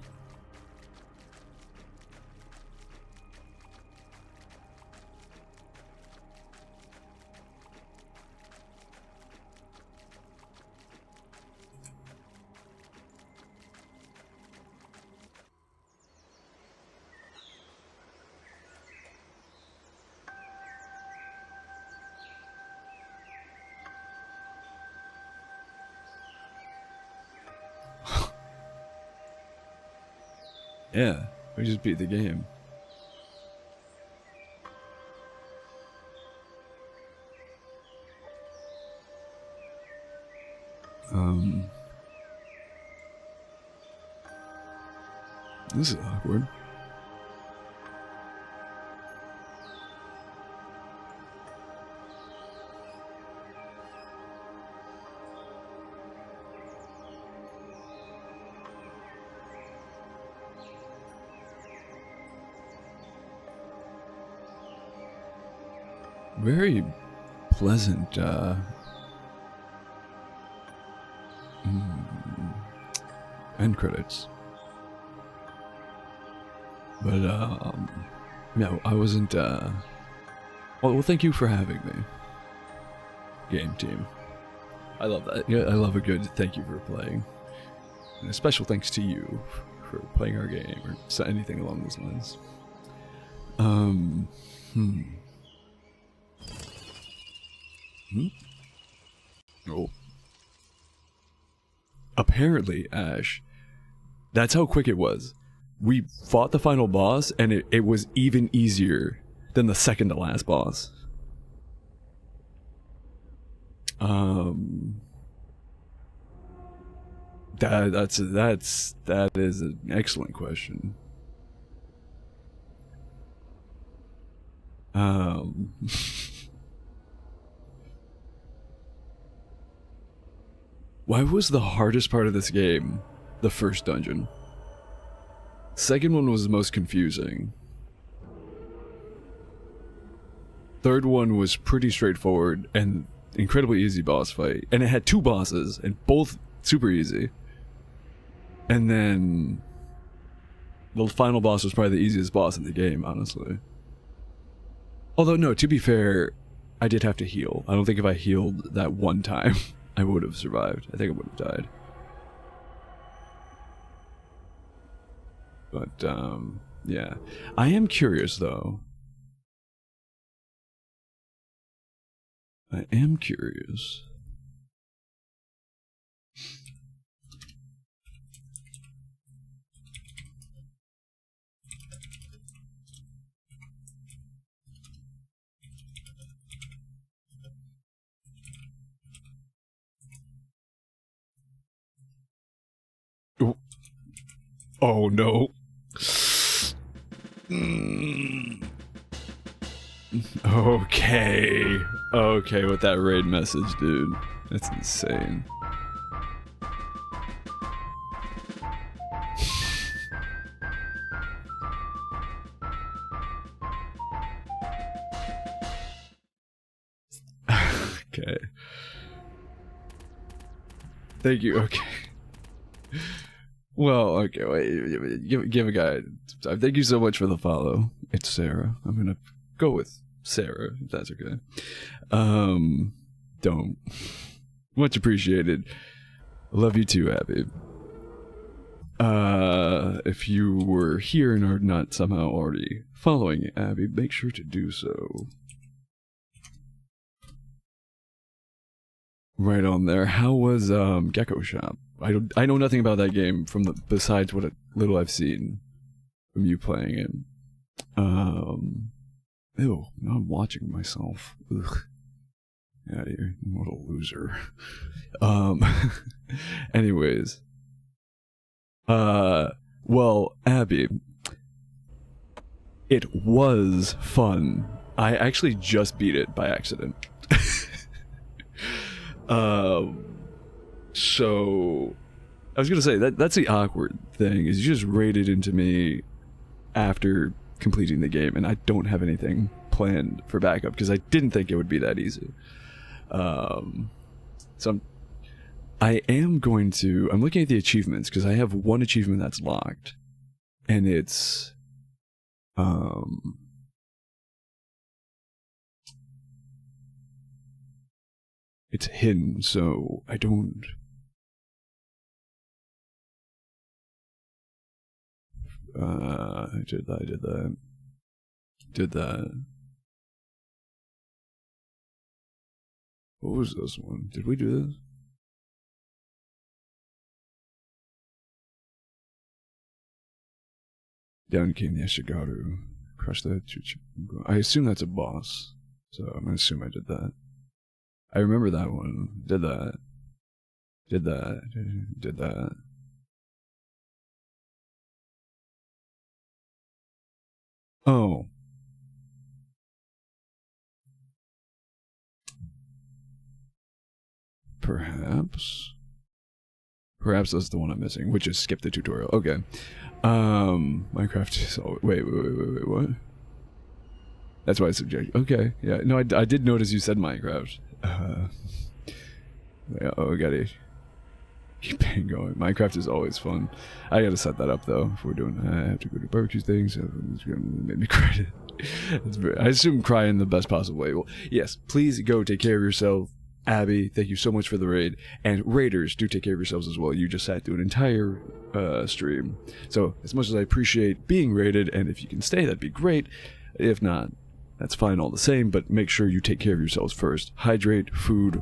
Yeah, we just beat the game. This is awkward. Very pleasant, end credits. But, no, I wasn't, well, thank you for having me. Game team. I love that. Yeah, I love a good thank you for playing. And a special thanks to you for playing our game, or anything along those lines. Oh. Apparently, Ash, that's how quick it was. We fought the final boss, and it was even easier than the second to last boss. That is an excellent question. Why was the hardest part of this game the first dungeon? Second one was the most confusing. Third one was pretty straightforward and incredibly easy boss fight. And it had two bosses, and both super easy. And then the final boss was probably the easiest boss in the game, honestly. Although, no, to be fair, I did have to heal. I don't think if I healed that one time, I would have survived. I think I would have died. But, yeah. I am curious, though. I am curious. Oh no. Okay. Okay, with that raid message, dude. That's insane. Okay. Thank you, okay. Well, okay, wait, give a guy time. Thank you so much for the follow. It's Sarah. I'm gonna go with Sarah, if that's okay. Don't. Much appreciated. Love you too, Abby. If you were here and are not somehow already following Abby, make sure to do so. Right on there. How was Gecko Shop? I know nothing about that game besides what little I've seen from you playing it. Ew, now I'm watching myself. Ugh. Yeah, what a loser. Anyways. Well, Abby, it was fun. I actually just beat it by accident. So I was gonna say that's the awkward thing, is you just raided into me after completing the game, and I don't have anything planned for backup because I didn't think it would be that easy. So I'm looking at the achievements because I have one achievement that's locked, and it's hidden, so I don't. I did that. What was this one? Did we do this? Down came the Eshigaru. Crushed that. I assume that's a boss, so I'm gonna assume I did that. I remember that one. Did that. Oh. Perhaps that's the one I'm missing, which is skip the tutorial. Okay. Minecraft is wait, what? That's why I suggest. Okay, yeah. No, I did notice you said Minecraft. Yeah, we gotta keep it going. Minecraft is always fun. I gotta set that up though. If we're doing, I have to go to barbecue things. So it's gonna make me cry. I assume cry in the best possible way. Well, yes. Please go take care of yourself. Abby, thank you so much for the raid. And raiders, do take care of yourselves as well. You just sat through an entire stream. So, as much as I appreciate being raided, and if you can stay, that'd be great. If not, that's fine all the same, but make sure you take care of yourselves first. Hydrate, food,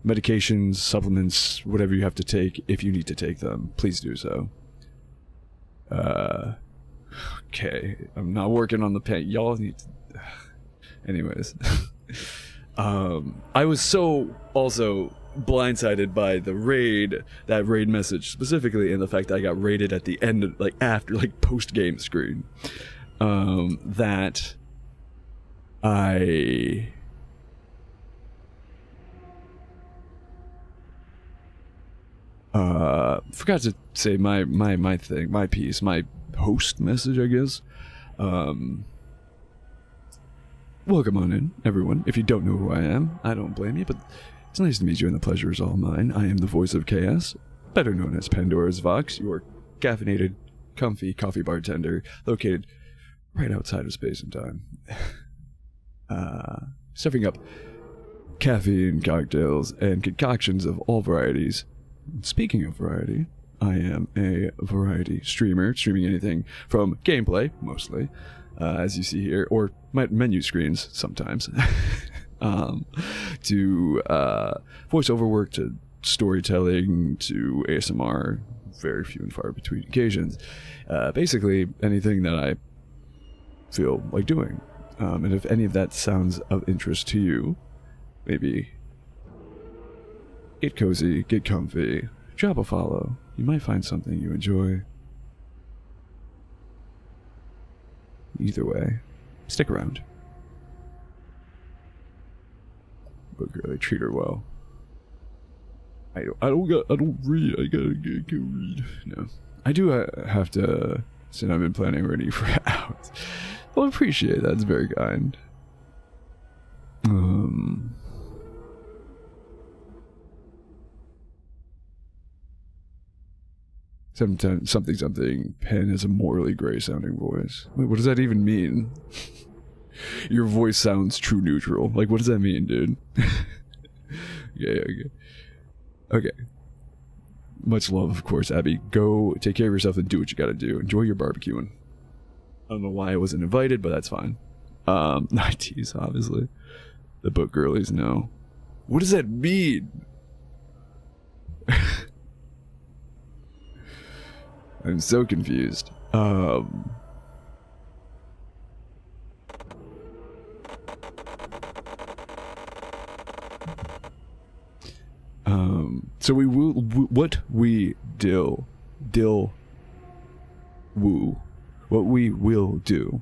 medications, supplements, whatever you have to take. If you need to take them, please do so. Okay, I'm not working on the paint. Y'all need to... Anyways. I was so also blindsided by that raid message specifically, and the fact that I got raided at the end, like after, like post-game screen, that I forgot to say my thing, my piece, my host message, I guess. Welcome on in, everyone. If you don't know who I am, I don't blame you, but it's nice to meet you and the pleasure is all mine. I am the voice of chaos, better known as Pandora's Vox, your caffeinated, comfy coffee bartender located right outside of space and time. Serving up caffeine, cocktails, and concoctions of all varieties. Speaking of variety, I am a variety streamer, streaming anything from gameplay, mostly, as you see here, or my menu screens sometimes, to voiceover work, to storytelling, to ASMR, very few and far between occasions. Basically, anything that I feel like doing. And if any of that sounds of interest to you, maybe get cozy, get comfy, drop a follow. You might find something you enjoy. Either way, stick around. But really treat her well. I don't read. I gotta read. No, I do have to. Since I've been planning already for hours. Well, I appreciate that. It's very kind. Sometimes something pen has a morally gray sounding voice. Wait, what does that even mean? Your voice sounds true neutral. Like, what does that mean, dude? Yeah, okay. Much love, of course, Abby. Go take care of yourself and do what you gotta do. Enjoy your barbecuing. I don't know why I wasn't invited, but that's fine. Not tease, obviously. The book girlies know. What does that mean? I'm so confused. So we will, what we will do,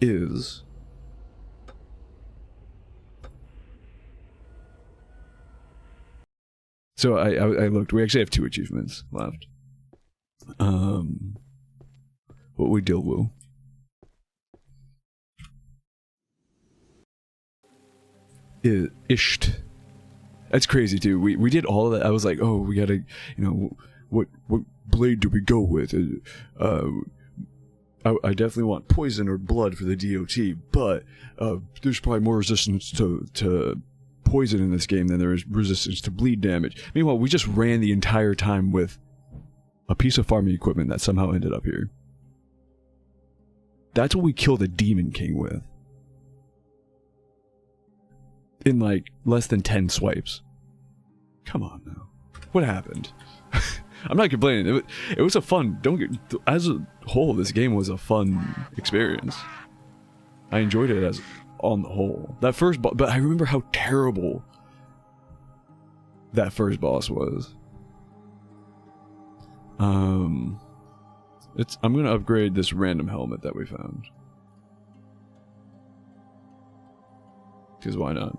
is so I looked, we actually have 2 achievements left. What we deal woo. Isht. That's crazy too. We did all of that. I was like, oh, we gotta, what blade do we go with? I definitely want poison or blood for the DOT, but there's probably more resistance to poison in this game than there is resistance to bleed damage. Meanwhile, we just ran the entire time with a piece of farming equipment that somehow ended up here. That's what we killed a Demon King with. In like less than 10 swipes. Come on now. What happened? I'm not complaining. It was a fun, as a whole, this game was a fun experience. I enjoyed it as on the whole. That first boss, but I remember how terrible that first boss was. I'm gonna upgrade this random helmet that we found. Because why not?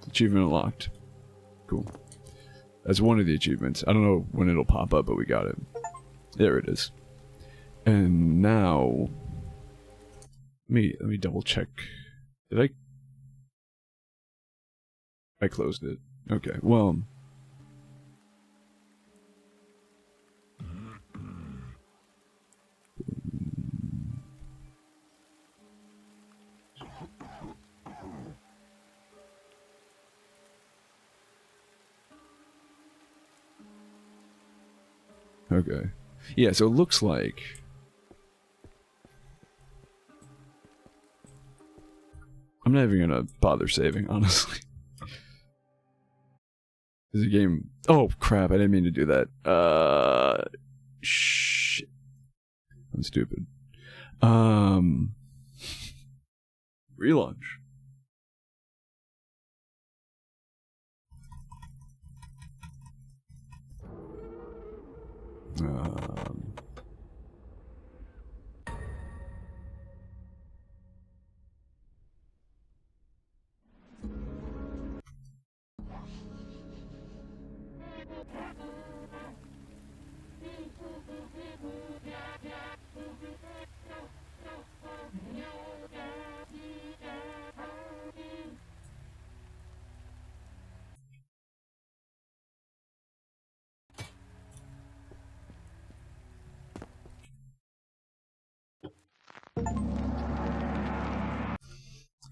Achievement unlocked. Cool. That's one of the achievements. I don't know when it'll pop up, but we got it. There it is. And now... let me double check. Did I closed it. Okay, well... Okay. Yeah, so it looks like... I'm not even gonna bother saving, honestly. Is the game... Oh, crap, I didn't mean to do that. Shit. I'm stupid. Relaunch.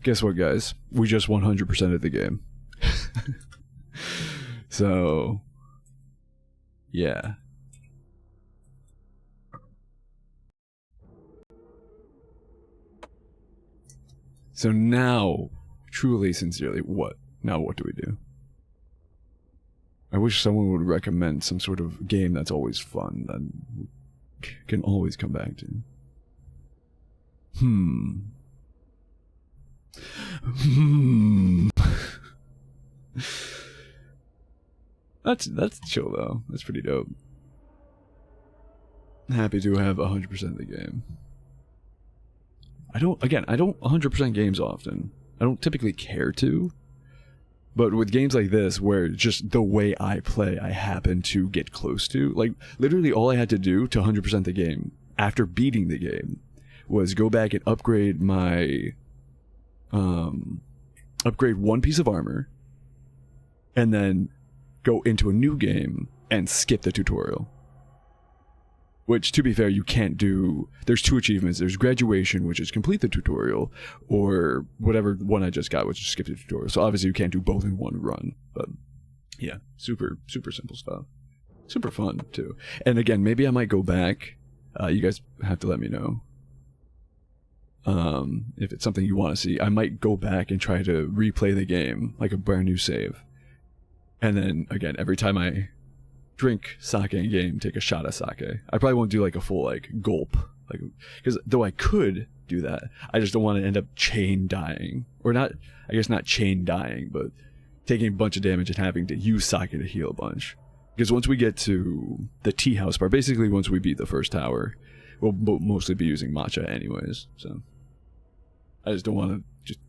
Guess what, guys? We just 100%ed the game. So, yeah. So now, truly, sincerely, what? Now what do we do? I wish someone would recommend some sort of game that's always fun, that we can always come back to. That's chill though. That's pretty dope. Happy to have 100% of the game. I don't 100% games often. I don't typically care to. But with games like this, where just the way I play, I happen to get close to. Like, literally all I had to do to 100% the game, after beating the game, was go back and upgrade my upgrade one piece of armor, and then go into a new game and skip the tutorial. Which, to be fair, you can't do. There's 2 achievements. There's graduation, which is complete the tutorial, or whatever one I just got, which is skip the tutorial. So obviously you can't do both in one run. But yeah, super simple stuff. Super fun too. And again, maybe I might go back. You guys have to let me know. If it's something you want to see, I might go back and try to replay the game like a brand new save. And then again, every time I drink sake in game, take a shot of sake. I probably won't do like a full like gulp, like, because though I could do that, I just don't want to end up chain dying, or not. I guess not chain dying, but taking a bunch of damage and having to use sake to heal a bunch. Because once we get to the tea house part, basically once we beat the first tower, we'll mostly be using matcha anyways. So I just don't want to just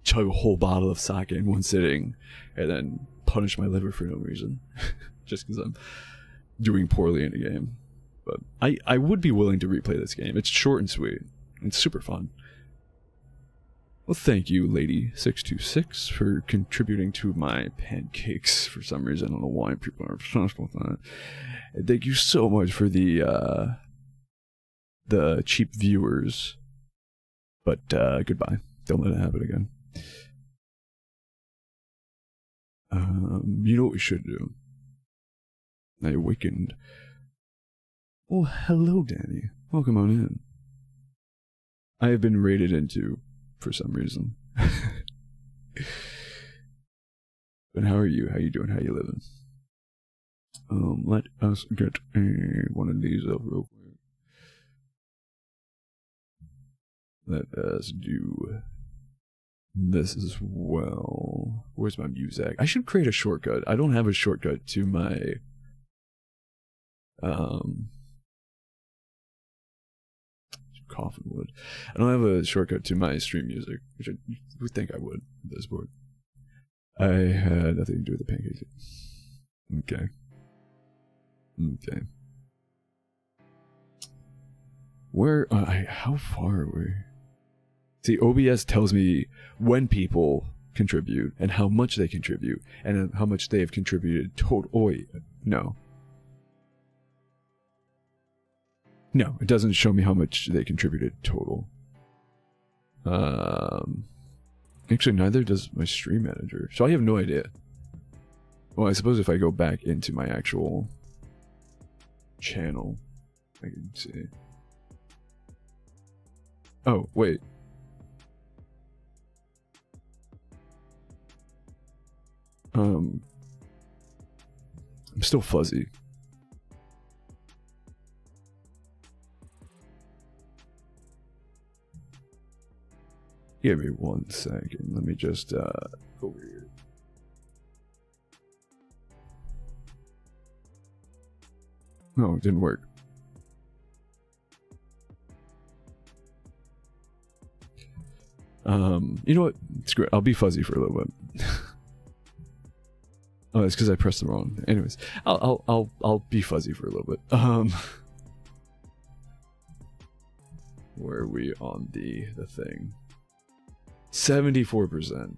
chug a whole bottle of sake in one sitting and then punish my liver for no reason. Just because I'm doing poorly in a game. But I would be willing to replay this game. It's short and sweet. It's super fun. Well, thank you, Lady626, for contributing to my pancakes for some reason. I don't know why people are obsessed with that. And thank you so much for the cheap viewers. But goodbye. Don't let it happen again. You know what we should do? I awakened. Oh, hello, Danny. Welcome on in. I have been raided into for some reason. But how are you? How you doing? How you living? Let us get one of these up real quick. Let us do this as well. Where's my music? I should create a shortcut. I don't have a shortcut to my coffin wood. I don't have a shortcut to my stream music, which I would think I would at this board. I had nothing to do with the pancake. Okay. Where how far are we? See, OBS tells me when people contribute and how much they contribute and how much they have contributed total. Oh, wait, no. No, it doesn't show me how much they contributed total. Actually, neither does my stream manager. So I have no idea. Well, I suppose if I go back into my actual channel, I can see. Oh, wait. I'm still fuzzy. Give me 1 second. Let me just over here. No, it didn't work. You know what? Screw it. I'll be fuzzy for a little bit. Oh, it's because I pressed the wrong. Anyways, I'll be fuzzy for a little bit. Where are we on the thing? 74%.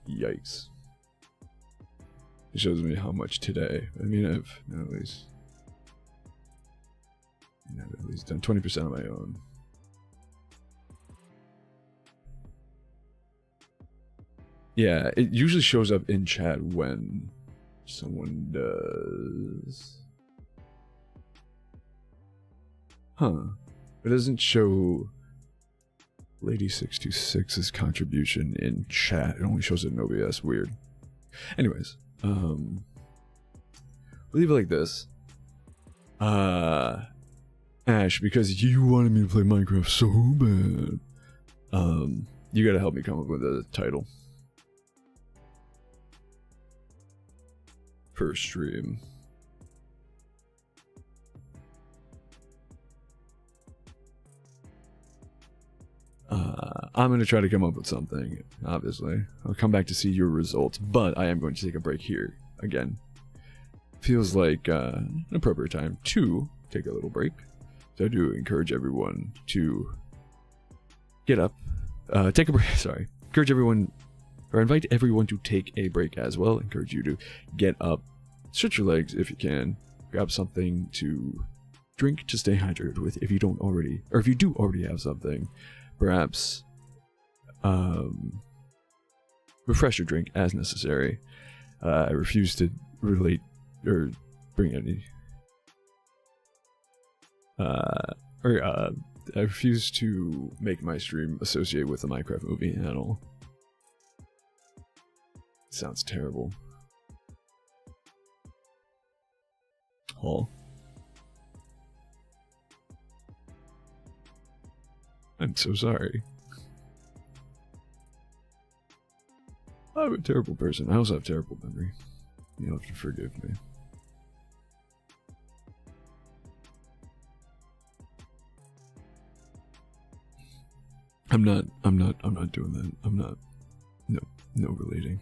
Yikes. It shows me how much today. I mean, I've at least done 20% of my own. Yeah, it usually shows up in chat when someone does. Huh. It doesn't show Lady626's contribution in chat. It only shows it in OBS. Weird. Anyways, we'll leave it like this. Ash, because you wanted me to play Minecraft so bad, you gotta help me come up with a title per stream. I'm going to try to come up with something, obviously. I'll come back to see your results, but I am going to take a break here. Again, feels like an appropriate time to take a little break. So I do encourage everyone to get up, take a break. Sorry. Encourage everyone, or invite everyone to take a break as well. Encourage you to get up, stretch your legs if you can, grab something to drink to stay hydrated with if you don't already, or if you do already have something, perhaps refresh your drink as necessary. I refuse to relate or bring any I refuse to make my stream associate with a Minecraft movie at all. Sounds terrible. Hall. I'm so sorry. I'm a terrible person. I also have terrible memory. You'll have to forgive me. I'm not doing that. I'm not. No relating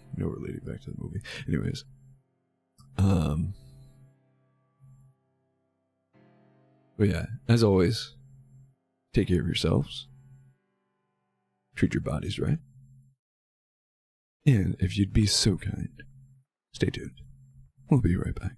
back to the movie. Anyways. But yeah, as always, take care of yourselves. Treat your bodies right. And if you'd be so kind, stay tuned. We'll be right back.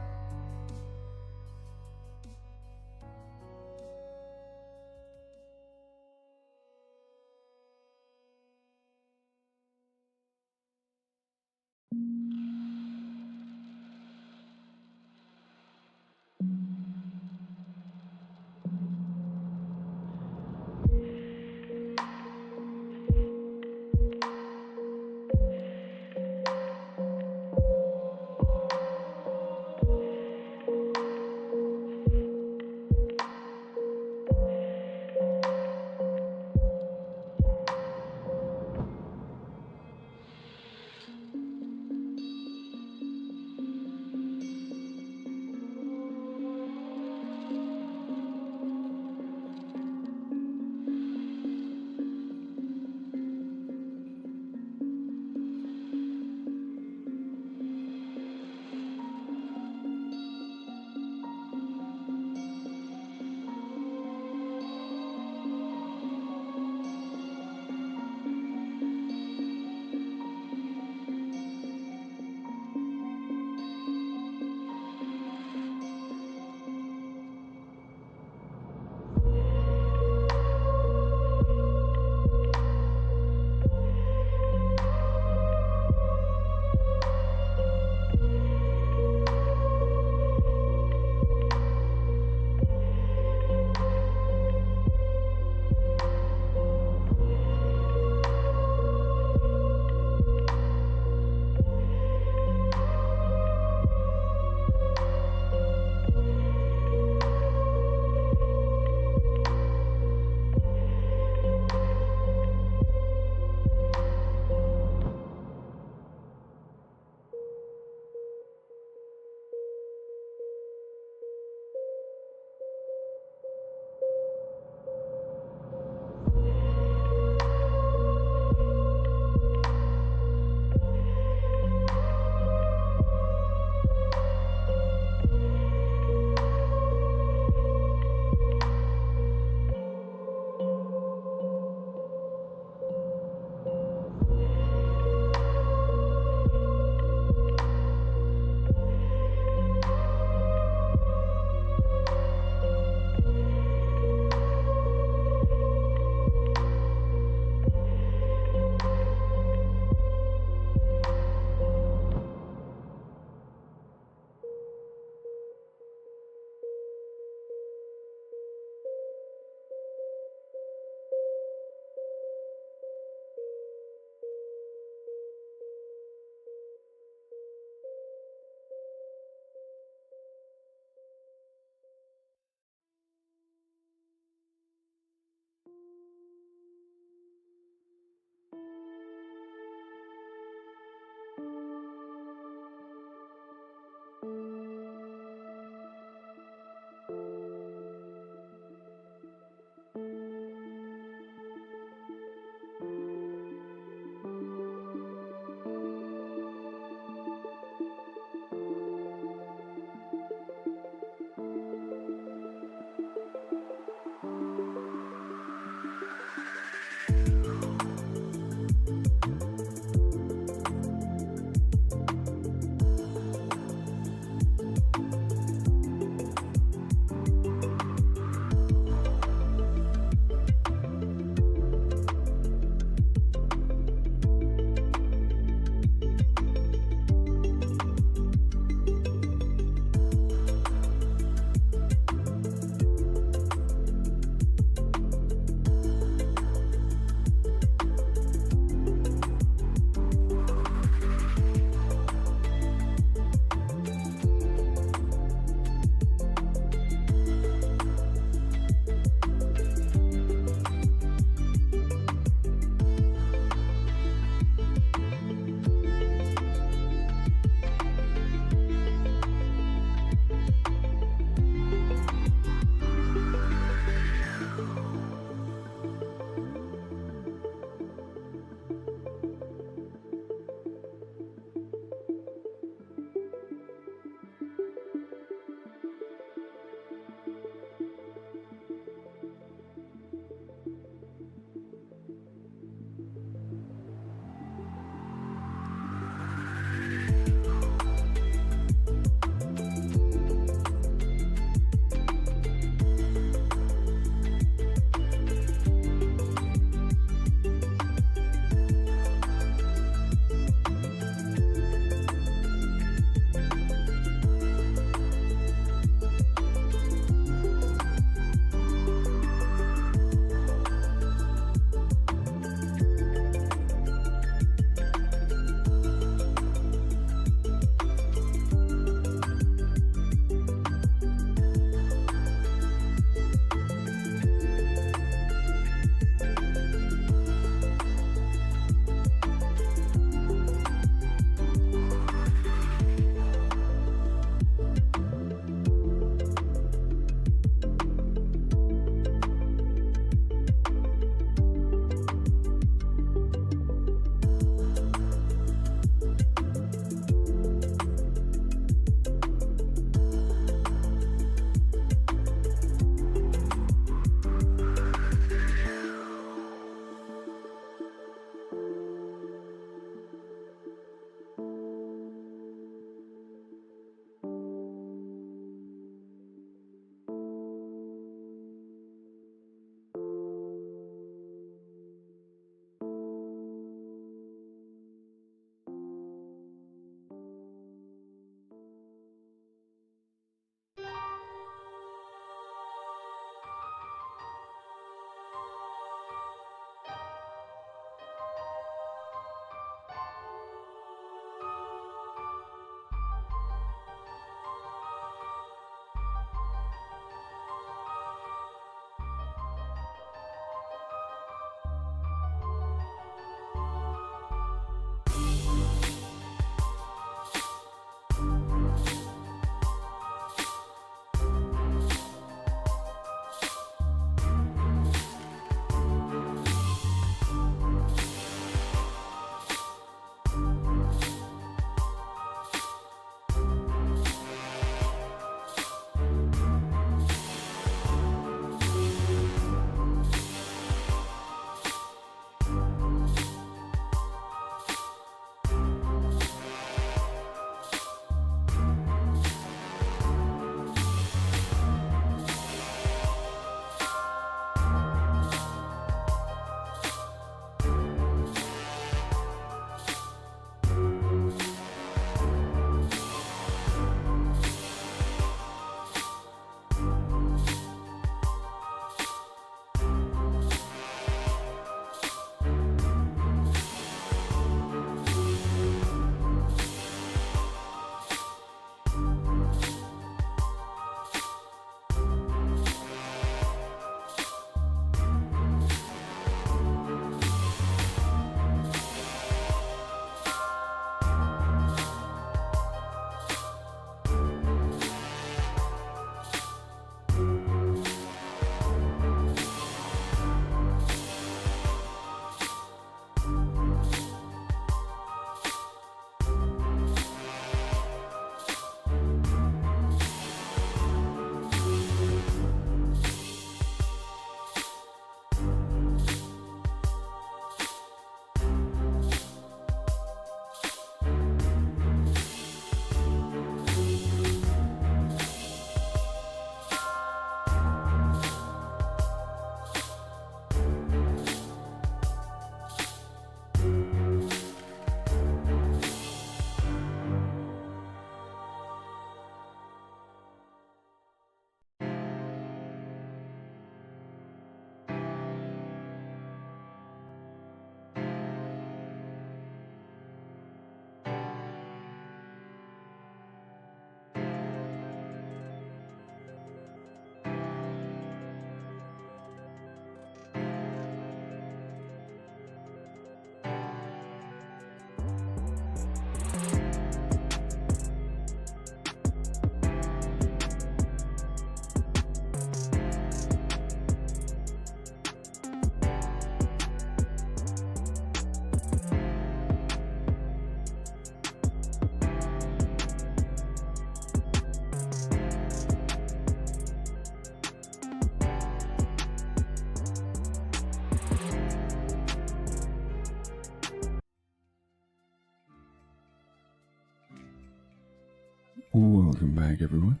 Welcome back, everyone.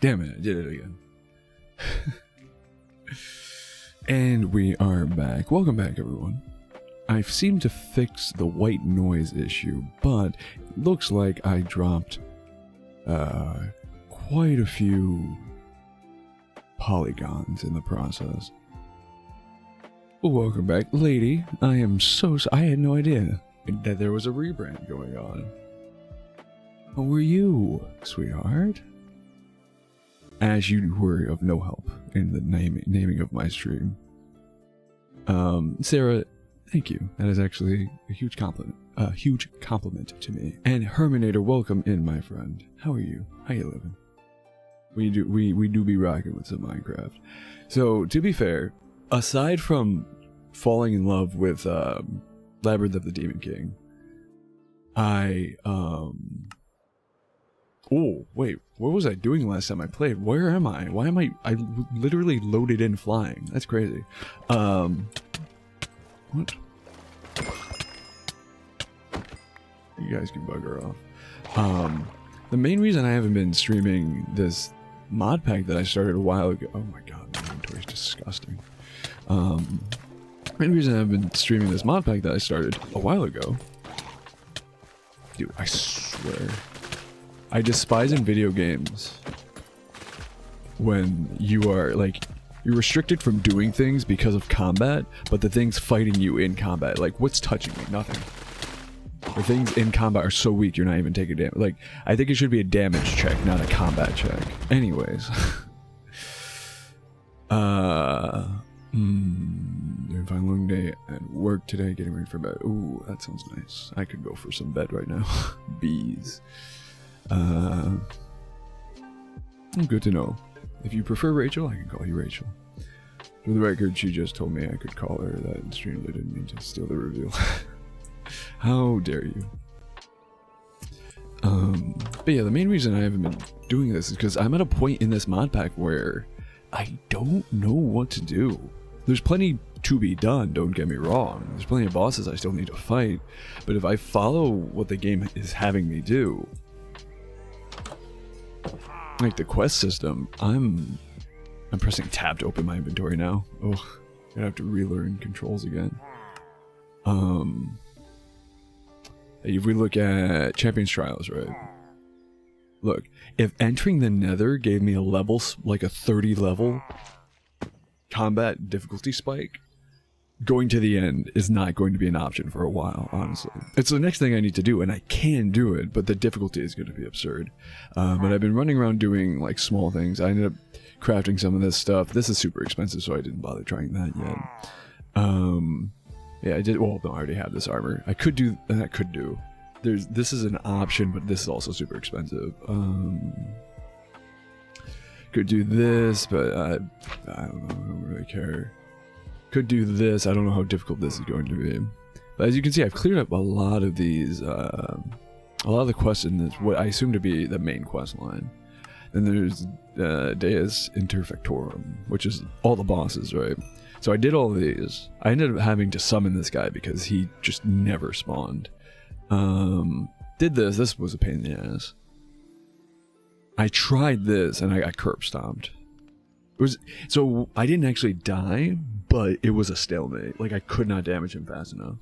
Damn it, I did it again. And we are back. Welcome back, everyone. I've seemed to fix the white noise issue, but it looks like I dropped quite a few polygons in the process. Well, welcome back, lady. I had no idea that there was a rebrand going on. How were you, sweetheart? As you were of no help in the naming of my stream. Sarah, thank you. That is actually a huge compliment. A huge compliment to me. And Herminator, welcome in, my friend. How are you? How you living? We do be rocking with some Minecraft. So, to be fair, aside from falling in love with Labyrinth of the Demon King, oh, wait, what was I doing last time I played? Where am I? Why am I literally loaded in flying. That's crazy. What? You guys can bugger off. The main reason I haven't been streaming this mod pack that I started a while ago. Oh my god, my inventory is disgusting. The main reason I've been streaming this mod pack that I started a while ago. Dude, I swear. I despise in video games when you are, like, you're restricted from doing things because of combat, but the things fighting you in combat, like, what's touching me? Nothing. The things in combat are so weak, you're not even taking damage. Like, I think it should be a damage check, not a combat check. Anyways. If I long day at work today, getting ready for bed. Ooh, that sounds nice. I could go for some bed right now. Bees. Good to know. If you prefer Rachel, I can call you Rachel. For the record, she just told me I could call her that in stream. I didn't mean to steal the reveal. How dare you? But yeah, the main reason I haven't been doing this is because I'm at a point in this mod pack where I don't know what to do. There's plenty to be done, don't get me wrong. There's plenty of bosses I still need to fight, but if I follow what the game is having me do, like the quest system, I'm pressing tab to open my inventory now. Oh, gonna have to relearn controls again. If we look at Champions Trials, right? Look, if entering the Nether gave me a level, like a 30 level combat difficulty spike, going to the end is not going to be an option for a while, honestly. It's the next thing I need to do, and I can do it, but the difficulty is going to be absurd. But I've been running around doing, like, small things. I ended up crafting some of this stuff. This is super expensive, so I didn't bother trying that yet. Yeah, I did. Well, no, I already have this armor. I could do. This is an option, but this is also super expensive. Could do this, but I don't know. I don't really care. Could do this. I don't know how difficult this is going to be. But as you can see, I've cleared up a lot of these. A lot of the quests in this, what I assume to be the main quest line. Then there's Deus Interfectorum, which is all the bosses, right? So I did all of these. I ended up having to summon this guy because he just never spawned. Did this. This was a pain in the ass. I tried this and I got curb stomped. So I didn't actually die, but it was a stalemate. Like, I could not damage him fast enough.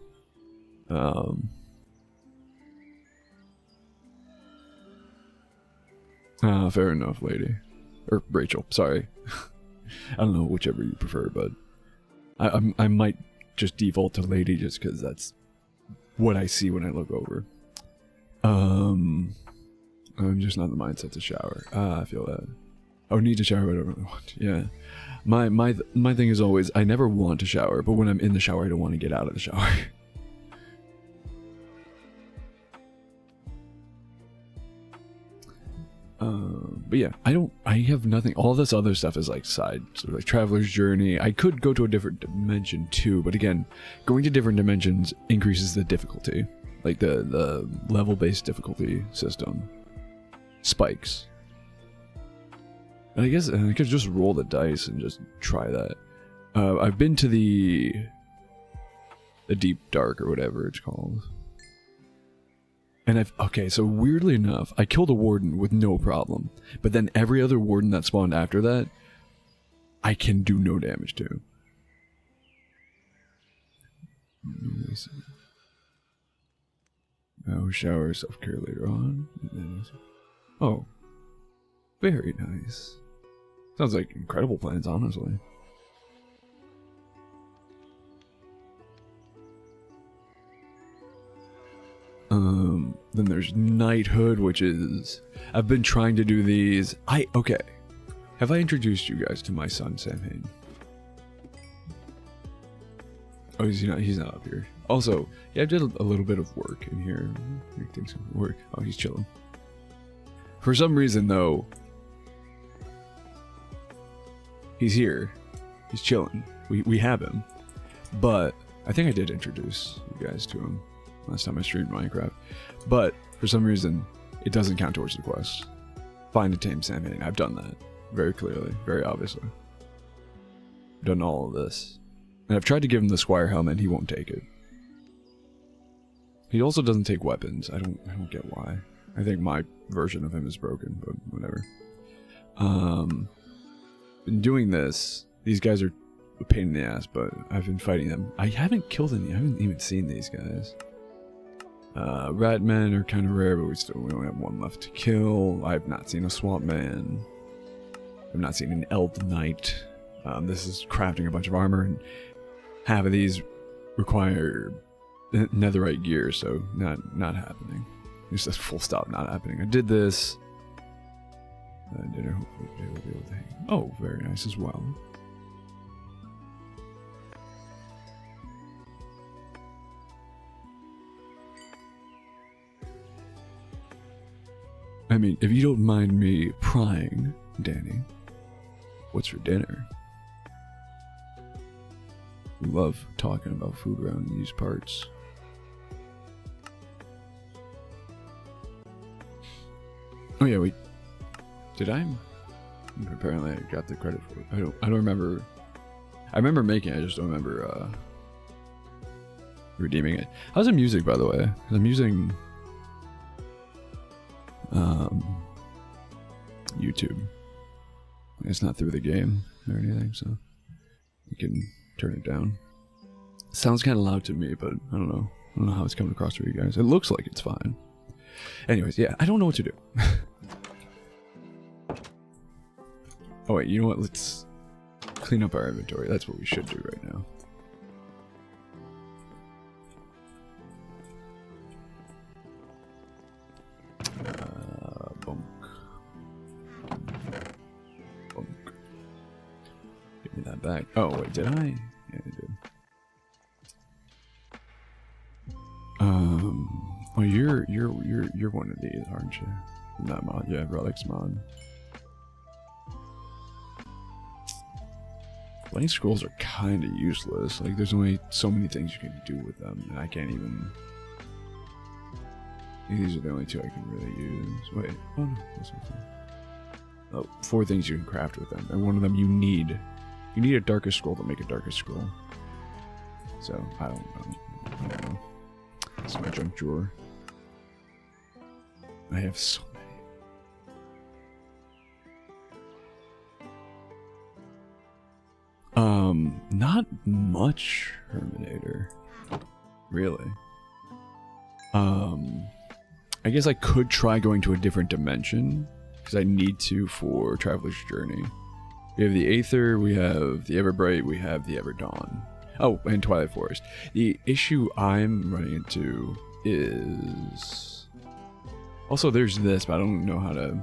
Fair enough, lady. Or Rachel, sorry. I don't know, whichever you prefer, but I might just default to lady just because that's what I see when I look over. I'm just not in the mindset to shower. I feel that. I would need to shower, but I don't really want to. Yeah. My thing is always, I never want to shower, but when I'm in the shower, I don't want to get out of the shower. But yeah, I have nothing. All this other stuff is like side, sort of like Traveler's Journey. I could go to a different dimension too, but again, going to different dimensions increases the difficulty. Like the level-based difficulty system spikes. And I guess I could just roll the dice and just try that. I've been to the Deep Dark or whatever it's called. And okay, so weirdly enough, I killed a warden with no problem. But then every other warden that spawned after that, I can do no damage to. Oh, shower, self-care later on. Oh. Very nice. Sounds like incredible plans, honestly. Then there's knighthood, which is... I've been trying to do these... Okay. Have I introduced you guys to my son, Sam Hain? Oh, he's not up here. Also, yeah, I did a little bit of work in here. Make things work. Oh, he's chilling. For some reason, though... He's here. He's chilling. We have him. But I think I did introduce you guys to him last time I streamed Minecraft. But for some reason, it doesn't count towards the quest. Find and tame Sam Hain. I've done that. Very clearly. Very obviously. I've done all of this. And I've tried to give him the Squire helmet and he won't take it. He also doesn't take weapons. I don't get why. I think my version of him is broken, but whatever. Been doing this. These guys are a pain in the ass, but I've been fighting them. I haven't killed any. I haven't even seen these guys. Ratmen are kind of rare, but we only have one left to kill. I've not seen a swamp man. I've not seen an elf knight. This is crafting a bunch of armor, and half of these require netherite gear, so not happening. Just a full stop, not happening. I did this. Dinner, hopefully they will be able to hang. Oh, very nice as well. I mean, if you don't mind me prying, Danny, what's for dinner? We love talking about food around these parts. Oh yeah, did I? Apparently I got the credit for it. I don't remember. I remember making it, I just don't remember redeeming it. How's the music, by the way? 'Cause I'm using YouTube. It's not through the game or anything, so you can turn it down. Sounds kind of loud to me, but I don't know. I don't know how it's coming across for you guys. It looks like it's fine. Anyways, yeah, I don't know what to do. Oh wait, you know what? Let's clean up our inventory. That's what we should do right now. Bunk. Give me that back. Oh wait, did I? Yeah, I did. Oh, you're one of these, aren't you? Not mod. Yeah, relics mod. Blank scrolls are kind of useless. Like, there's only so many things you can do with them, and I can't even... I think these are the only two I can really use. Wait, oh no, this one's not. Oh, 4 things you can craft with them, and one of them you need a darkest scroll to make a darkest scroll. So, I don't know. This is my junk drawer. I have so many. Not much Herminator, really. I guess I could try going to a different dimension, because I need to for Traveler's Journey. We have the Aether, we have the Everbright, we have the Everdawn. Oh, and Twilight Forest. The issue I'm running into is... Also, there's this, but I don't know how to...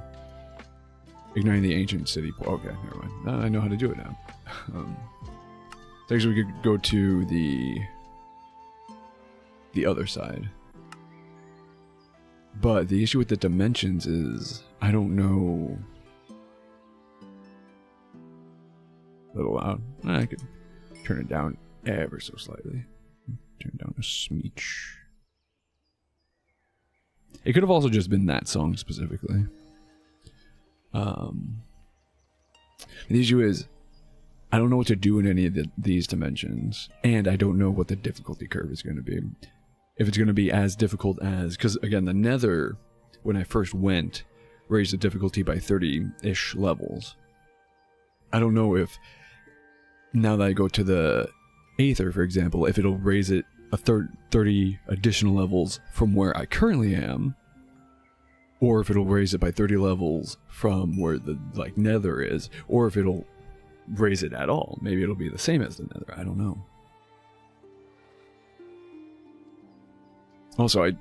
Igniting the Ancient City... Okay, never mind. I know how to do it now. So actually we could go to the other side. But the issue with the dimensions is... I don't know... A little loud. I could turn it down ever so slightly. Turn it down a smeech. It could have also just been that song specifically. The issue is, I don't know what to do in any of these dimensions, and I don't know what the difficulty curve is going to be. if it's going to be as difficult as, because again, the Nether, when I first went, raised the difficulty by 30-ish levels. I don't know if now that I go to the Aether, for example, if it'll raise it a 30 additional levels from where I currently am, or if it'll raise it by 30 levels from where the like Nether is, or if it'll raise it at all. Maybe it'll be the same as the Nether. I don't know. Also,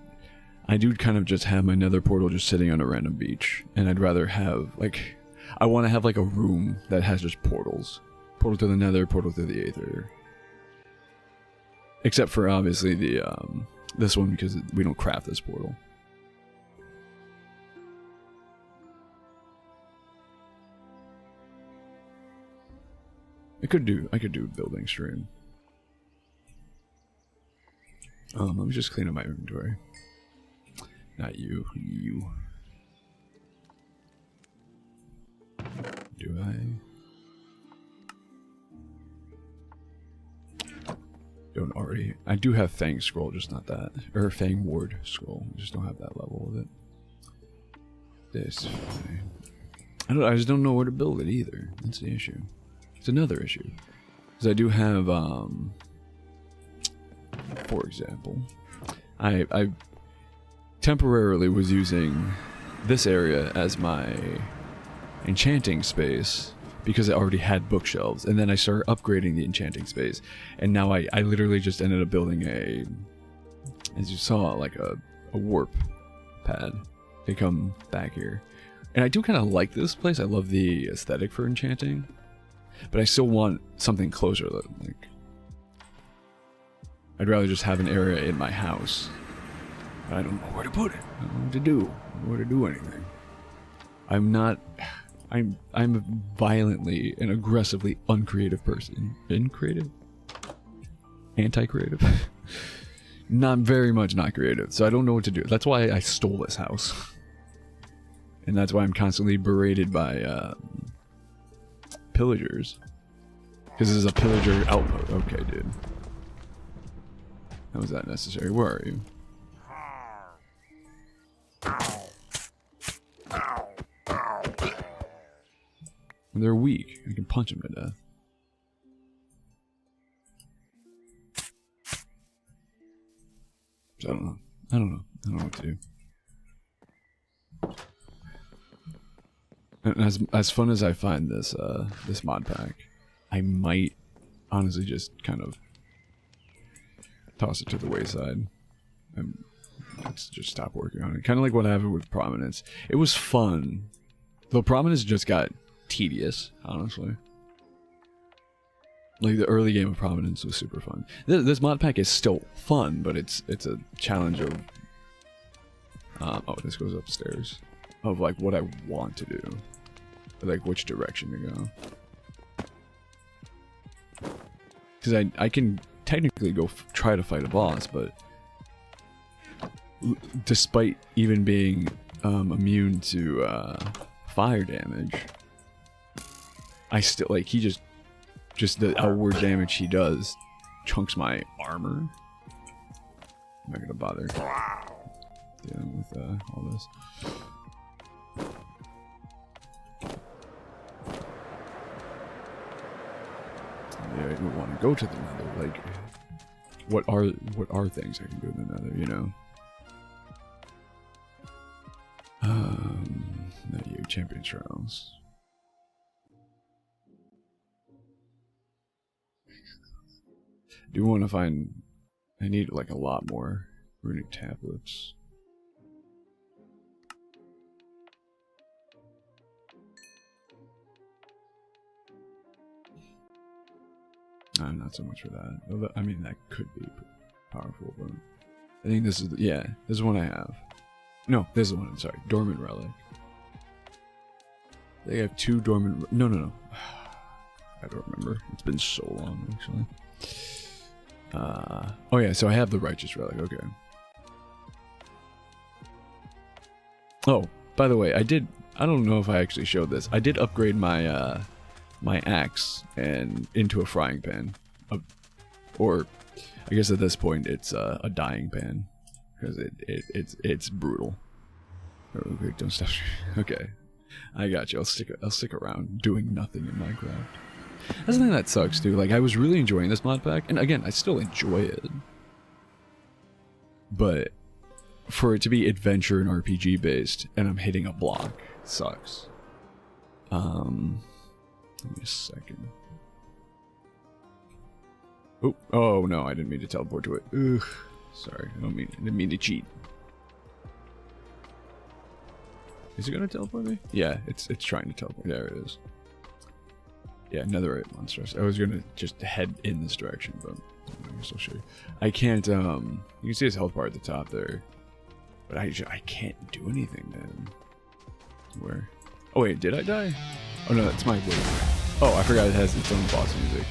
I do kind of just have my Nether portal just sitting on a random beach, and I'd rather have like, I want to have like a room that has just portals. Portal to the Nether, portal to the Aether. Except for obviously the this one, because we don't craft this portal. I could do building stream. Let me just clean up my inventory. Not you, you. Do I? Don't already. I do have Fang Scroll, just not that. Or Fang Ward Scroll. I just don't have that level with it. This. I just don't know where to build it either. That's the issue. It's another issue. Because I do have, for example, I temporarily was using this area as my enchanting space because I already had bookshelves, and then I started upgrading the enchanting space, and now I literally just ended up building a, as you saw, like a warp pad to come back here. And I do kind of like this place. I love the aesthetic for enchanting, but I still want something closer. Like, I'd rather just have an area in my house. I don't know where to put it. I don't know what to do. I don't know where to do anything. I'm a violently and aggressively uncreative person. Increative? Anti-creative? Not very much not creative, so I don't know what to do. That's why I stole this house. And that's why I'm constantly berated by pillagers. Because this is a pillager outpost. Okay, dude. How was that necessary? Where are you? They're weak. I can punch them to death. So I don't know. I don't know what to do. And as fun as I find this this mod pack, I might honestly just kind of toss it to the wayside and let's just stop working on it. Kind of like what happened with Prominence. It was fun, though Prominence just got tedious, honestly. Like the early game of Prominence was super fun. This mod pack is still fun, but it's a challenge of oh, this goes upstairs, of like what I want to do, or like which direction to go. Because I can technically go try to fight a boss, but despite even being immune to fire damage, I still, like, he just the outward damage he does chunks my armor. I'm not gonna bother dealing with all this. Yeah, I don't want to go to the Nether. Like, what are things I can do in the Nether? You know. Not you, Champion Trials. I do want to find. I need like a lot more runic tablets. Not so much for that. I mean, that could be powerful, but I think this is this is one I have. No, this is one. I'm sorry, Dormant Relic. They have 2 dormant. No. I don't remember. It's been so long, actually. Oh yeah, so I have the Righteous Relic. Okay. Oh, by the way, I don't know if I actually showed this. I did upgrade my my axe and into a frying pan, or I guess at this point it's a dying pan because it's brutal. Really quick, don't stop. Okay, I got you. I'll stick around doing nothing in Minecraft. That's the thing that sucks too. Like I was really enjoying this mod pack, and again, I still enjoy it, but for it to be adventure and RPG based, and I'm hitting a block, sucks. Give me a second. Oh no, I didn't mean to teleport to it. Ugh, sorry, I didn't mean to cheat. Is it gonna teleport me? Yeah, it's trying to teleport. There it is. Yeah, netherite monsters. I was gonna just head in this direction, but I guess I'll show you. I can't. You can see his health bar at the top there, but I can't do anything then. Where? Oh wait, did I die? Oh no, that's my wait. Oh, I forgot it has its own boss music.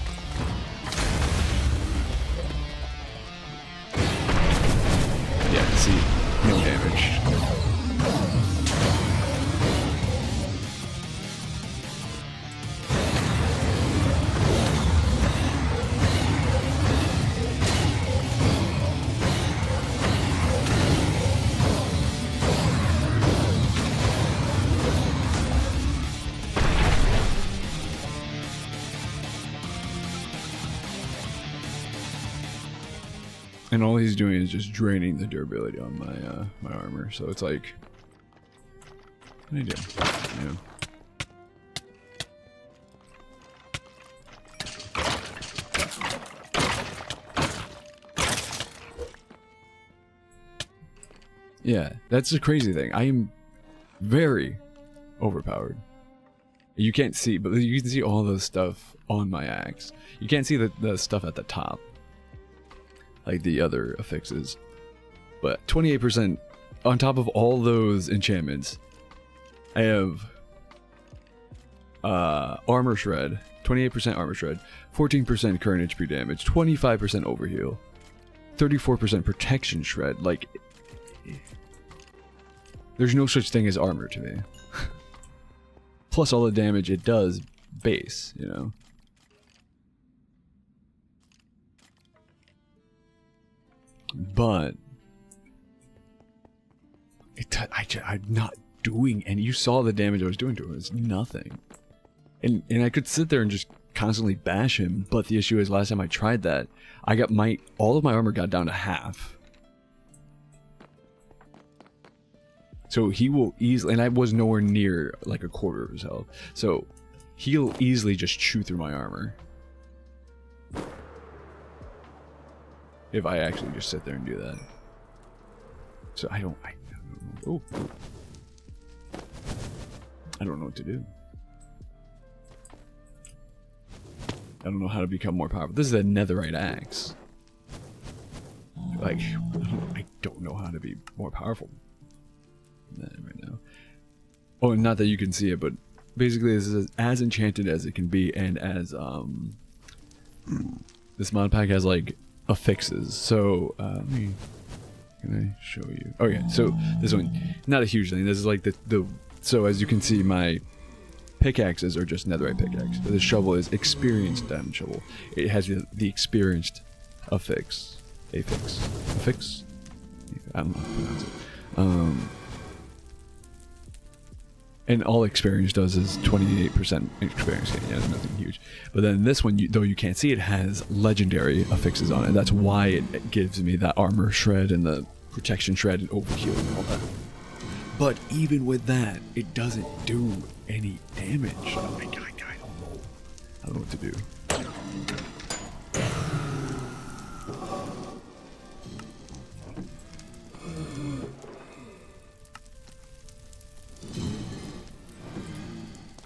Yeah, see, no damage. And all he's doing is just draining the durability on my my armor. So it's like, what can I do? Yeah, that's the crazy thing. I am very overpowered. You can't see, but you can see all the stuff on my axe. You can't see the stuff at the top, like the other affixes, but 28% on top of all those enchantments. I have armor shred, 28% armor shred, 14% current HP damage, 25% overheal, 34% protection shred. Like, there's no such thing as armor to me. Plus all the damage it does base, you know. But I'm not doing any. You saw the damage I was doing to him. It's nothing. And I could sit there and just constantly bash him. But the issue is, last time I tried that, I got all of my armor got down to half. So he will easily, and I was nowhere near like a quarter of his health. So he'll easily just chew through my armor. If I actually just sit there and do that. So I don't know. Oh. I don't know what to do. I don't know how to become more powerful. This is a netherite axe. Like, I don't know how to be more powerful than that right now. Oh, not that you can see it, but basically this is as enchanted as it can be, and as this mod pack has like affixes. So can I show you? Oh yeah, so this one, not a huge thing. This is like the so as you can see, my pickaxes are just netherite pickaxe. The shovel is experienced diamond shovel. It has the experienced affix. Affix? I don't know how to pronounce it. And all experience does is 28% experience gain. Yeah, nothing huge. But then this one, though you can't see it, has legendary affixes on it. That's why it gives me that armor shred and the protection shred and overheal and all that. But even with that, it doesn't do any damage. Oh my god, I don't know. I don't know what to do.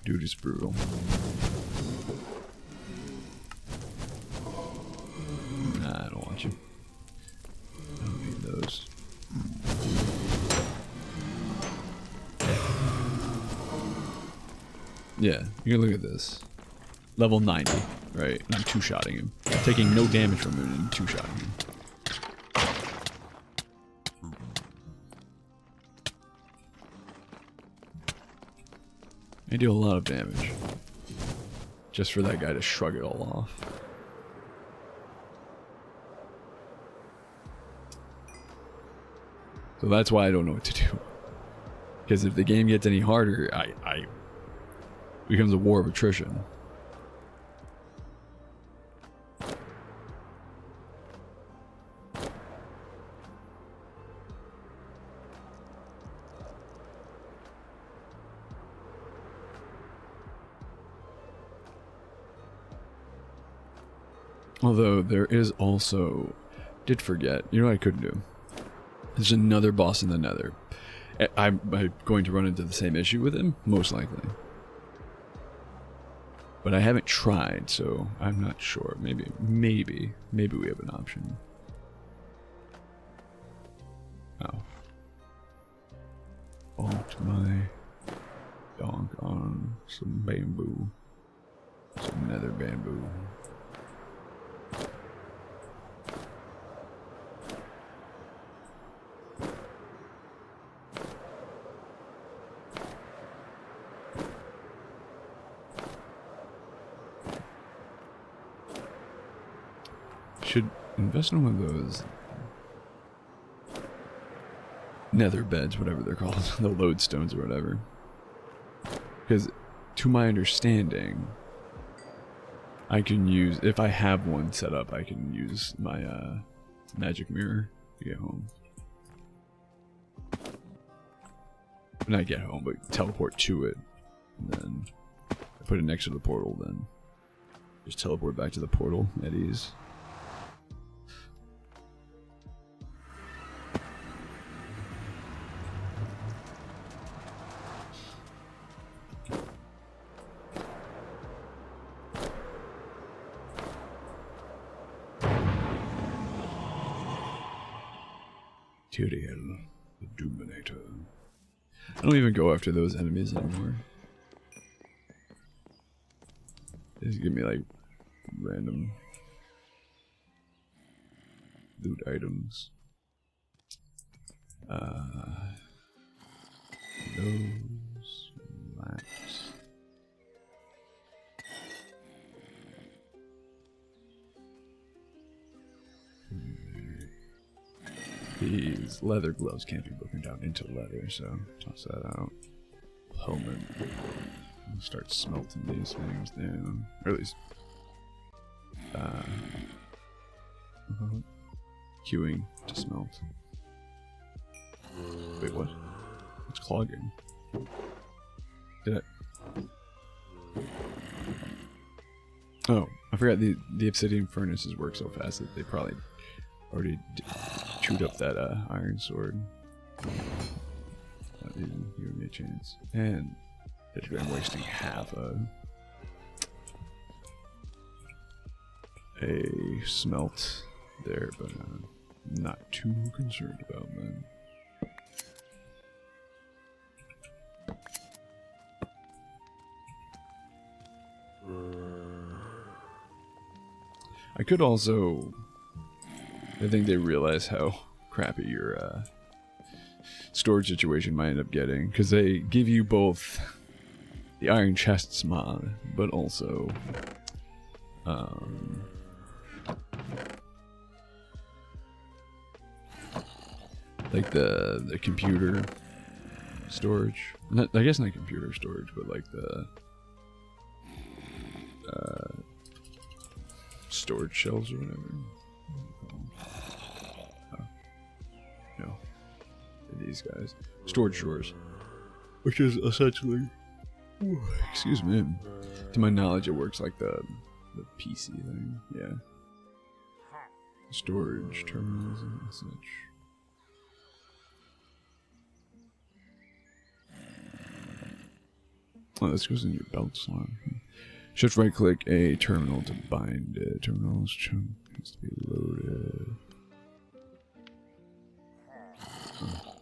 Dude is brutal. Nah, I don't want you. I don't need those. Yeah, you can look at this. Level 90, right? And I'm two-shotting him. Taking no damage from him and two-shotting him. I do a lot of damage. Just for that guy to shrug it all off. So that's why I don't know what to do. Because if the game gets any harder, it becomes a war of attrition. Although there is also, did forget, you know what I couldn't do? There's another boss in the Nether. I'm going to run into the same issue with him, most likely. But I haven't tried, so I'm not sure. Maybe we have an option. Oh. Bonked my donk on some bamboo. Some nether bamboo. Should invest in one of those nether beds, whatever they're called, the lodestones or whatever. Because, to my understanding, I can use, if I have one set up, I can use my magic mirror to get home. Not get home, but teleport to it. And then I put it next to the portal, then just teleport back to the portal at ease. Tyrael, the Dominator. I don't even go after those enemies anymore. They just give me like random loot items. Those maps. These leather gloves can't be broken down into leather, so toss that out. Helmet. I'll start smelting these things down. Or at least queuing to smelt. Wait, what? It's clogging. Did I? Oh, I forgot the obsidian furnaces work so fast that they probably already chewed up that iron sword. That didn't give me a chance. And I'm wasting half a smelt there, but I'm not too concerned about that. I could also, I think they realize how crappy your storage situation might end up getting, because they give you both the iron chests mod, but also like the computer storage. Not, I guess not computer storage, but like the storage shelves or whatever. Oh. No. These guys. Storage drawers. Which is essentially... Ooh, excuse me. To my knowledge, it works like the PC thing. Yeah. Storage terminals and such. Oh, this goes in your belt slot. Shift right click a terminal to bind it. Terminal's chunk has to be loaded. Oh.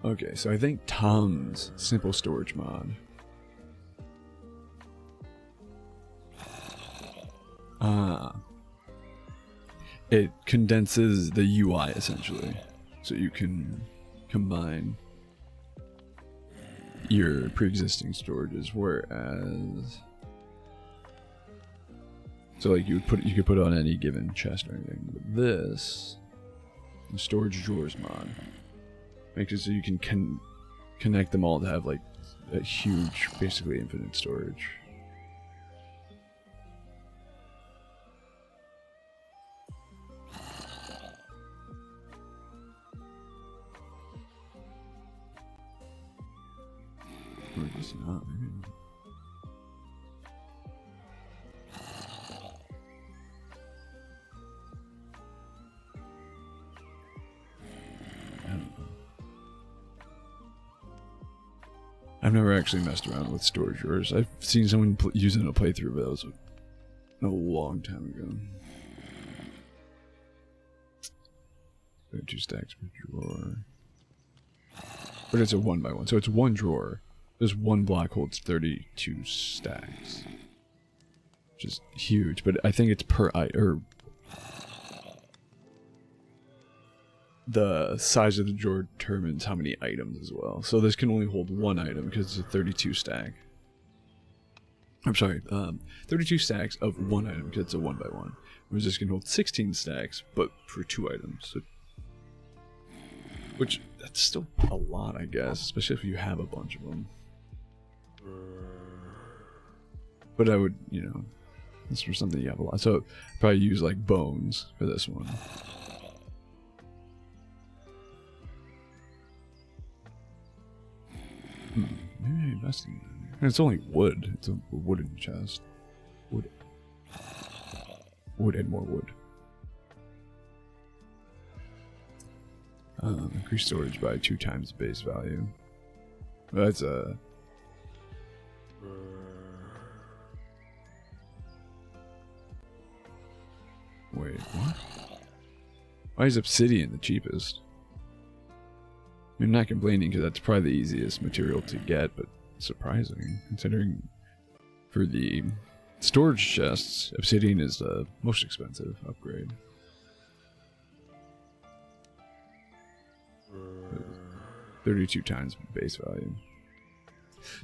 Okay, so I think Tom's simple storage mod It condenses the UI essentially, so you can combine your pre-existing storages. Whereas, so like you could put it on any given chest or anything. But this, the storage drawers mod, makes it so you can connect them all to have like a huge, basically infinite storage. Or just not, maybe. I don't know. I've never actually messed around with storage drawers. I've seen someone use it in a playthrough, but that was a long time ago. 2 stacks per drawer. But it's a 1x1, so it's one drawer. This one block holds 32 stacks, which is huge. But I think it's per item. The size of the drawer determines how many items as well. So this can only hold one item because it's a 32 stack. I'm sorry, 32 stacks of one item because it's a 1x1. Whereas this can hold 16 stacks, but for 2 items. So, which, that's still a lot, I guess, especially if you have a bunch of them. But I would, you know, this for something you have a lot. So I'd probably use like bones for this one. Maybe I invest in that. And it's only wood. It's a wooden chest. Wood. Wood and more wood. Increase storage by 2 times base value. That's a... Wait, what? Why is obsidian the cheapest? I'm not complaining because that's probably the easiest material to get, but surprising considering for the storage chests, obsidian is the most expensive upgrade. 32 times base value.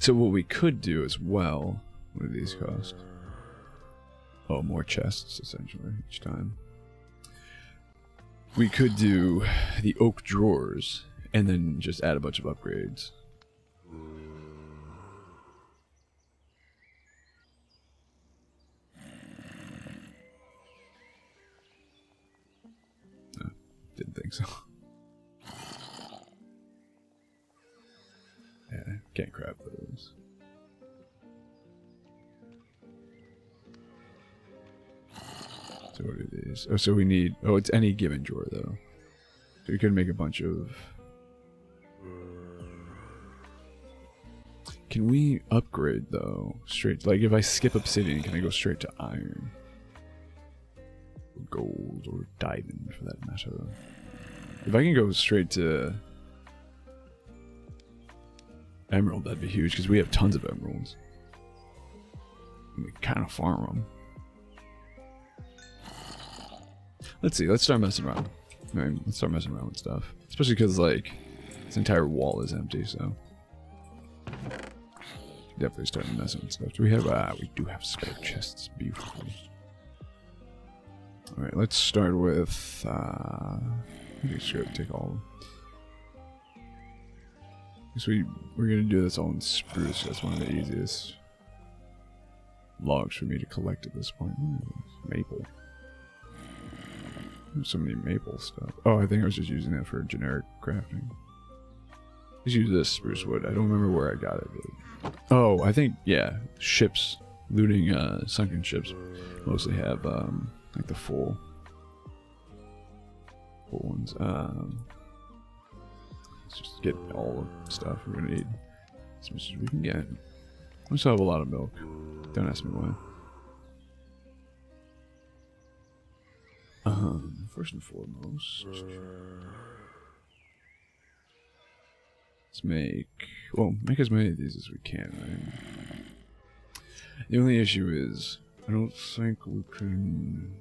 So what we could do as well, what do these cost? Oh, more chests essentially each time. We could do the oak drawers and then just add a bunch of upgrades. No, didn't think so. Yeah, can't craft those. So what are these? Oh, so we need... Oh, it's any given drawer, though. So we could make a bunch of... Can we upgrade, though? Straight... Like, if I skip obsidian, can I go straight to iron? Or gold, or diamond, for that matter. If I can go straight to... emerald, that'd be huge, because we have tons of emeralds. And we kind of farm them. Let's see, let's start messing around. Alright, let's start messing around with stuff. Especially because, like, this entire wall is empty, so... Definitely starting messing with stuff. Do we have... we do have spare chests. Beautiful. Alright, let's start with... maybe sure take all of them. Guess we're gonna do this all in spruce. That's one of the easiest logs for me to collect at this point. Maple. There's so many maple stuff. Oh, I think I was just using that for generic crafting. Let's use this spruce wood. I don't remember where I got it. But... Oh, I think, yeah, ships. Looting sunken ships mostly have like the full ones. Let's just get all the stuff we're gonna need as much as we can get. We still have a lot of milk. Don't ask me why. First and foremost, let's make as many of these as we can, right? The only issue is I don't think we can...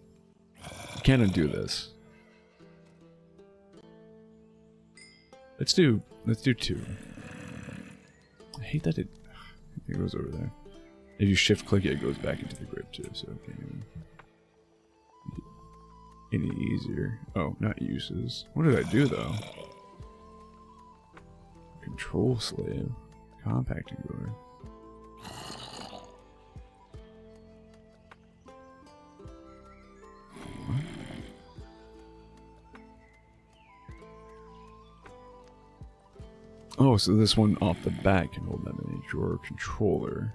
We can't undo this. Let's do 2. I hate that it goes over there. If you shift click it, it goes back into the grip too, so it can't even any easier. Oh, not uses. What did I do though? Control slave. Compacting ruler. Oh, so this one off the bat can hold that many drawer controller.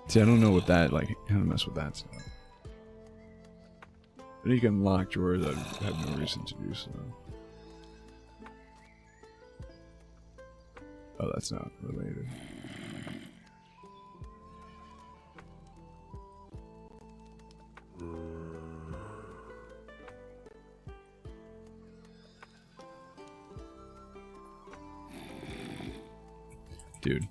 See, I don't know what that, like, how to mess with that stuff. But you can lock drawers, I have no reason to do so. Oh, that's not related. Dude.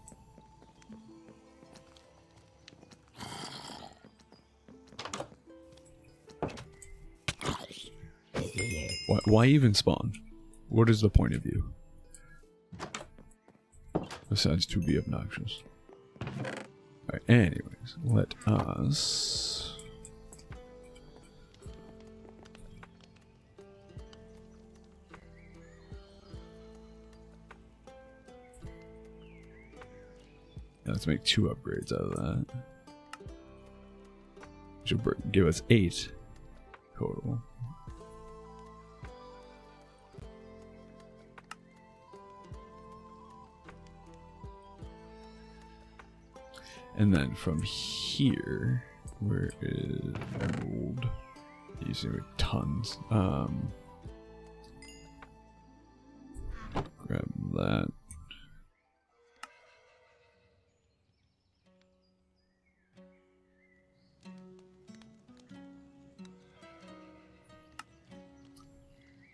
Why even spawn? What is the point of you? Besides to be obnoxious. Alright, anyways, let us... Let's make 2 upgrades out of that. Which will give us 8 total. And then from here, where is emerald? Using tons. Grab that.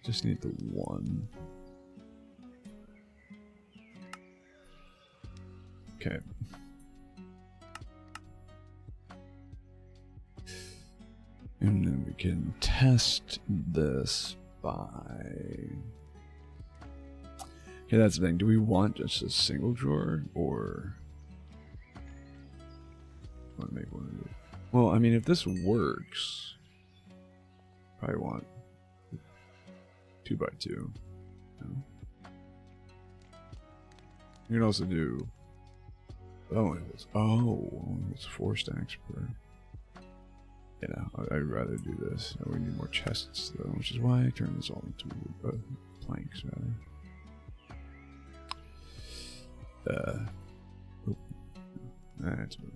Just need the 1. Okay. And then we can test this by... Okay, that's the thing. Do we want just a single drawer, or... I want to make one of these. Well, I mean, if this works... Probably want 2 by 2. No? You can also do... Oh, it's 4 stacks per... Yeah, I'd rather do this. We need more chests, though, which is why I turned this all into planks, rather. Oh. That's good.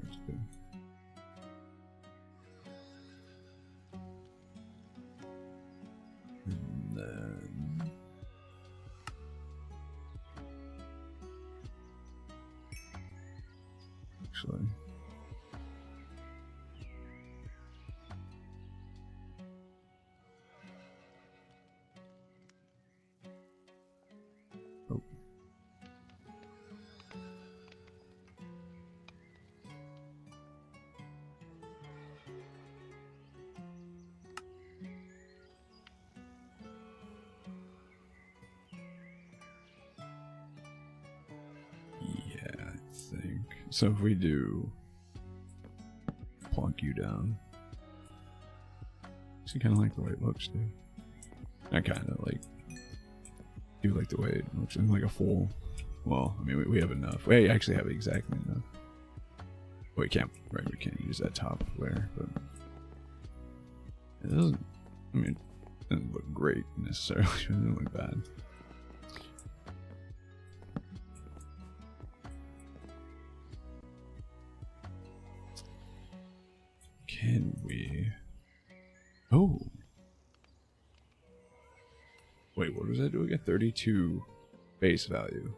And then... Actually... So if we do plonk you down, so kind of like the way it looks, dude. I kind of like do like the way it looks in like a full. Well, I mean we have enough. We actually have exactly enough. Well, we can't. Right, we can't use that top layer, but it doesn't. I mean, it doesn't look great necessarily. It doesn't look bad. Can we... Oh! Wait, what does that do again? 32 base value.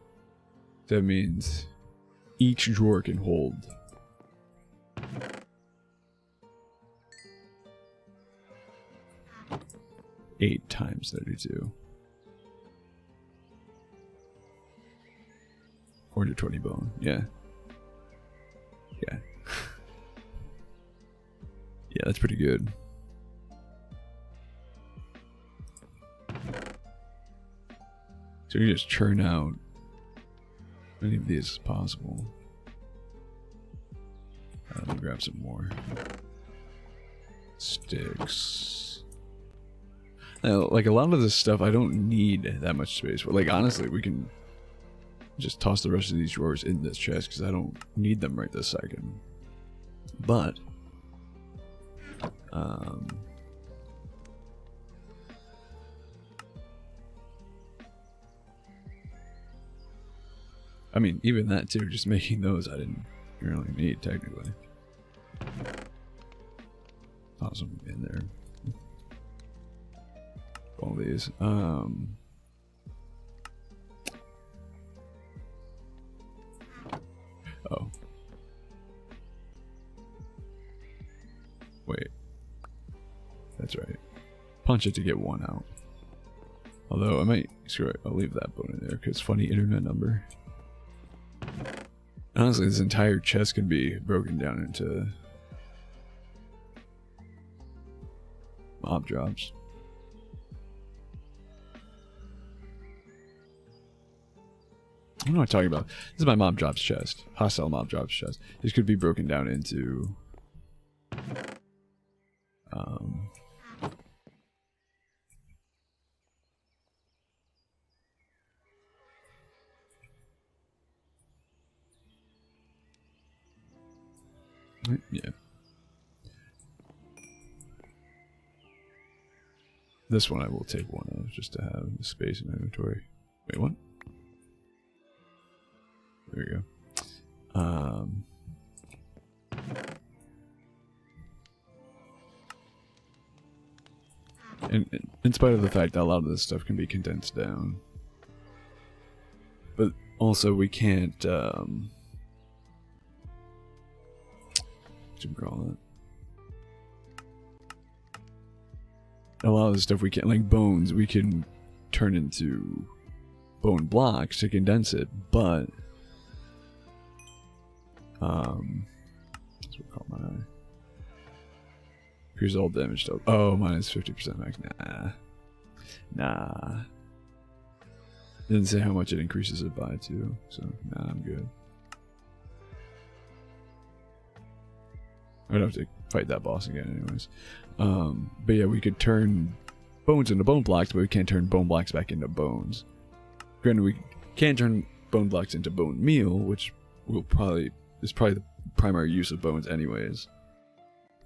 That means each drawer can hold 8 times 32. 420 bone, yeah. Yeah. Yeah, that's pretty good. So you just churn out as many of these as possible. Let me grab some more sticks. Now, like a lot of this stuff, I don't need that much space. But like honestly, we can just toss the rest of these drawers in this chest because I don't need them right this second. But I mean, even that too, just making those I didn't really need technically. Toss them in there. All these. Oh. Wait. That's right. Punch it to get one out. Although I might, screw it, I'll leave that bone in there because funny internet number. Honestly, this entire chest can be broken down into mob drops. What am I talking about? This is my mob drops chest. Hostile mob drops chest. This could be broken down into yeah. This one I will take one of just to have the space in my inventory. Wait, what? There we go. And in spite of the fact that a lot of this stuff can be condensed down, but also we can't what you call it? A lot of the stuff we can't, like bones, we can turn into bone blocks to condense it, but that's what caught my eye. Here's all damage though. Oh, minus 50% max. Nah. Didn't say how much it increases it by too, so nah, I'm good. I'd have to fight that boss again anyways. But yeah, we could turn bones into bone blocks, but we can't turn bone blocks back into bones. Granted, we can turn bone blocks into bone meal, which will probably is probably the primary use of bones anyways.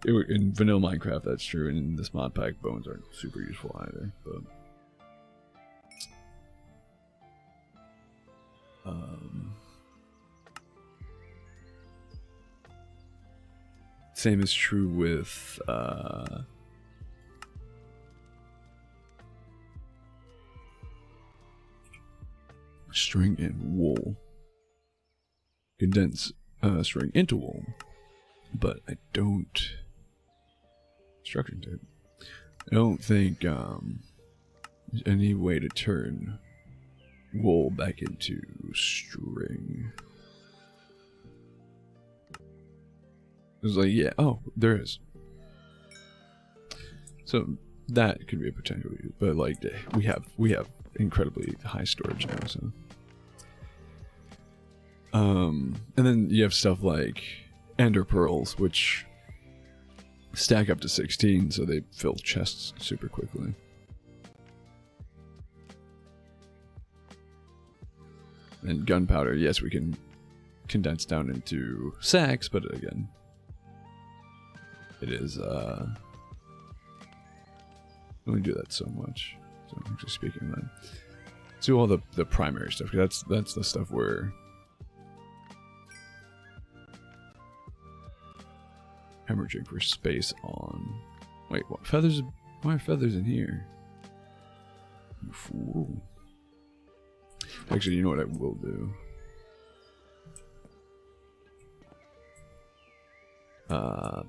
In vanilla Minecraft, that's true, and in this mod pack, bones aren't super useful either. But same is true with string and wool. Condense string into wool, but I don't. Structure tape. I don't think there's any way to turn wool back into string. It was like, yeah, oh, there is. So that could be a potential use, but like we have incredibly high storage now, so. And then you have stuff like ender pearls, which stack up to 16, so they fill chests super quickly. And gunpowder, yes, we can condense down into sacks, but again, it is only do that so much. So actually speaking of that, let's do all the primary stuff. That's the stuff where hemorrhaging for space on. Wait, what feathers? Why are feathers in here? You fool. Actually, you know what I will do?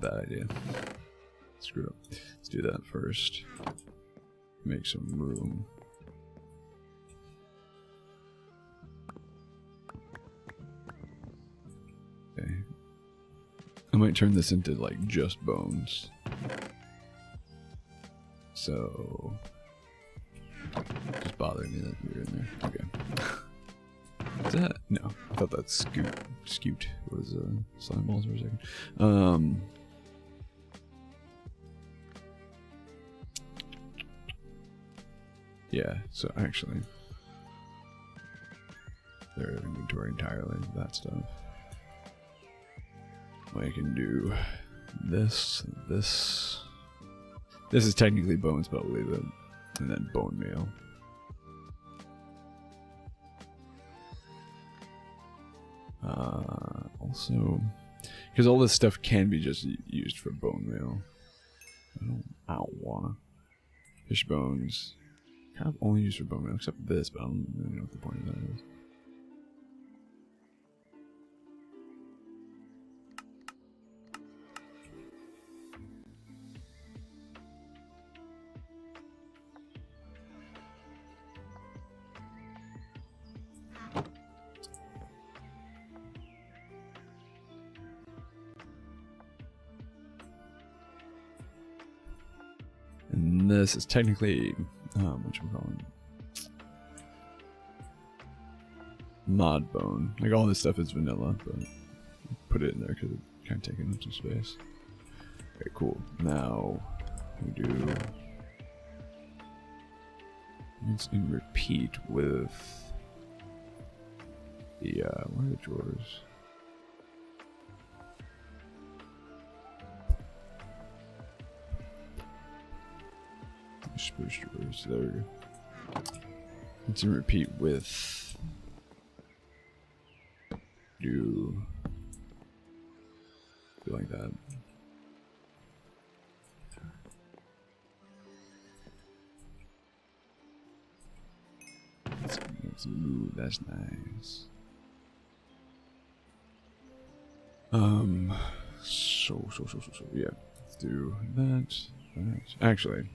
Bad idea. Screwed up. Let's do that first. Make some room. Okay. I might turn this into like just bones. so just bothering me that you're in there. Okay. Is that? No, I thought that scoot was slime balls for a second. Yeah, so actually, they're inventory entirely, that stuff. I can do this. This is technically bones, but I'll leave it. And then bone meal. Also, because all this stuff can be just used for bone meal. I don't wanna. Fish bones, kind of only used for bone meal, except this, but I don't really know what the point of that is. And this is technically, what you call it? Mod bone. Like all this stuff is vanilla, but put it in there because it's kind of taking up some space. Okay, cool. Now we do rinse and repeat with the where are the drawers? Spruce drawers. There we go. Rinse and repeat with do like that. Ooh, that's nice. So yeah. Let's do that. Actually,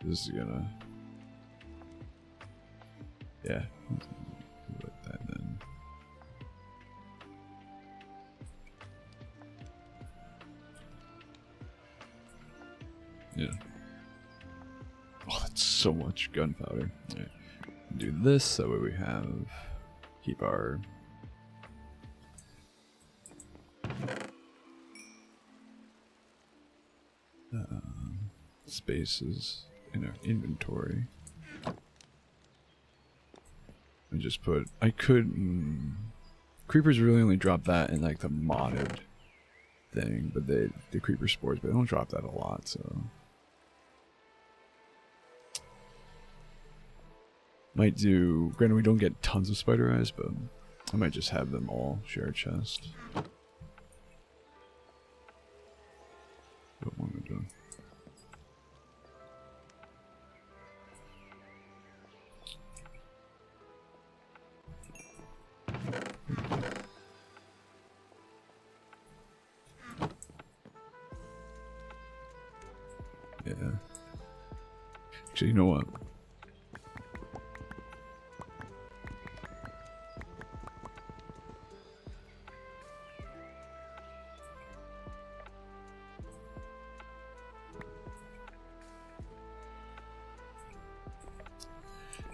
this is gonna. Yeah. Like that then. Yeah. Oh, that's so much gunpowder. Right. Do this so that way we have keep our spaces in our inventory. I just put. I could. Creepers really only drop that in like the modded thing, but the creeper spores, but they don't drop that a lot, so. Might do. Granted, we don't get tons of spider eyes, but I might just have them all share a chest. What am I doing? Yeah. Actually, you know what?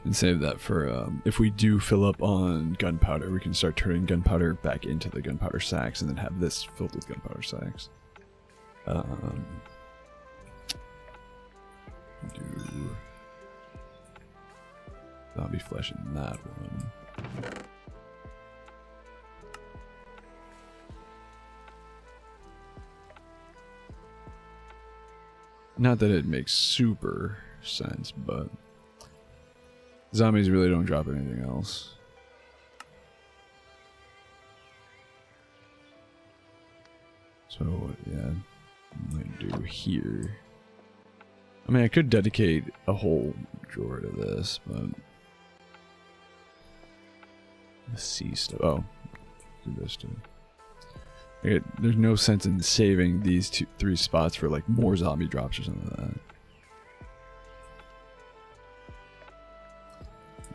And save that for if we do fill up on gunpowder, we can start turning gunpowder back into the gunpowder sacks and then have this filled with gunpowder sacks. Do zombie flesh in that one. Not that it makes super sense, but zombies really don't drop anything else. So yeah, I might do here. I mean, I could dedicate a whole drawer to this, but let's see stuff. Oh, do this too. There's no sense in saving these 3 spots for like more zombie drops or something like that.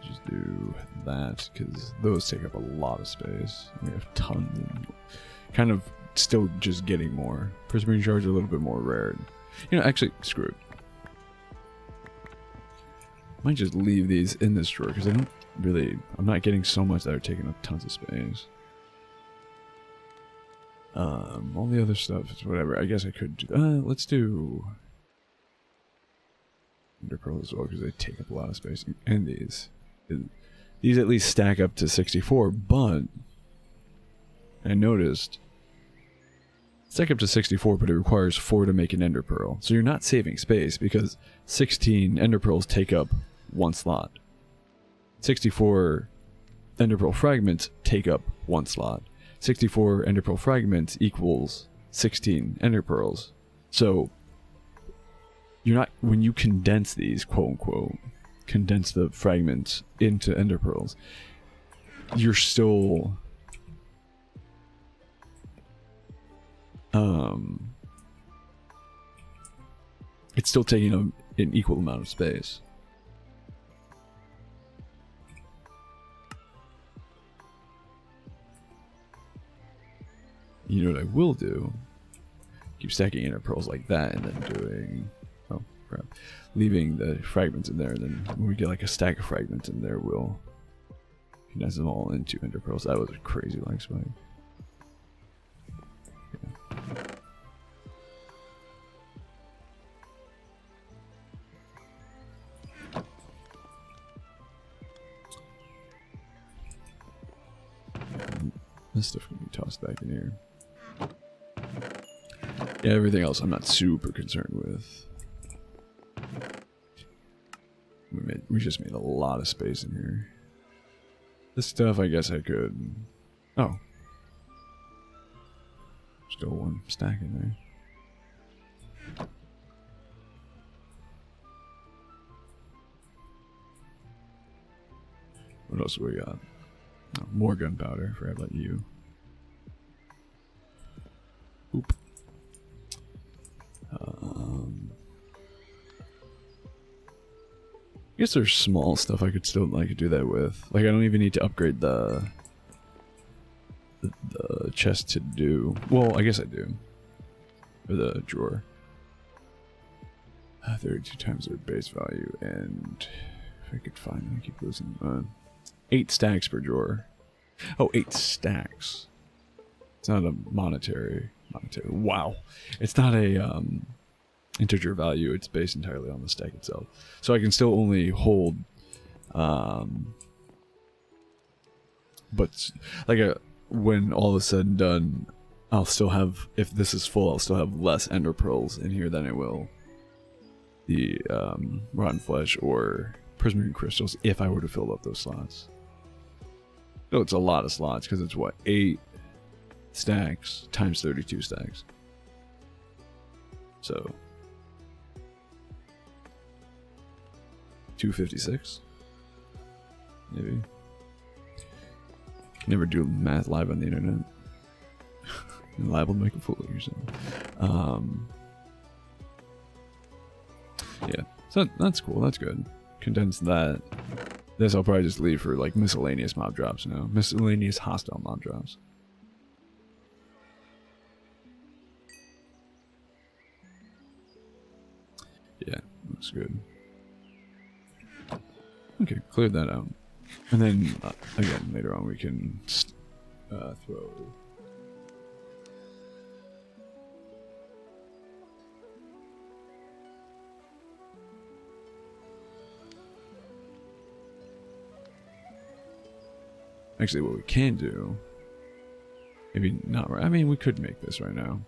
Just do that because those take up a lot of space. We have tons. And kind of still just getting more. Prismarine shards are a little bit more rare. You know, actually, screw it. Might just leave these in this drawer because I'm not getting so much that are taking up tons of space. All the other stuff is whatever. I guess I could do, let's do Underpearl as well because they take up a lot of space. And these at least stack up to 64, but I noticed stack up to 64, but it requires 4 to make an ender pearl. So you're not saving space because 16 ender pearls take up 1 slot. 64 ender pearl fragments take up 1 slot. 64 ender pearl fragments equals 16 ender pearls. So you're not, when you condense these, quote unquote, condense the fragments into ender pearls, you're still it's still taking up an equal amount of space. You know what I will do? Keep stacking inner pearls like that and then doing, oh crap, leaving the fragments in there, and then when we get like a stack of fragments in there, we'll condense them all into ender pearls. That was a crazy lag spike. This stuff can be tossed back in here. Yeah, everything else I'm not super concerned with. We just made a lot of space in here. This stuff, I guess I could. Oh, still 1 stack in there. What else do we got? Oh, more gunpowder. Forgot about you. Oop. I guess there's small stuff I could still do that with. Like I don't even need to upgrade the chest to do. Well, I guess I do. Or the drawer. 32 times their base value, and if I could find them, I keep losing. 8 stacks per drawer. Oh, 8 stacks. It's not a monetary. Wow. It's not a integer value. It's based entirely on the stack itself. So I can still only hold, but like when all is said and done, I'll still have, if this is full, I'll still have less ender pearls in here than I will the rotten flesh or prismarine crystals if I were to fill up those slots. No, it's a lot of slots because it's what, 8 stacks times 32 stacks. So 256 maybe. Never do math live on the internet. You're liable to make a fool of yourself. Yeah, so that's cool. That's good. Condense that. This I'll probably just leave for like miscellaneous mob drops now. Miscellaneous hostile mob drops. Yeah, looks good. Okay, cleared that out. And then, again, later on we can throw... Actually, what we can do... Maybe not right. I mean, we could make this right now.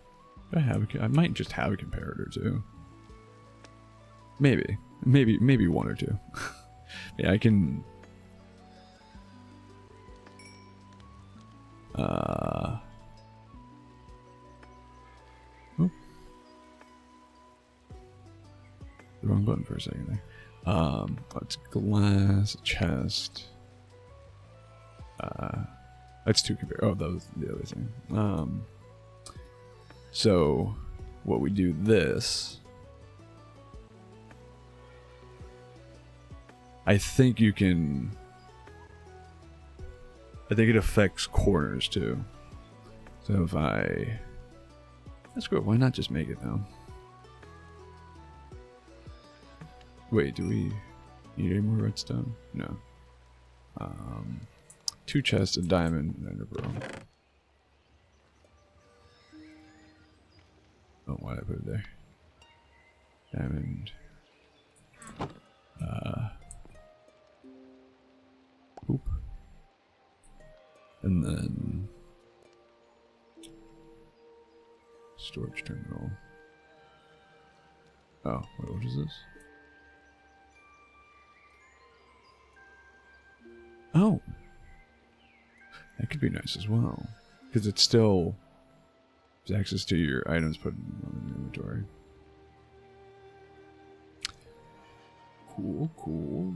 I might just have a comparator too. Maybe 1 or 2. Yeah, I can. Oh. The wrong button for a second there. It's glass chest. That's 2 compare. Oh, that was the other thing. So, what we do this. I think you can. I think it affects corners too. So if I That's good. Why not just make it now? Wait, do we need any more redstone? No. 2 chests, a diamond, and a pearl. Oh, why did I put it there? Diamond. Oop. And then storage terminal. Oh, wait, what is this? Oh, that could be nice as well, because it's still has access to your items put in the inventory. Cool, cool.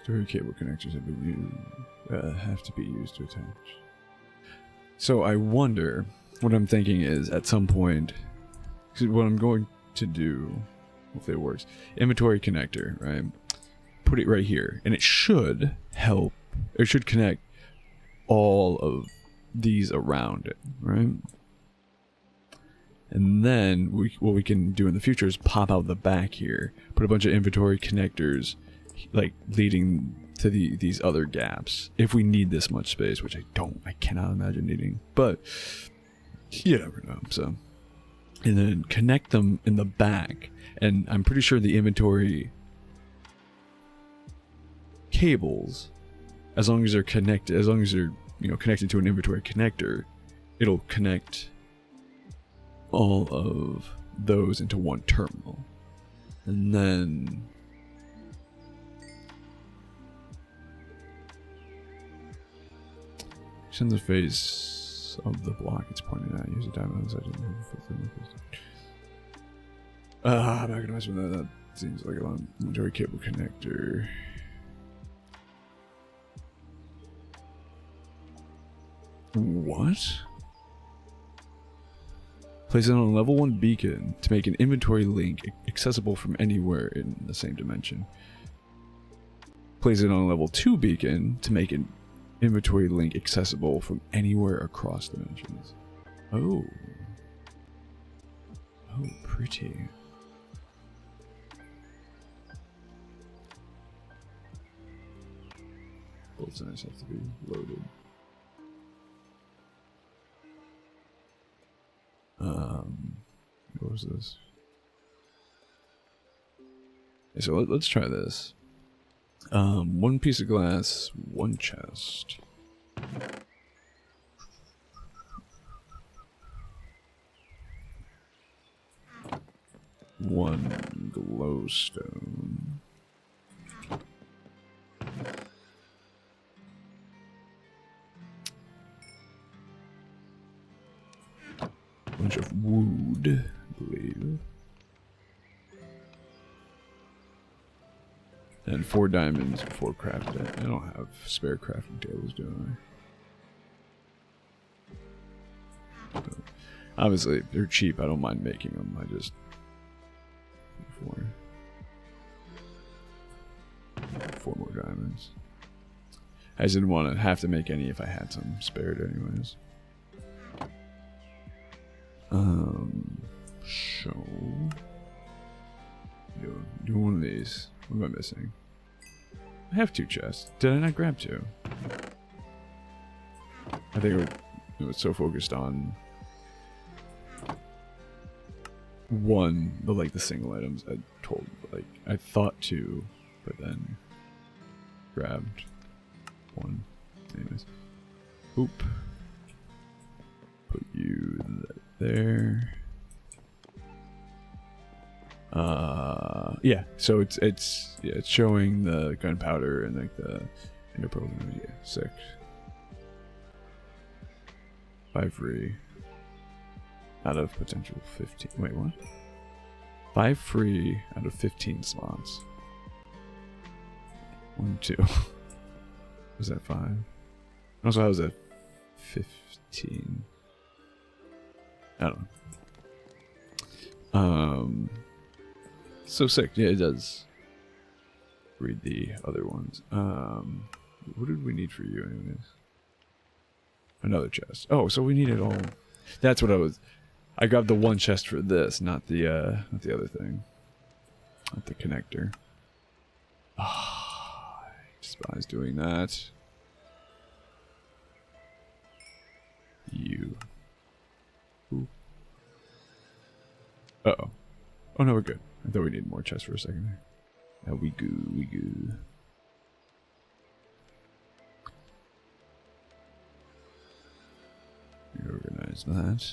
Storage cable connectors have to be used to attach. So I wonder, what I'm thinking is, at some point, what I'm going to do, hopefully it works, inventory connector, right? Put it right here, and it should help, it should connect all of these around it, right? And then what we can do in the future is pop out the back here, put a bunch of inventory connectors, like leading to these other gaps, if we need this much space, which I cannot imagine needing, but you never know. So, and then connect them in the back, and I'm pretty sure the inventory cables, as long as they're connected, as long as they're connected to an inventory connector, it'll connect all of those into one terminal, and then in the face of the block it's pointing at. Use a diamond inside to move. I'm not gonna mess with that. That seems like a long inventory cable connector. What? Place it on a level 1 beacon to make an inventory link accessible from anywhere in the same dimension. Place it on a level 2 beacon to make an inventory link accessible from anywhere across dimensions. Oh. Oh, pretty. Both sides have to be loaded. What was this? Okay, so let's try this. 1 piece of glass, 1 chest. One glowstone. Bunch of wood, I believe. And 4 diamonds before crafting it. I don't have spare crafting tables, do I? So, obviously, they're cheap. I don't mind making them. I just... 4 more diamonds. I just didn't want to have to make any if I had some spared anyways. So... Do one of these. What am I missing? I have 2 chests. Did I not grab 2? I think it was so focused on one, the single items I thought 2, but then grabbed 1. Anyways. Oop. Put you there. Yeah, so it's showing the gunpowder and the interpearl. Yeah, sick. 5 free out of potential 15. Wait, what? 5 free out of 15 slots. 1, 2. Was that 5? Also, how was that 15? I don't know. So sick. Yeah, it does. Read the other ones. What did we need for you anyways? Another chest. Oh, so we needed all. That's what I grabbed the one chest for this, not the other thing. Not the connector. Ah, I despise doing that. You. Ooh. Uh-oh. Oh no, we're good. I thought we needed more chests for a second there. Yeah, we good. Reorganize that.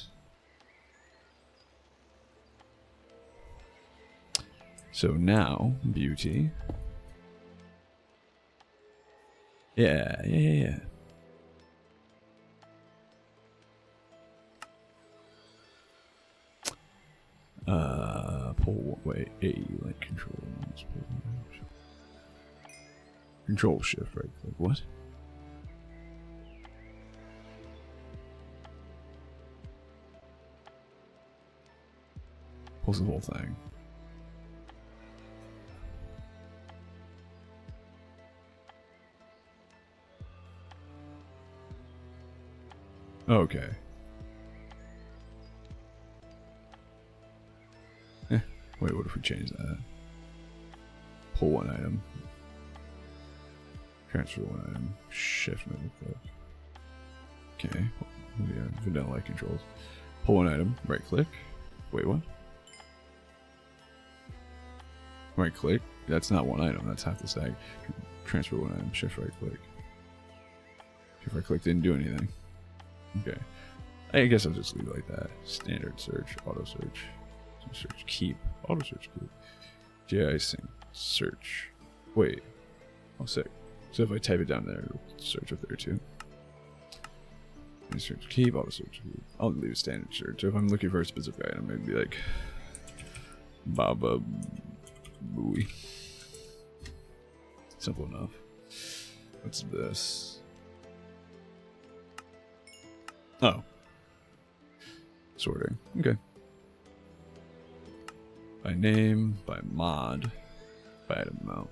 So now, beauty. Yeah. Pull, wait, A, like control. Control shift, right? Like what? Pulls the whole thing. Okay. Wait, what if we change that? Pull one item. Transfer one item. Shift middle click. Okay. Yeah, vanilla controls. Pull one item. Right click. Wait, what? Right click. That's not one item. That's half the stack. Transfer one item. Shift right click. Shift right click didn't do anything. Okay. I guess I'll just leave it like that. Standard search. Auto search. Search keep. Auto search keep. GI sync. Search. Wait. Oh, sick. So if I type it down there, it'll search up there too. Search keep. Auto search keep. I'll leave a standard search. So if I'm looking for a specific item, maybe like Baba Booey. Simple enough. What's this? Oh. Sorting. Okay. By name, by mod, by item amount.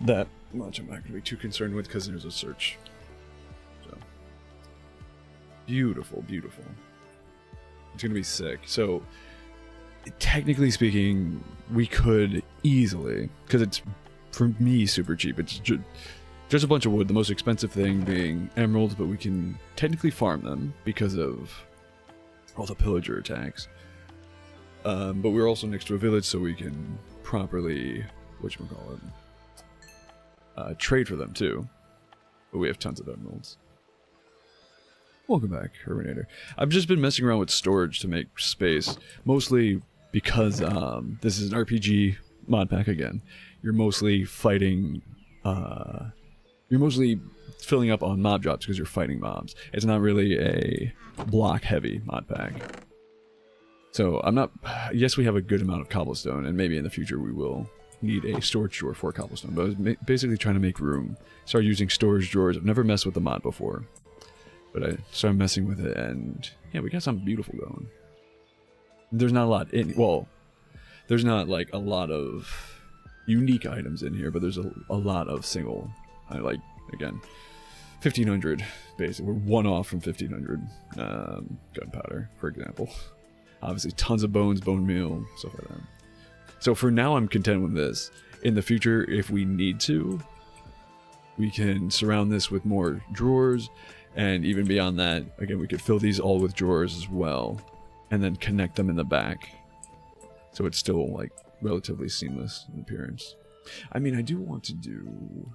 That much I'm not going to be too concerned with because there's a search. So. Beautiful, beautiful. It's going to be sick. So, technically speaking, we could easily, because it's, for me, super cheap. It's just a bunch of wood, the most expensive thing being emeralds, but we can technically farm them because of all the pillager attacks. But we're also next to a village, so we can properly, trade for them too. But we have tons of emeralds. Welcome back, Herminator. I've just been messing around with storage to make space, mostly because this is an RPG mod pack again. You're mostly fighting, you're mostly filling up on mob drops because you're fighting mobs. It's not really a block-heavy mod pack. So I'm not, yes, we have a good amount of cobblestone, and maybe in the future we will need a storage drawer for cobblestone, but I was basically trying to make room. Started using storage drawers. I've never messed with the mod before, but I started messing with it, and yeah, we got something beautiful going. There's not a lot in, well, there's not like a lot of unique items in here, but there's a lot of single, like, again, 1500, basically. We're one off from 1500 gunpowder, for example. Obviously, tons of bones, bone meal, stuff like that. So for now, I'm content with this. In the future, if we need to, we can surround this with more drawers, and even beyond that, again, we could fill these all with drawers as well, and then connect them in the back, so it's still like relatively seamless in appearance. I mean, I do want to do.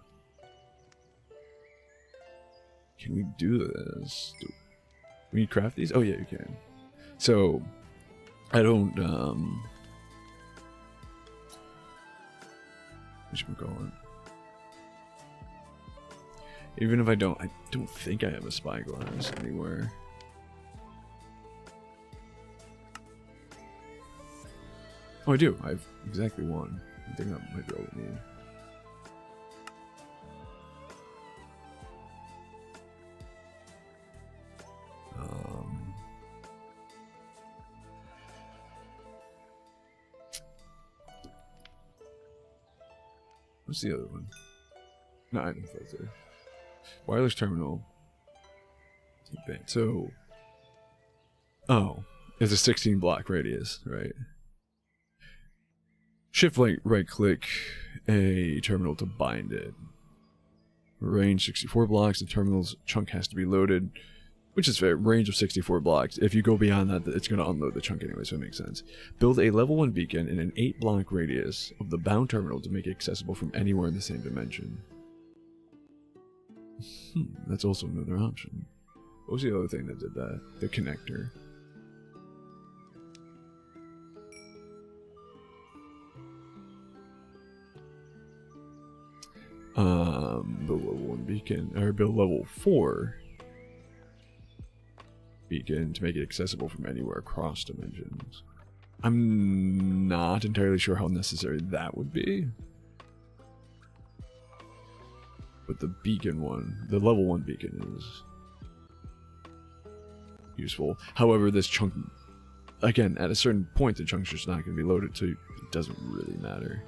Can we do this? Can we craft these? Oh yeah, you can. So. I don't, even if I don't think I have a spyglass anywhere. Oh, I do. I have exactly one. I think that might be all we need. What's the other one? No, item filter. Wireless terminal. So, oh, it's a 16 block radius, right? Shift right click a terminal to bind it. Range 64 blocks. The terminal's chunk has to be loaded, which is fair. Range of 64 blocks. If you go beyond that, it's going to unload the chunk anyway, so it makes sense. Build a level 1 beacon in an 8 block radius of the bound terminal to make it accessible from anywhere in the same dimension. That's also another option. What was the other thing that did that? The connector. Build level 1 beacon, or build level 4 beacon to make it accessible from anywhere across dimensions. I'm not entirely sure how necessary that would be. But the beacon one, the level 1 beacon is useful. However, this chunk, again, at a certain point, the chunk's just not going to be loaded, so it doesn't really matter.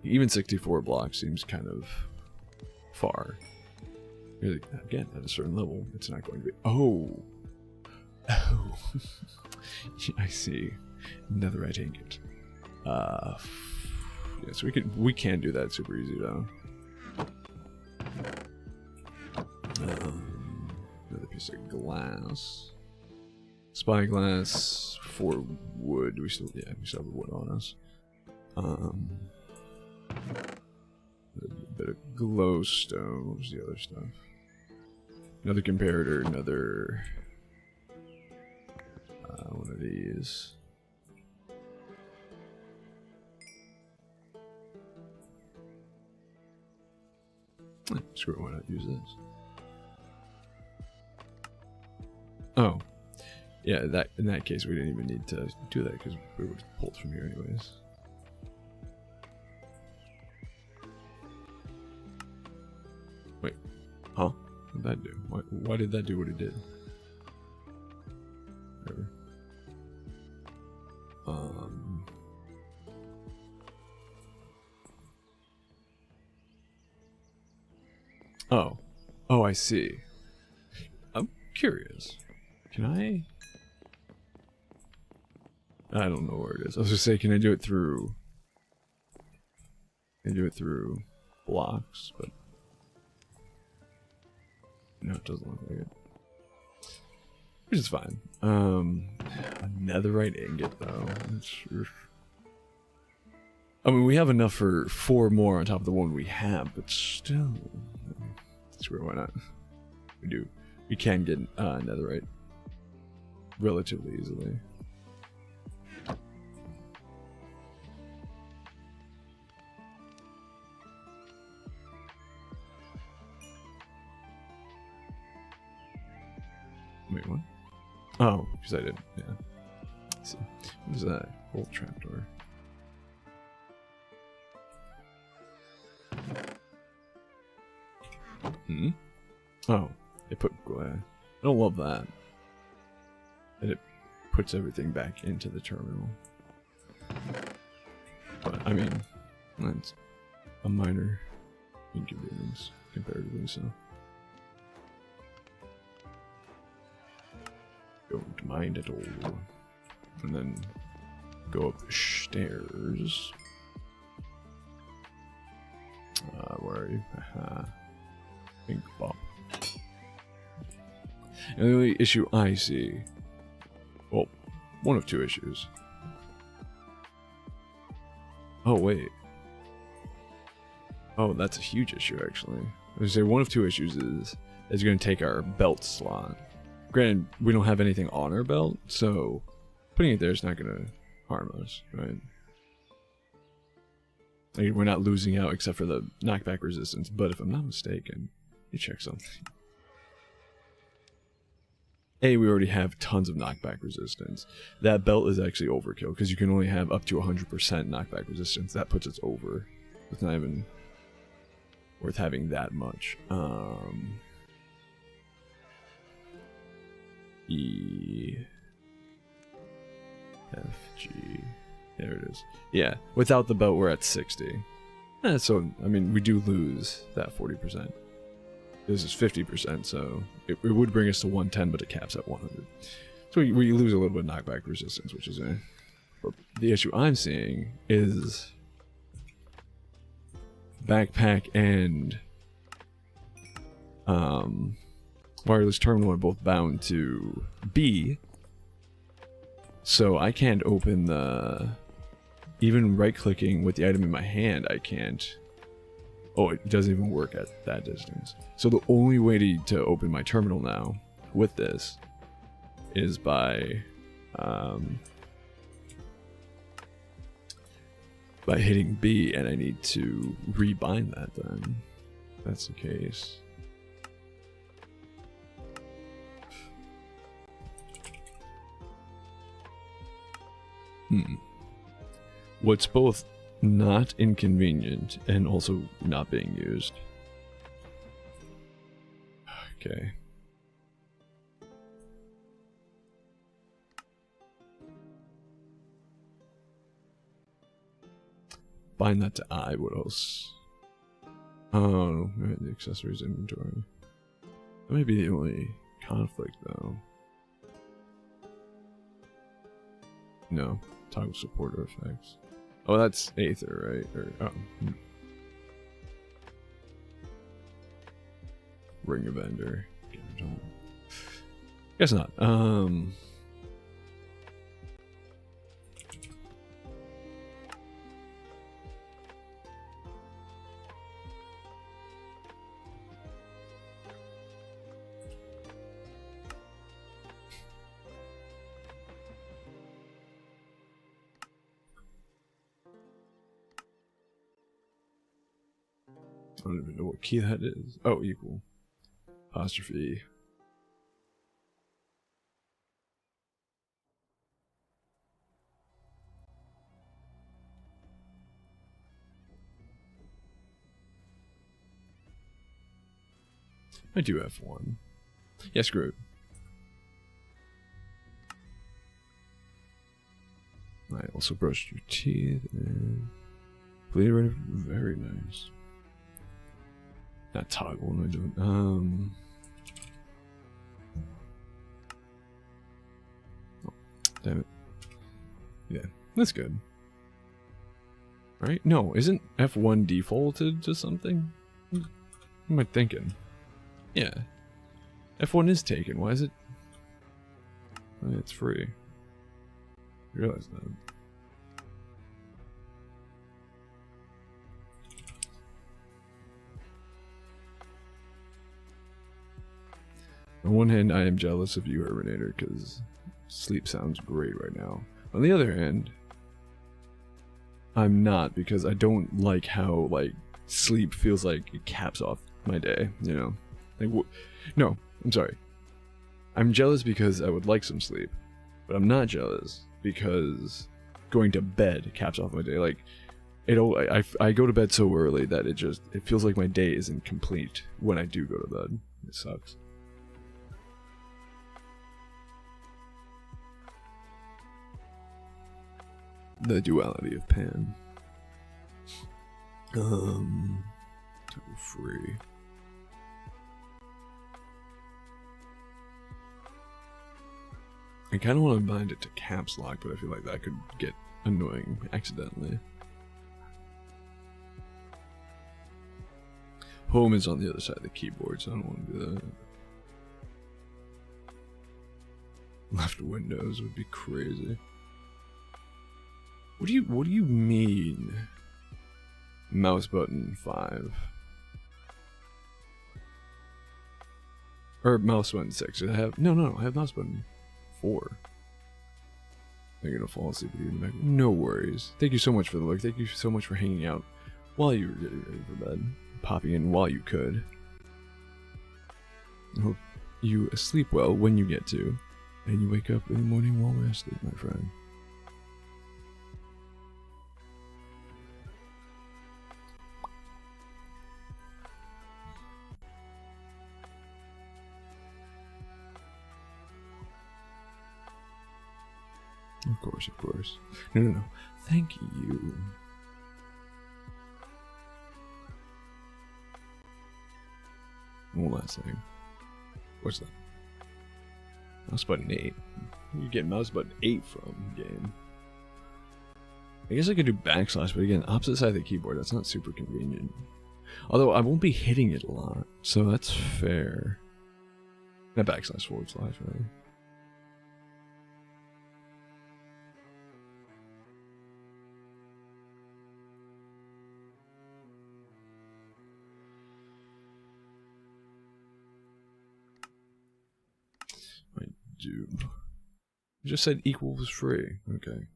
Even 64 blocks seems kind of far. Again, at a certain level, it's not going to be. Oh, I see. Netherite ingot. Yeah, so we can do that super easy though. Another piece of glass. Spyglass for wood. We still have wood on us. A bit of glowstone. What was the other stuff? Another comparator, another one of these. Screw it, why not use this? Oh, yeah. That in that case, we didn't even need to do that because we would have pulled from here anyways. Wait, huh? What did that do? Why did that do what it did? Whatever. Oh, I see. I'm curious. Can I don't know where it is. I was just saying, can I do it through? Can I do it through blocks? But no, it doesn't look like it. Which is fine. A netherite ingot though. I mean, we have enough for 4 more on top of the one we have, but still. Sure, why not? We do. We can get netherite relatively easily. Wait, what? Oh, because I did. Yeah. Let's see. What is that? Bolt trapdoor. Oh, it put. I don't love that. And it puts everything back into the terminal. But I mean, that's a minor inconvenience comparatively. So don't mind at all. And then go up the stairs. Where are you? Pink Bob. And the only issue I see, well, one of 2 issues. Oh wait. Oh, that's a huge issue actually. I was gonna say one of 2 issues is it's going to take our belt slot. Granted, we don't have anything on our belt, so putting it there is not going to harm us, right? Like, we're not losing out except for the knockback resistance, but if I'm not mistaken, let me check something. We already have tons of knockback resistance. That belt is actually overkill, because you can only have up to 100% knockback resistance. That puts us over. It's not even worth having that much. E... F, G... There it is. Yeah, without the belt, we're at 60. So, I mean, we do lose that 40%. This is 50%, so it would bring us to 110, but it caps at 100. So we lose a little bit of knockback resistance, which is a... But the issue I'm seeing is backpack and wireless terminal are both bound to B, so I can't open the... Even right-clicking with the item in my hand, I can't... Oh, it doesn't even work at that distance. So the only way to open my terminal now with this is by hitting B, and I need to rebind that then. If that's the case. What's both not inconvenient and also not being used. Okay. Bind that to I. What else? Oh, the accessories inventory. That may be the only conflict, though. No. Toggle supporter effects. Oh, that's Aether, right? Or, oh. Ring of Ender. Guess not. I don't even know what key that is. Oh, equal. Apostrophe. I do F1. Yeah, screw it. I also brushed your teeth and bleed. Very nice. Not toggle, what am I doing? Oh, damn it. Yeah, that's good. Right? No, isn't F1 defaulted to something? What am I thinking? Yeah. F1 is taken. Why is it? It's free. I realize that. On one hand, I am jealous of you, Herminator, because sleep sounds great right now. On the other hand, I'm not, because I don't like how, like, sleep feels like it caps off my day, you know? Like, no, I'm sorry. I'm jealous because I would like some sleep, but I'm not jealous because going to bed caps off my day. Like, I go to bed so early that it feels like my day isn't complete when I do go to bed. It sucks. The duality of Pan. Free. I kind of want to bind it to caps lock, but I feel like that could get annoying accidentally. Home is on the other side of the keyboard, so I don't want to do that. Left windows would be crazy. What do you mean? Mouse button 5. Or mouse button 6. I have no, I have mouse button 4. I'm gonna fall asleep with you in the back. No worries. Thank you so much for the look. Thank you so much for hanging out while you were getting ready for bed. Popping in while you could. I hope you sleep well when you get to. And you wake up in the morning while we're asleep, my friend. Of course, of course. No, no, no. Thank you. One last thing. What's that? Mouse button 8. You get mouse button 8 from game. I guess I could do backslash, but again, opposite side of the keyboard, that's not super convenient. Although I won't be hitting it a lot, so that's fair. Not backslash, forward slash, really. I do. You just said equal was free. Okay.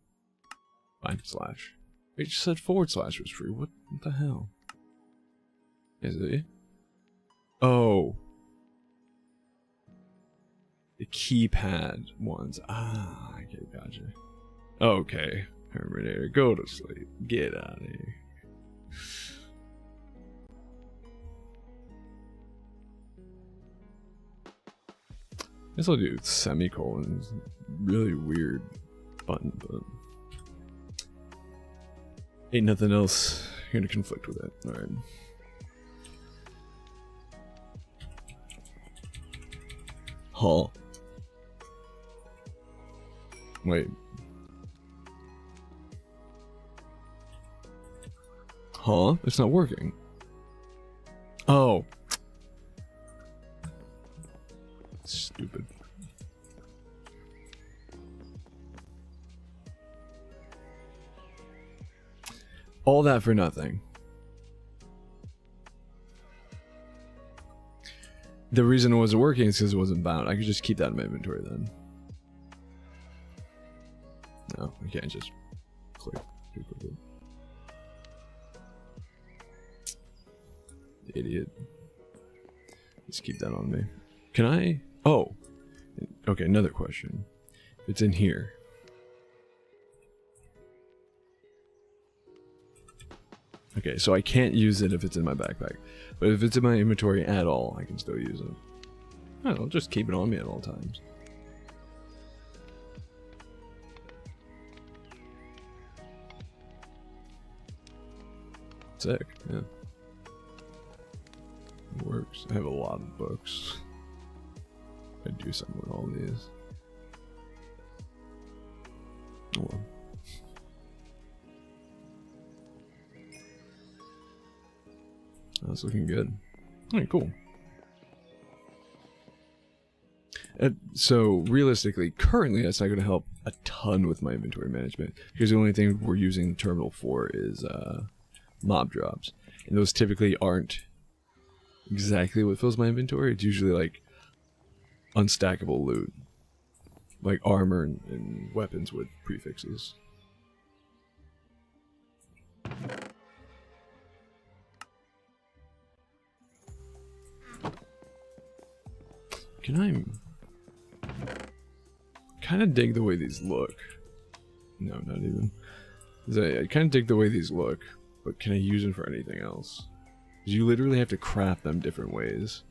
Fine, slash. It just said forward slash was free. What the hell? Is it? Oh. The keypad ones. Ah, okay, gotcha. Okay. Terminator, go to sleep. Get out of here. I guess I'll do semicolons. Really weird button, but ain't nothing else gonna conflict with it. Alright. Huh. Wait. Huh? It's not working. Oh. Stupid. All that for nothing. The reason it wasn't working is because it wasn't bound. I could just keep that in my inventory then. No, I can't just click. Idiot. Just keep that on me. Can I? Oh. Okay, another question. It's in here. Okay, so I can't use it if it's in my backpack. But if it's in my inventory at all, I can still use it. I'll just keep it on me at all times. Sick, yeah. It works. I have a lot of books. I do something with all these. Oh well. That's looking good. Alright, cool. So, realistically, currently that's not going to help a ton with my inventory management, because the only thing we're using the terminal for is mob drops. And those typically aren't exactly what fills my inventory. It's usually like unstackable loot. Like armor and weapons with prefixes. Can I kind of dig the way these look? No, not even. I kind of dig the way these look, but can I use them for anything else? Because you literally have to craft them different ways,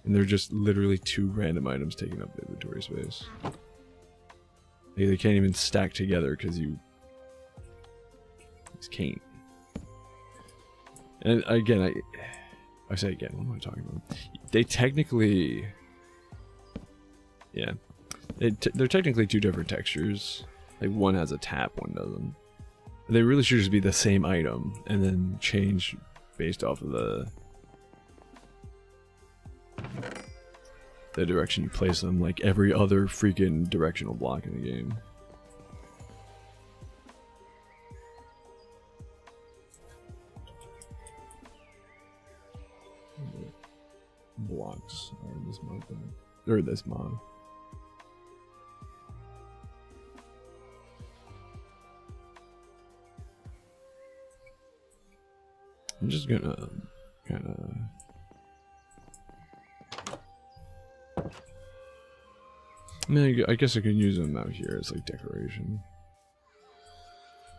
and they're just literally 2 random items taking up the inventory space. They can't even stack together because you just can't. And again, I say again, what am I talking about? They technically... Yeah, they're technically 2 different textures. Like one has a tap, one doesn't. They really should just be the same item and then change based off of the direction you place them, like every other freaking directional block in the game. Blocks are in this mod thing. Or this mod. I'm just gonna kind of... I mean, I guess I could use them out here as like decoration.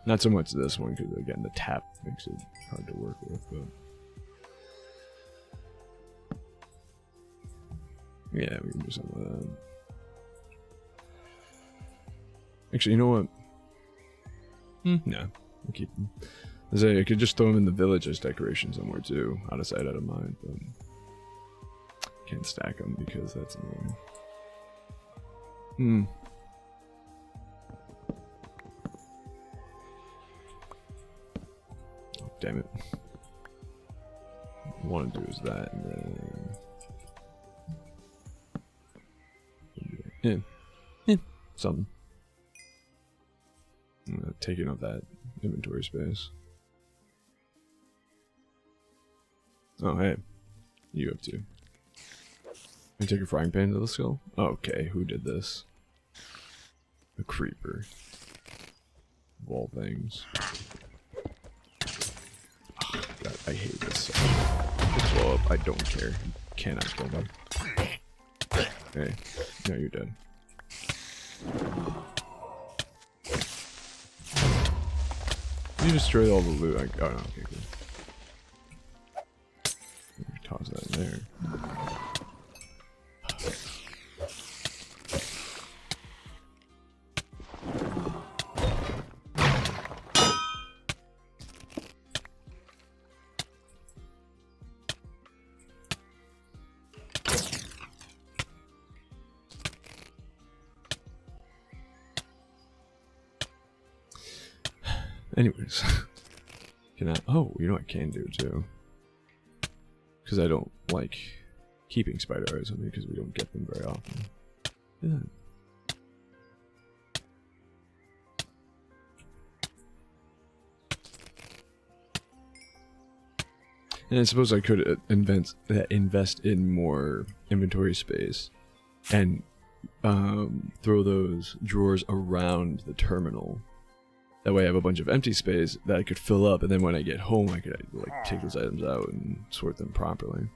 Not so much this one, because again, the tap makes it hard to work with, but... Yeah, we can do something like that. Actually, you know what? No, I'll keep them. I say I could just throw them in the village as decoration somewhere too, out of sight, out of mind. But can't stack them because that's annoying. Oh, damn it! What I want to do is that, and then something. Taking up that inventory space. Oh, hey. You have to. You take a frying pan to the skull? Okay, who did this? A creeper. Of all things. Oh, God, I hate this. Blow up. I don't care. You cannot kill them. Hey, now you're dead. You destroyed all the loot. Oh no, okay, good. Toss that in there. Anyways, can I? Oh, you know what I can do too. Because I don't like keeping spider eyes on me because we don't get them very often. Yeah. And I suppose I could invest in more inventory space and throw those drawers around the terminal. That way I have a bunch of empty space that I could fill up, and then when I get home I could like take those items out and sort them properly.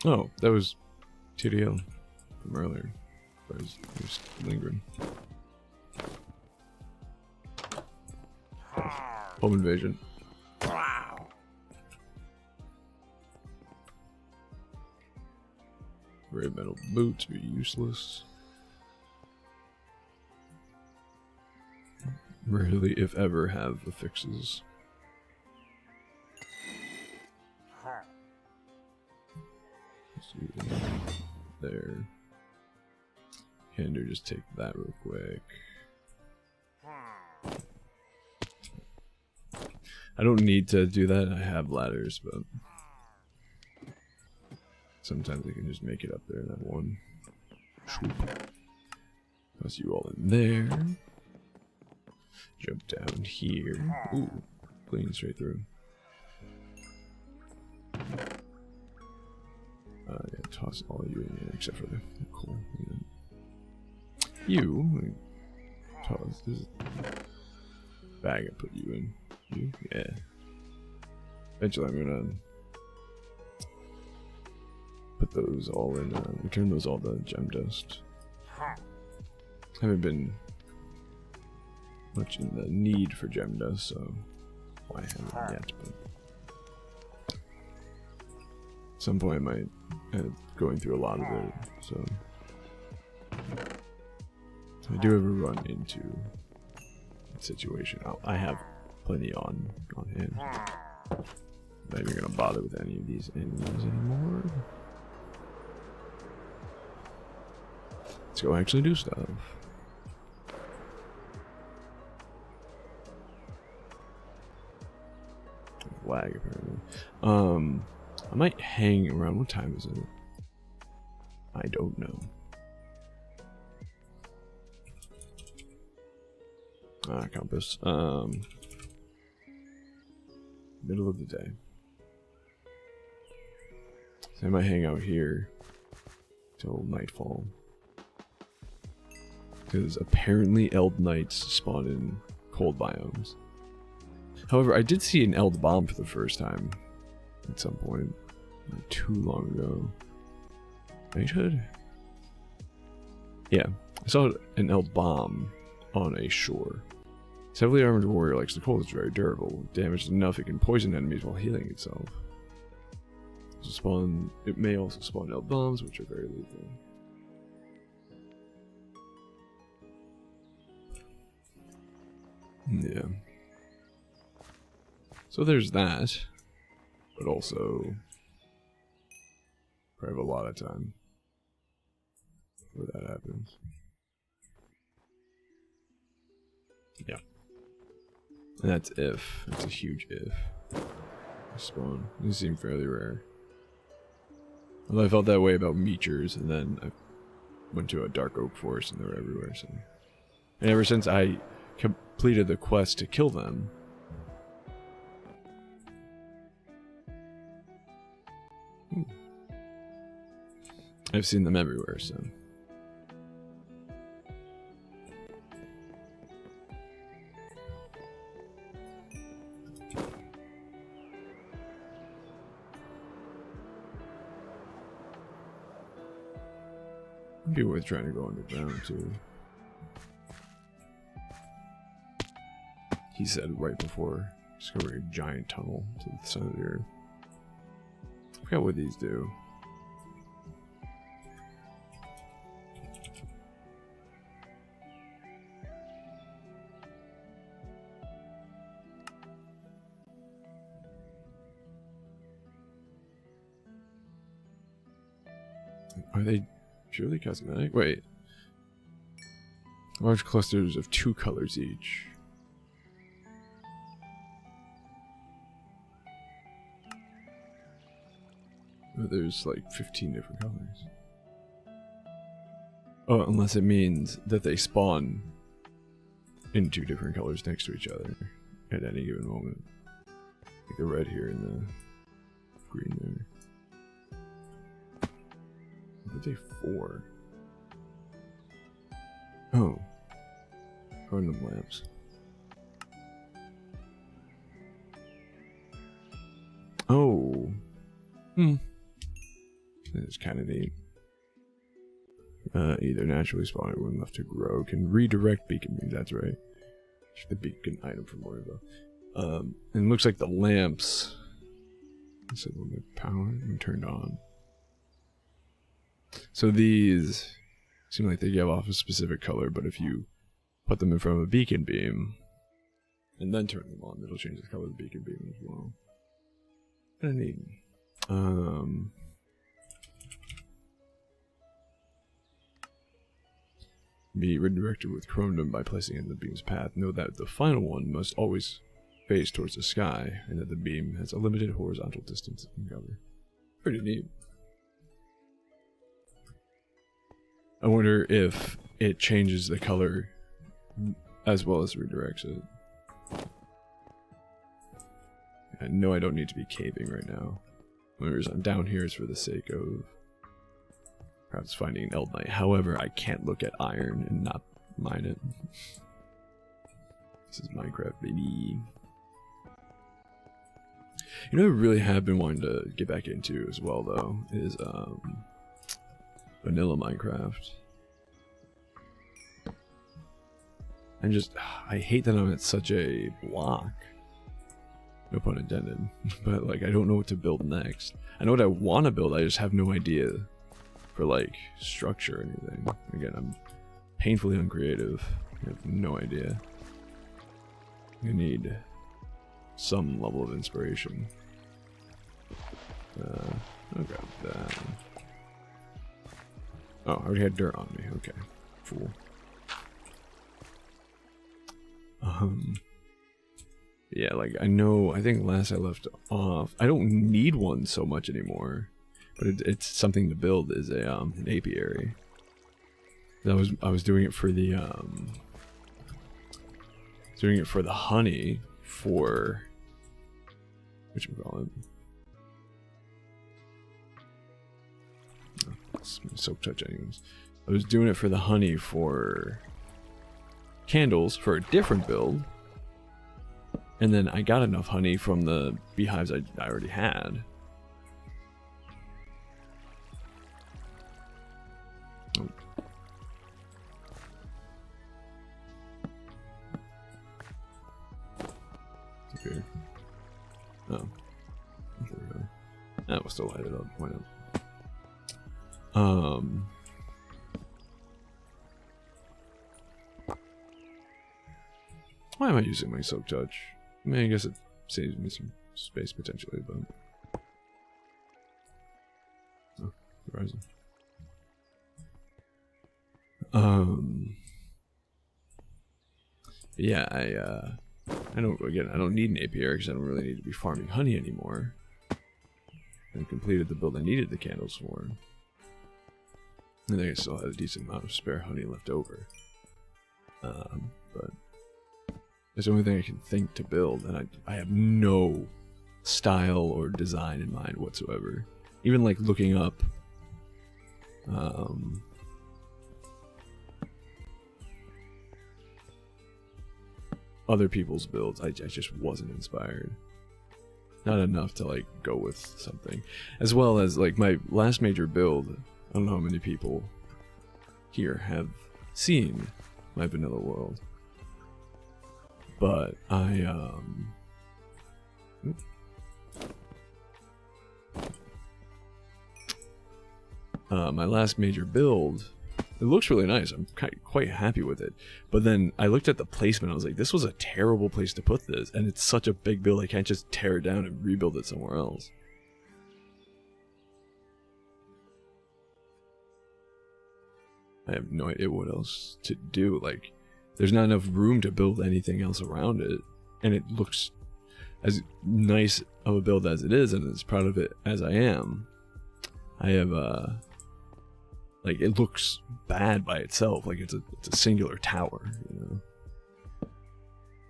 Oh, that was TDL from earlier. I was just lingering. Home invasion. Red metal boots are useless. Rarely, if ever, have affixes. There. Can do just take that real quick. I don't need to do that. I have ladders, but sometimes I can just make it up there in that one. Toss you all in there. Jump down here. Ooh, clean straight through. Yeah, toss all you in except for the coal. Yeah. You, toss this bag I put you in. You, yeah. Eventually, I'm gonna put those all in. Return those all to gem dust. Haven't been much in the need for gem dust, so I haven't yet. But at some point, I might end up going through a lot of it. So if I do ever run into a situation, I have plenty on hand. Not even gonna bother with any of these enemies anymore. Let's go actually do stuff. Lag apparently. I might hang around. What time is it? I don't know. Compass. Middle of the day. So I might hang out here till nightfall. Because apparently Eld Knights spawn in cold biomes. However, I did see an Eld Bomb for the first time at some point. Not too long ago. Knighthood? Yeah. I saw an Eld Bomb on a shore. This heavily armored warrior likes the cold. It's very durable. Damaged enough it can poison enemies while healing itself. It may also spawn Eld Bombs, which are very lethal. Yeah. So there's that. But also, I have a lot of time before that happens. Yeah. And that's if. That's a huge if. Spawn. These seem fairly rare. Although I felt that way about meechers, and then I went to a dark oak forest and they were everywhere. So, and ever since I completed the quest to kill them, I've seen them everywhere. So. It'd be worth trying to go underground too. He said right before discovering a giant tunnel to the center of the earth. I forgot what these do. Are they purely cosmetic? Wait. Large clusters of 2 colors each. Oh, there's like 15 different colors. Oh, unless it means that they spawn in 2 different colors next to each other at any given moment. Like the red here and the green there. What are they for? Oh. Random lamps. Oh. That's kind of neat. Either naturally spawn or when left to grow can redirect beacon beams. That's right. The beacon item for more info. And it looks like the lamps. Is it when they're powered and turned on? So these seem like they give off a specific color, but if you put them in front of a beacon beam and then turn them on, it'll change the color of the beacon beam as well. Kinda neat. Be redirected with chromium by placing it in the beam's path. Know that the final one must always face towards the sky, and that the beam has a limited horizontal distance it can cover. Pretty neat. I wonder if it changes the color as well as redirects it. I know I don't need to be caving right now. The only reason I'm down here is for the sake of perhaps finding an Eldnite. However, I can't look at iron and not mine it. This is Minecraft, baby. You know what I really have been wanting to get back into as well, though, is vanilla Minecraft. And just, I hate that I'm at such a block. No pun intended. But, like, I don't know what to build next. I know what I want to build, I just have no idea for, like, structure or anything. Again, I'm painfully uncreative. I have no idea. I need some level of inspiration. I'll grab that. Oh, I already had dirt on me. Okay. Fool. Yeah, like, I think last I left off, I don't need one so much anymore, but it's something to build, is an apiary. I was doing it for the, honey for, whatchamacallit? Oh, it's soap touch anyways. I was doing it for the honey for candles for a different build. And then I got enough honey from the beehives I already had. Oh. Okay. Oh. That will still light it up. Why not? Why am I using my soak touch? I mean, I guess it saves me some space potentially, but... Oh, horizon. Yeah, I don't need an apiary because I don't really need to be farming honey anymore. I completed the build I needed the candles for. I think I still had a decent amount of spare honey left over. But it's the only thing I can think to build, and I have no style or design in mind whatsoever. Even like looking up other people's builds, I just wasn't inspired. Not enough to like go with something. As well as like my last major build, I don't know how many people here have seen my vanilla world, but my last major build, it looks really nice. I'm quite happy with it. But then I looked at the placement. I was like, this was a terrible place to put this. And it's such a big build. I can't just tear it down and rebuild it somewhere else. I have no idea what else to do. Like, there's not enough room to build anything else around it. And it looks as nice of a build as it is, and as proud of it as I am. I have, like, it looks bad by itself. Like, it's a singular tower, you know?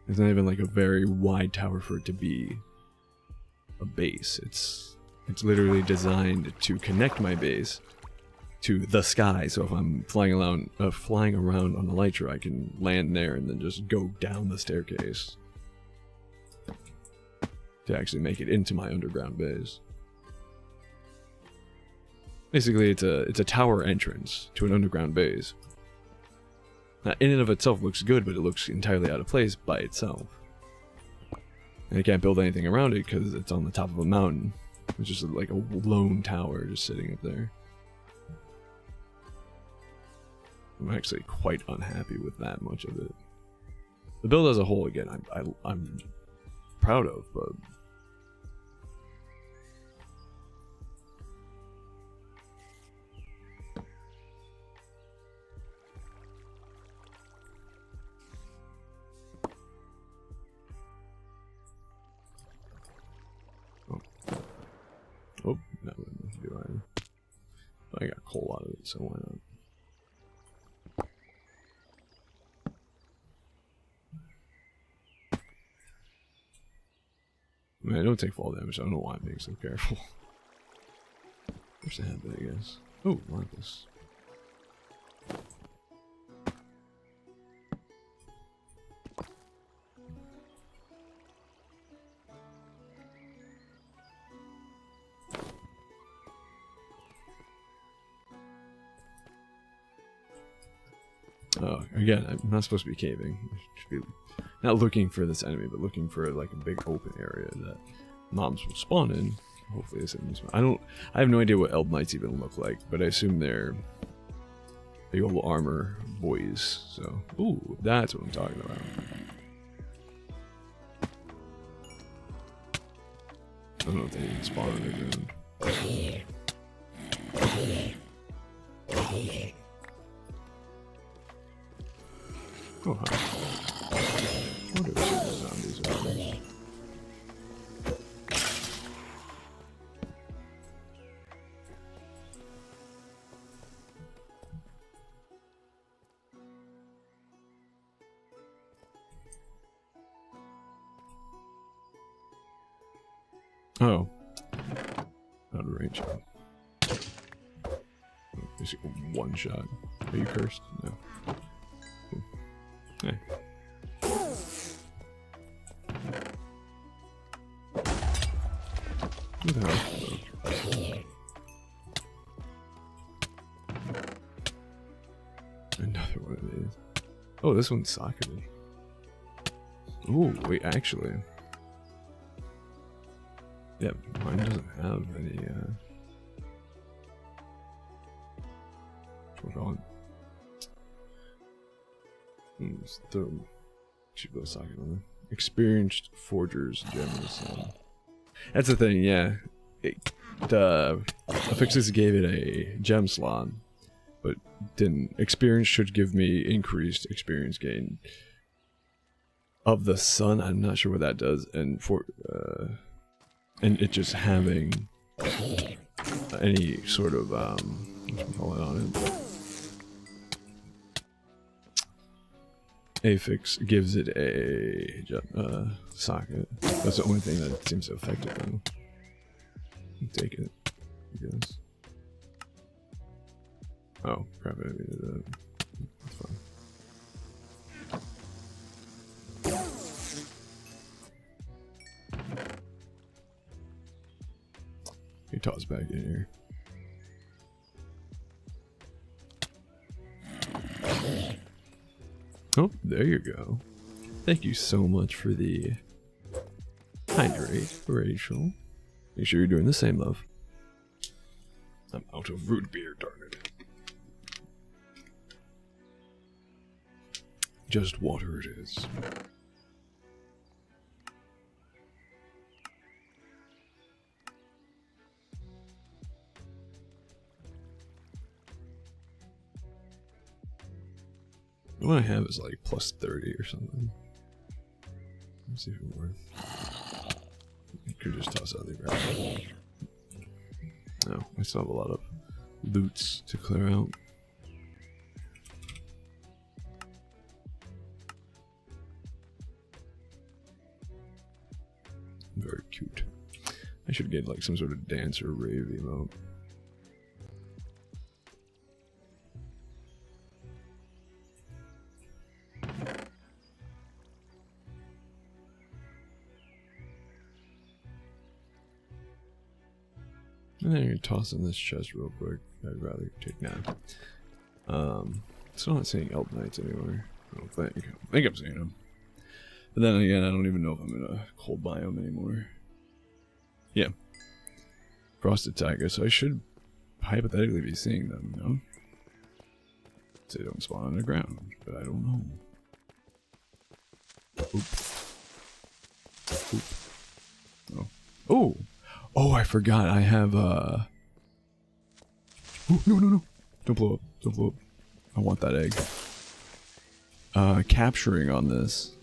It's not even, like, a very wide tower for it to be a base. It's literally designed to connect my base to the sky. So if I'm flying around on the Elytra, I can land there and then just go down the staircase to actually make it into my underground base. Basically, it's a tower entrance to an underground base. Now, in and of itself looks good, but it looks entirely out of place by itself. And I can't build anything around it because it's on the top of a mountain. It's just like a lone tower just sitting up there. I'm actually quite unhappy with that much of it. The build as a whole, again, I'm proud of, but... Oh, that wouldn't have to do either. But I got coal out of it, so why not? I mean, I don't take fall damage, so I don't know why I'm being so careful. Where's the habit, I guess? Oh, lapis. Oh, again, I'm not supposed to be caving. I should be not looking for this enemy, but looking for like a big open area that mobs will spawn in. Hopefully this enemy spawn. I have no idea what Eld Knights even look like, but I assume they're big old armor boys. So, ooh, that's what I'm talking about. I don't know if they even spawn on the ground. Oh, hi. I wonder if there's zombies over there. Oh. Out of range. Basically one shot. Are you cursed? No. Hey. What the hell? Another one of these. Oh, this one's socketed. Ooh, wait, actually. Yep, mine doesn't have any, we're going. The Should build a socket on them. Experienced forgers, gem in the sun. That's the thing, yeah. The affixes gave it a gem slot, but didn't. Experience should give me increased experience gain of the sun. I'm not sure what that does, and it just having any sort of whatchamacallit on it. Affix gives it a socket. That's the only thing that seems to affect it though. Take it, I guess. Oh, crap, I didn't mean to do that. That's fine. You toss back in here. Oh, there you go. Thank you so much for the hydrate, Rachel. Make sure you're doing the same, love. I'm out of root beer, darn it. Just water it is. What I have is like plus 30 or something. Let's see if it works. You could just toss out the ground. No, I still have a lot of loots to clear out. Very cute. I should get like some sort of dance or rave emote. And then you're tossing this chest real quick. I'd rather take nap. Still not seeing elk knights anywhere. I don't think. I think I'm seeing them. But then again, I don't even know if I'm in a cold biome anymore. Yeah. Frosted tiger, so I should hypothetically be seeing them, you know? They don't spawn on the ground, but I don't know. Oop. Oop. Oh. Oh! Oh, I forgot. I have, Oh, no, no, no. Don't blow up. Don't blow up. I want that egg. Capturing on this.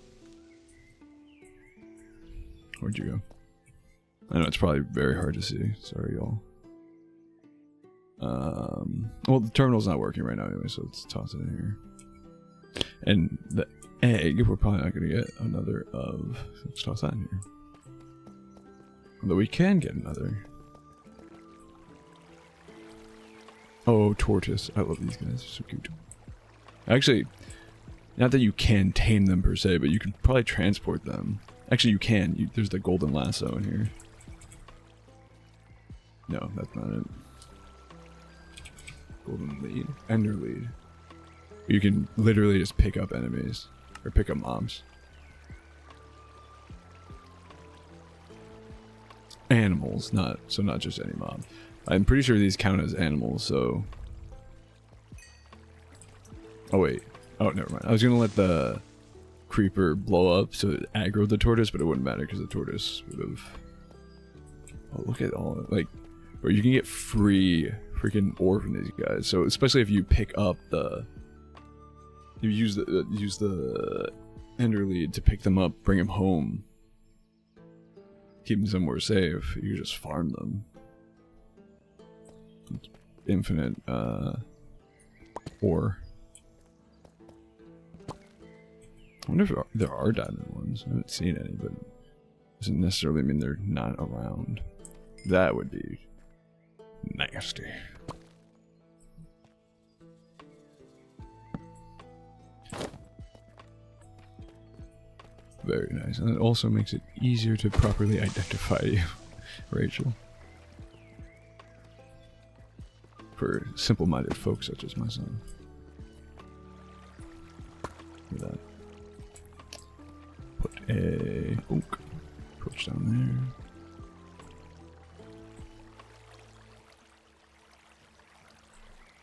Where'd you go? I know it's probably very hard to see. Sorry, y'all. Well, the terminal's not working right now anyway, so let's toss it in here. And the egg, we're probably not going to get another of... Let's toss that in here. Although we can get another. Oh, tortoise. I love these guys. They're so cute. Actually, not that you can tame them per se, but you can probably transport them. Actually, you can. There's the golden lasso in here. No, that's not it. Golden lead. Ender lead. You can literally just pick up enemies. Or pick up mobs. Animals, not just any mob. I'm pretty sure these count as animals, so... Oh wait. Oh, never mind. I was gonna let the creeper blow up so it aggroed the tortoise, but it wouldn't matter because the tortoise would have... Oh, look at all... Like, where you can get free freaking ore from these guys. So especially if you pick up the... You use the ender lead to pick them up, bring them home. Keep them somewhere safe. You just farm them. Infinite ore. I wonder if there are diamond ones. I haven't seen any, but doesn't necessarily mean they're not around. That would be nasty. Very nice. And it also makes it easier to properly identify you, Rachel. For simple-minded folks such as myself. Look at that. Put a oak torch down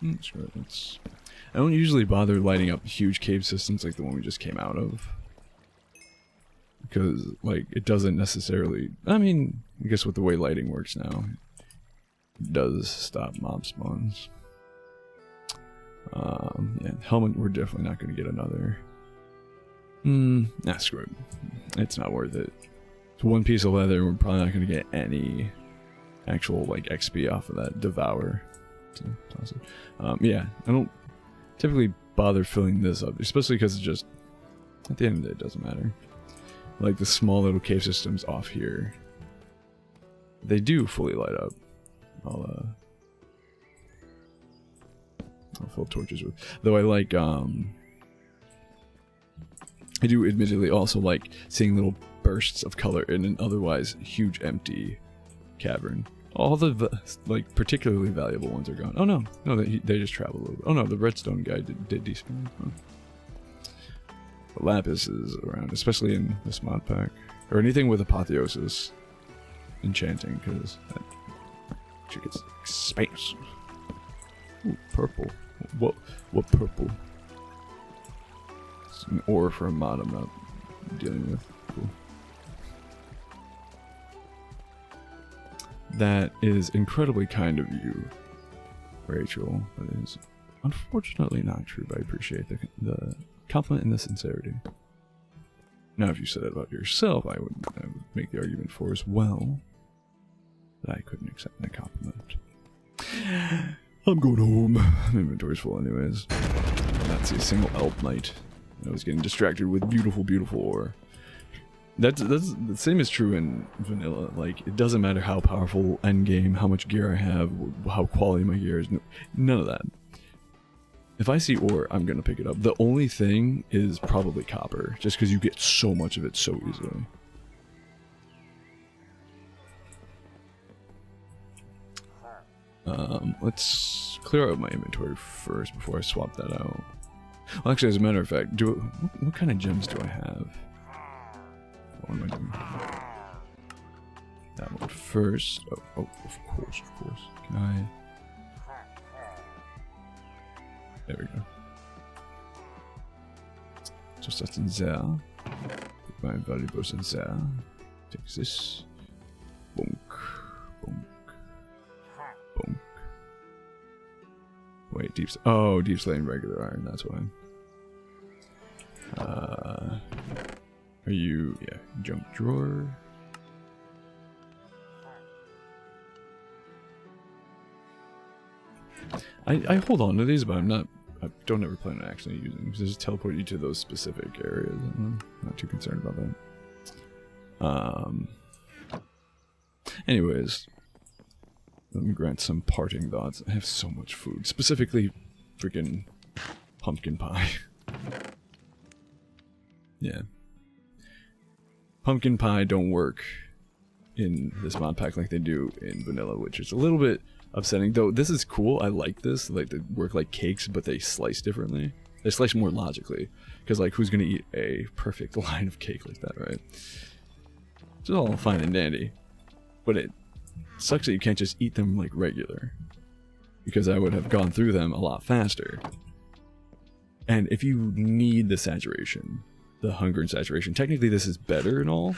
there. Sure, that's... I don't usually bother lighting up huge cave systems like the one we just came out of. because like it doesn't necessarily. I mean, I guess with the way lighting works now, it does stop mob spawns. Yeah, helmet. We're definitely not going to get another. Nah, screw it. It's not worth it. It's one piece of leather. We're probably not going to get any actual like XP off of that devour. Yeah, I don't typically bother filling this up, especially because it's just at the end of the day it doesn't matter. Like the small little cave systems off here, they do fully light up. I'll fill torches with. Though I like I do admittedly also like seeing little bursts of color in an otherwise huge empty cavern. All the like particularly valuable ones are gone. Oh no, they just travel a little bit. Oh no, the redstone guy did despawn. Huh. But lapis is around, especially in this mod pack or anything with apotheosis enchanting, because that shit gets expansive. Ooh, purple. What purple? It's an ore for a mod I'm not dealing with. Cool. That is incredibly kind of you, Rachel. That is unfortunately not true, but I appreciate the compliment and the sincerity. Now, if you said it about yourself, I would make the argument for as well that I couldn't accept that compliment. I'm going home. My inventory's full anyways. I not see a single elf knight. I was getting distracted with beautiful, beautiful ore. That's the same is true in vanilla. Like, it doesn't matter how powerful endgame, how much gear I have, how quality my gear is. None of that. If I see ore, I'm gonna pick it up. The only thing is probably copper, just because you get so much of it so easily. Let's clear out my inventory first before I swap that out. Well, actually, as a matter of fact, what kind of gems do I have? What am I doing? That one first. Oh, of course. Can I? There we go. Just that's in there. Put my valuables in there. Take this. Bonk. Bonk. Bonk. Wait, deep slating regular iron, that's why. Are you, yeah, junk drawer. I hold on to these, but I don't ever plan on actually using them, because they just teleport you to those specific areas. I'm not too concerned about that. Anyways, let me grant some parting thoughts. I have so much food, specifically freaking pumpkin pie. Yeah. Pumpkin pie don't work in this mod pack like they do in vanilla, which is a little bit upsetting. Though this is cool, I like this. Like, they work like cakes, but they slice differently. They slice more logically, because like, who's gonna eat a perfect line of cake like that, right? It's all fine and dandy, but it sucks that you can't just eat them like regular, because I would have gone through them a lot faster. And if you need the saturation, the hunger and saturation, technically this is better and all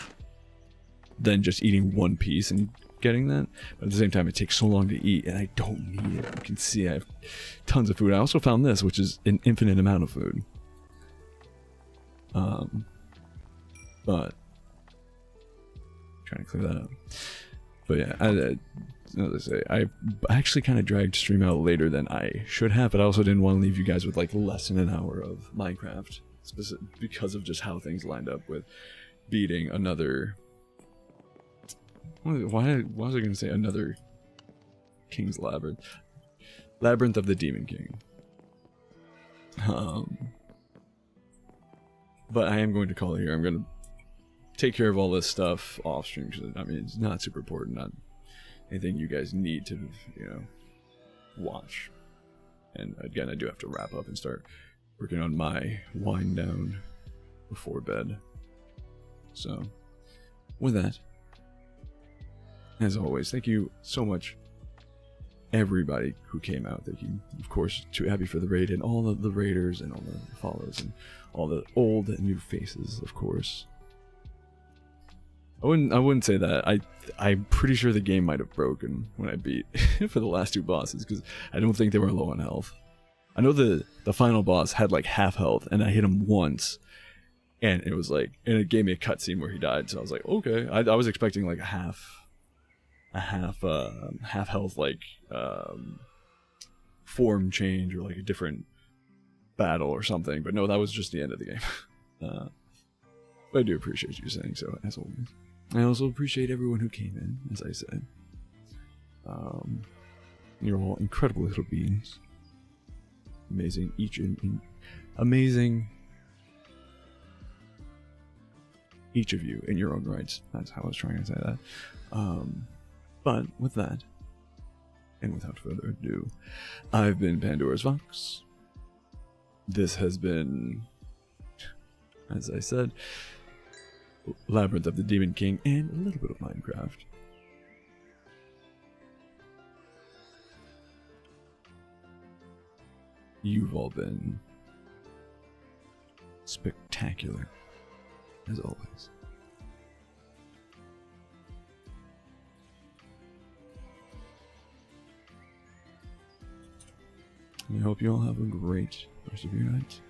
than just eating one piece and getting that, but at the same time it takes so long to eat and I don't need it. You can see I have tons of food. I also found this, which is an infinite amount of food. But trying to clear that up. But yeah, as I say, I actually kind of dragged stream out later than I should have, but I also didn't want to leave you guys with like less than an hour of Minecraft, because of just how things lined up with beating another. Why was I going to say another King's Labyrinth? Labyrinth of the Demon King. But I am going to call it here. I'm going to take care of all this stuff off stream, because I mean, it's not super important, not anything you guys need to, you know, watch. And again, I do have to wrap up and start working on my wind down before bed. So, with that, as always, thank you so much, everybody who came out. Thank you, of course, to Abby for the raid, and all of the raiders, and all the follows, and all the old and new faces, of course. I wouldn't say that. I'm pretty sure the game might have broken when I beat for the last two bosses, because I don't think they were low on health. I know the final boss had like half health, and I hit him once, and it was like, and it gave me a cutscene where he died. So I was like, okay. I was expecting like a half health, like form change or like a different battle or something. But no, that was just the end of the game. But I do appreciate you saying so, as always. I also appreciate everyone who came in, as I said. You're all incredible little beings. Amazing, amazing. Each of you in your own rights. That's how I was trying to say that. But with that, and without further ado, I've been Pandora's Vox. This has been, as I said, Labyrinth of the Demon King and a little bit of Minecraft. You've all been spectacular, as always. I hope you all have a great rest of your night.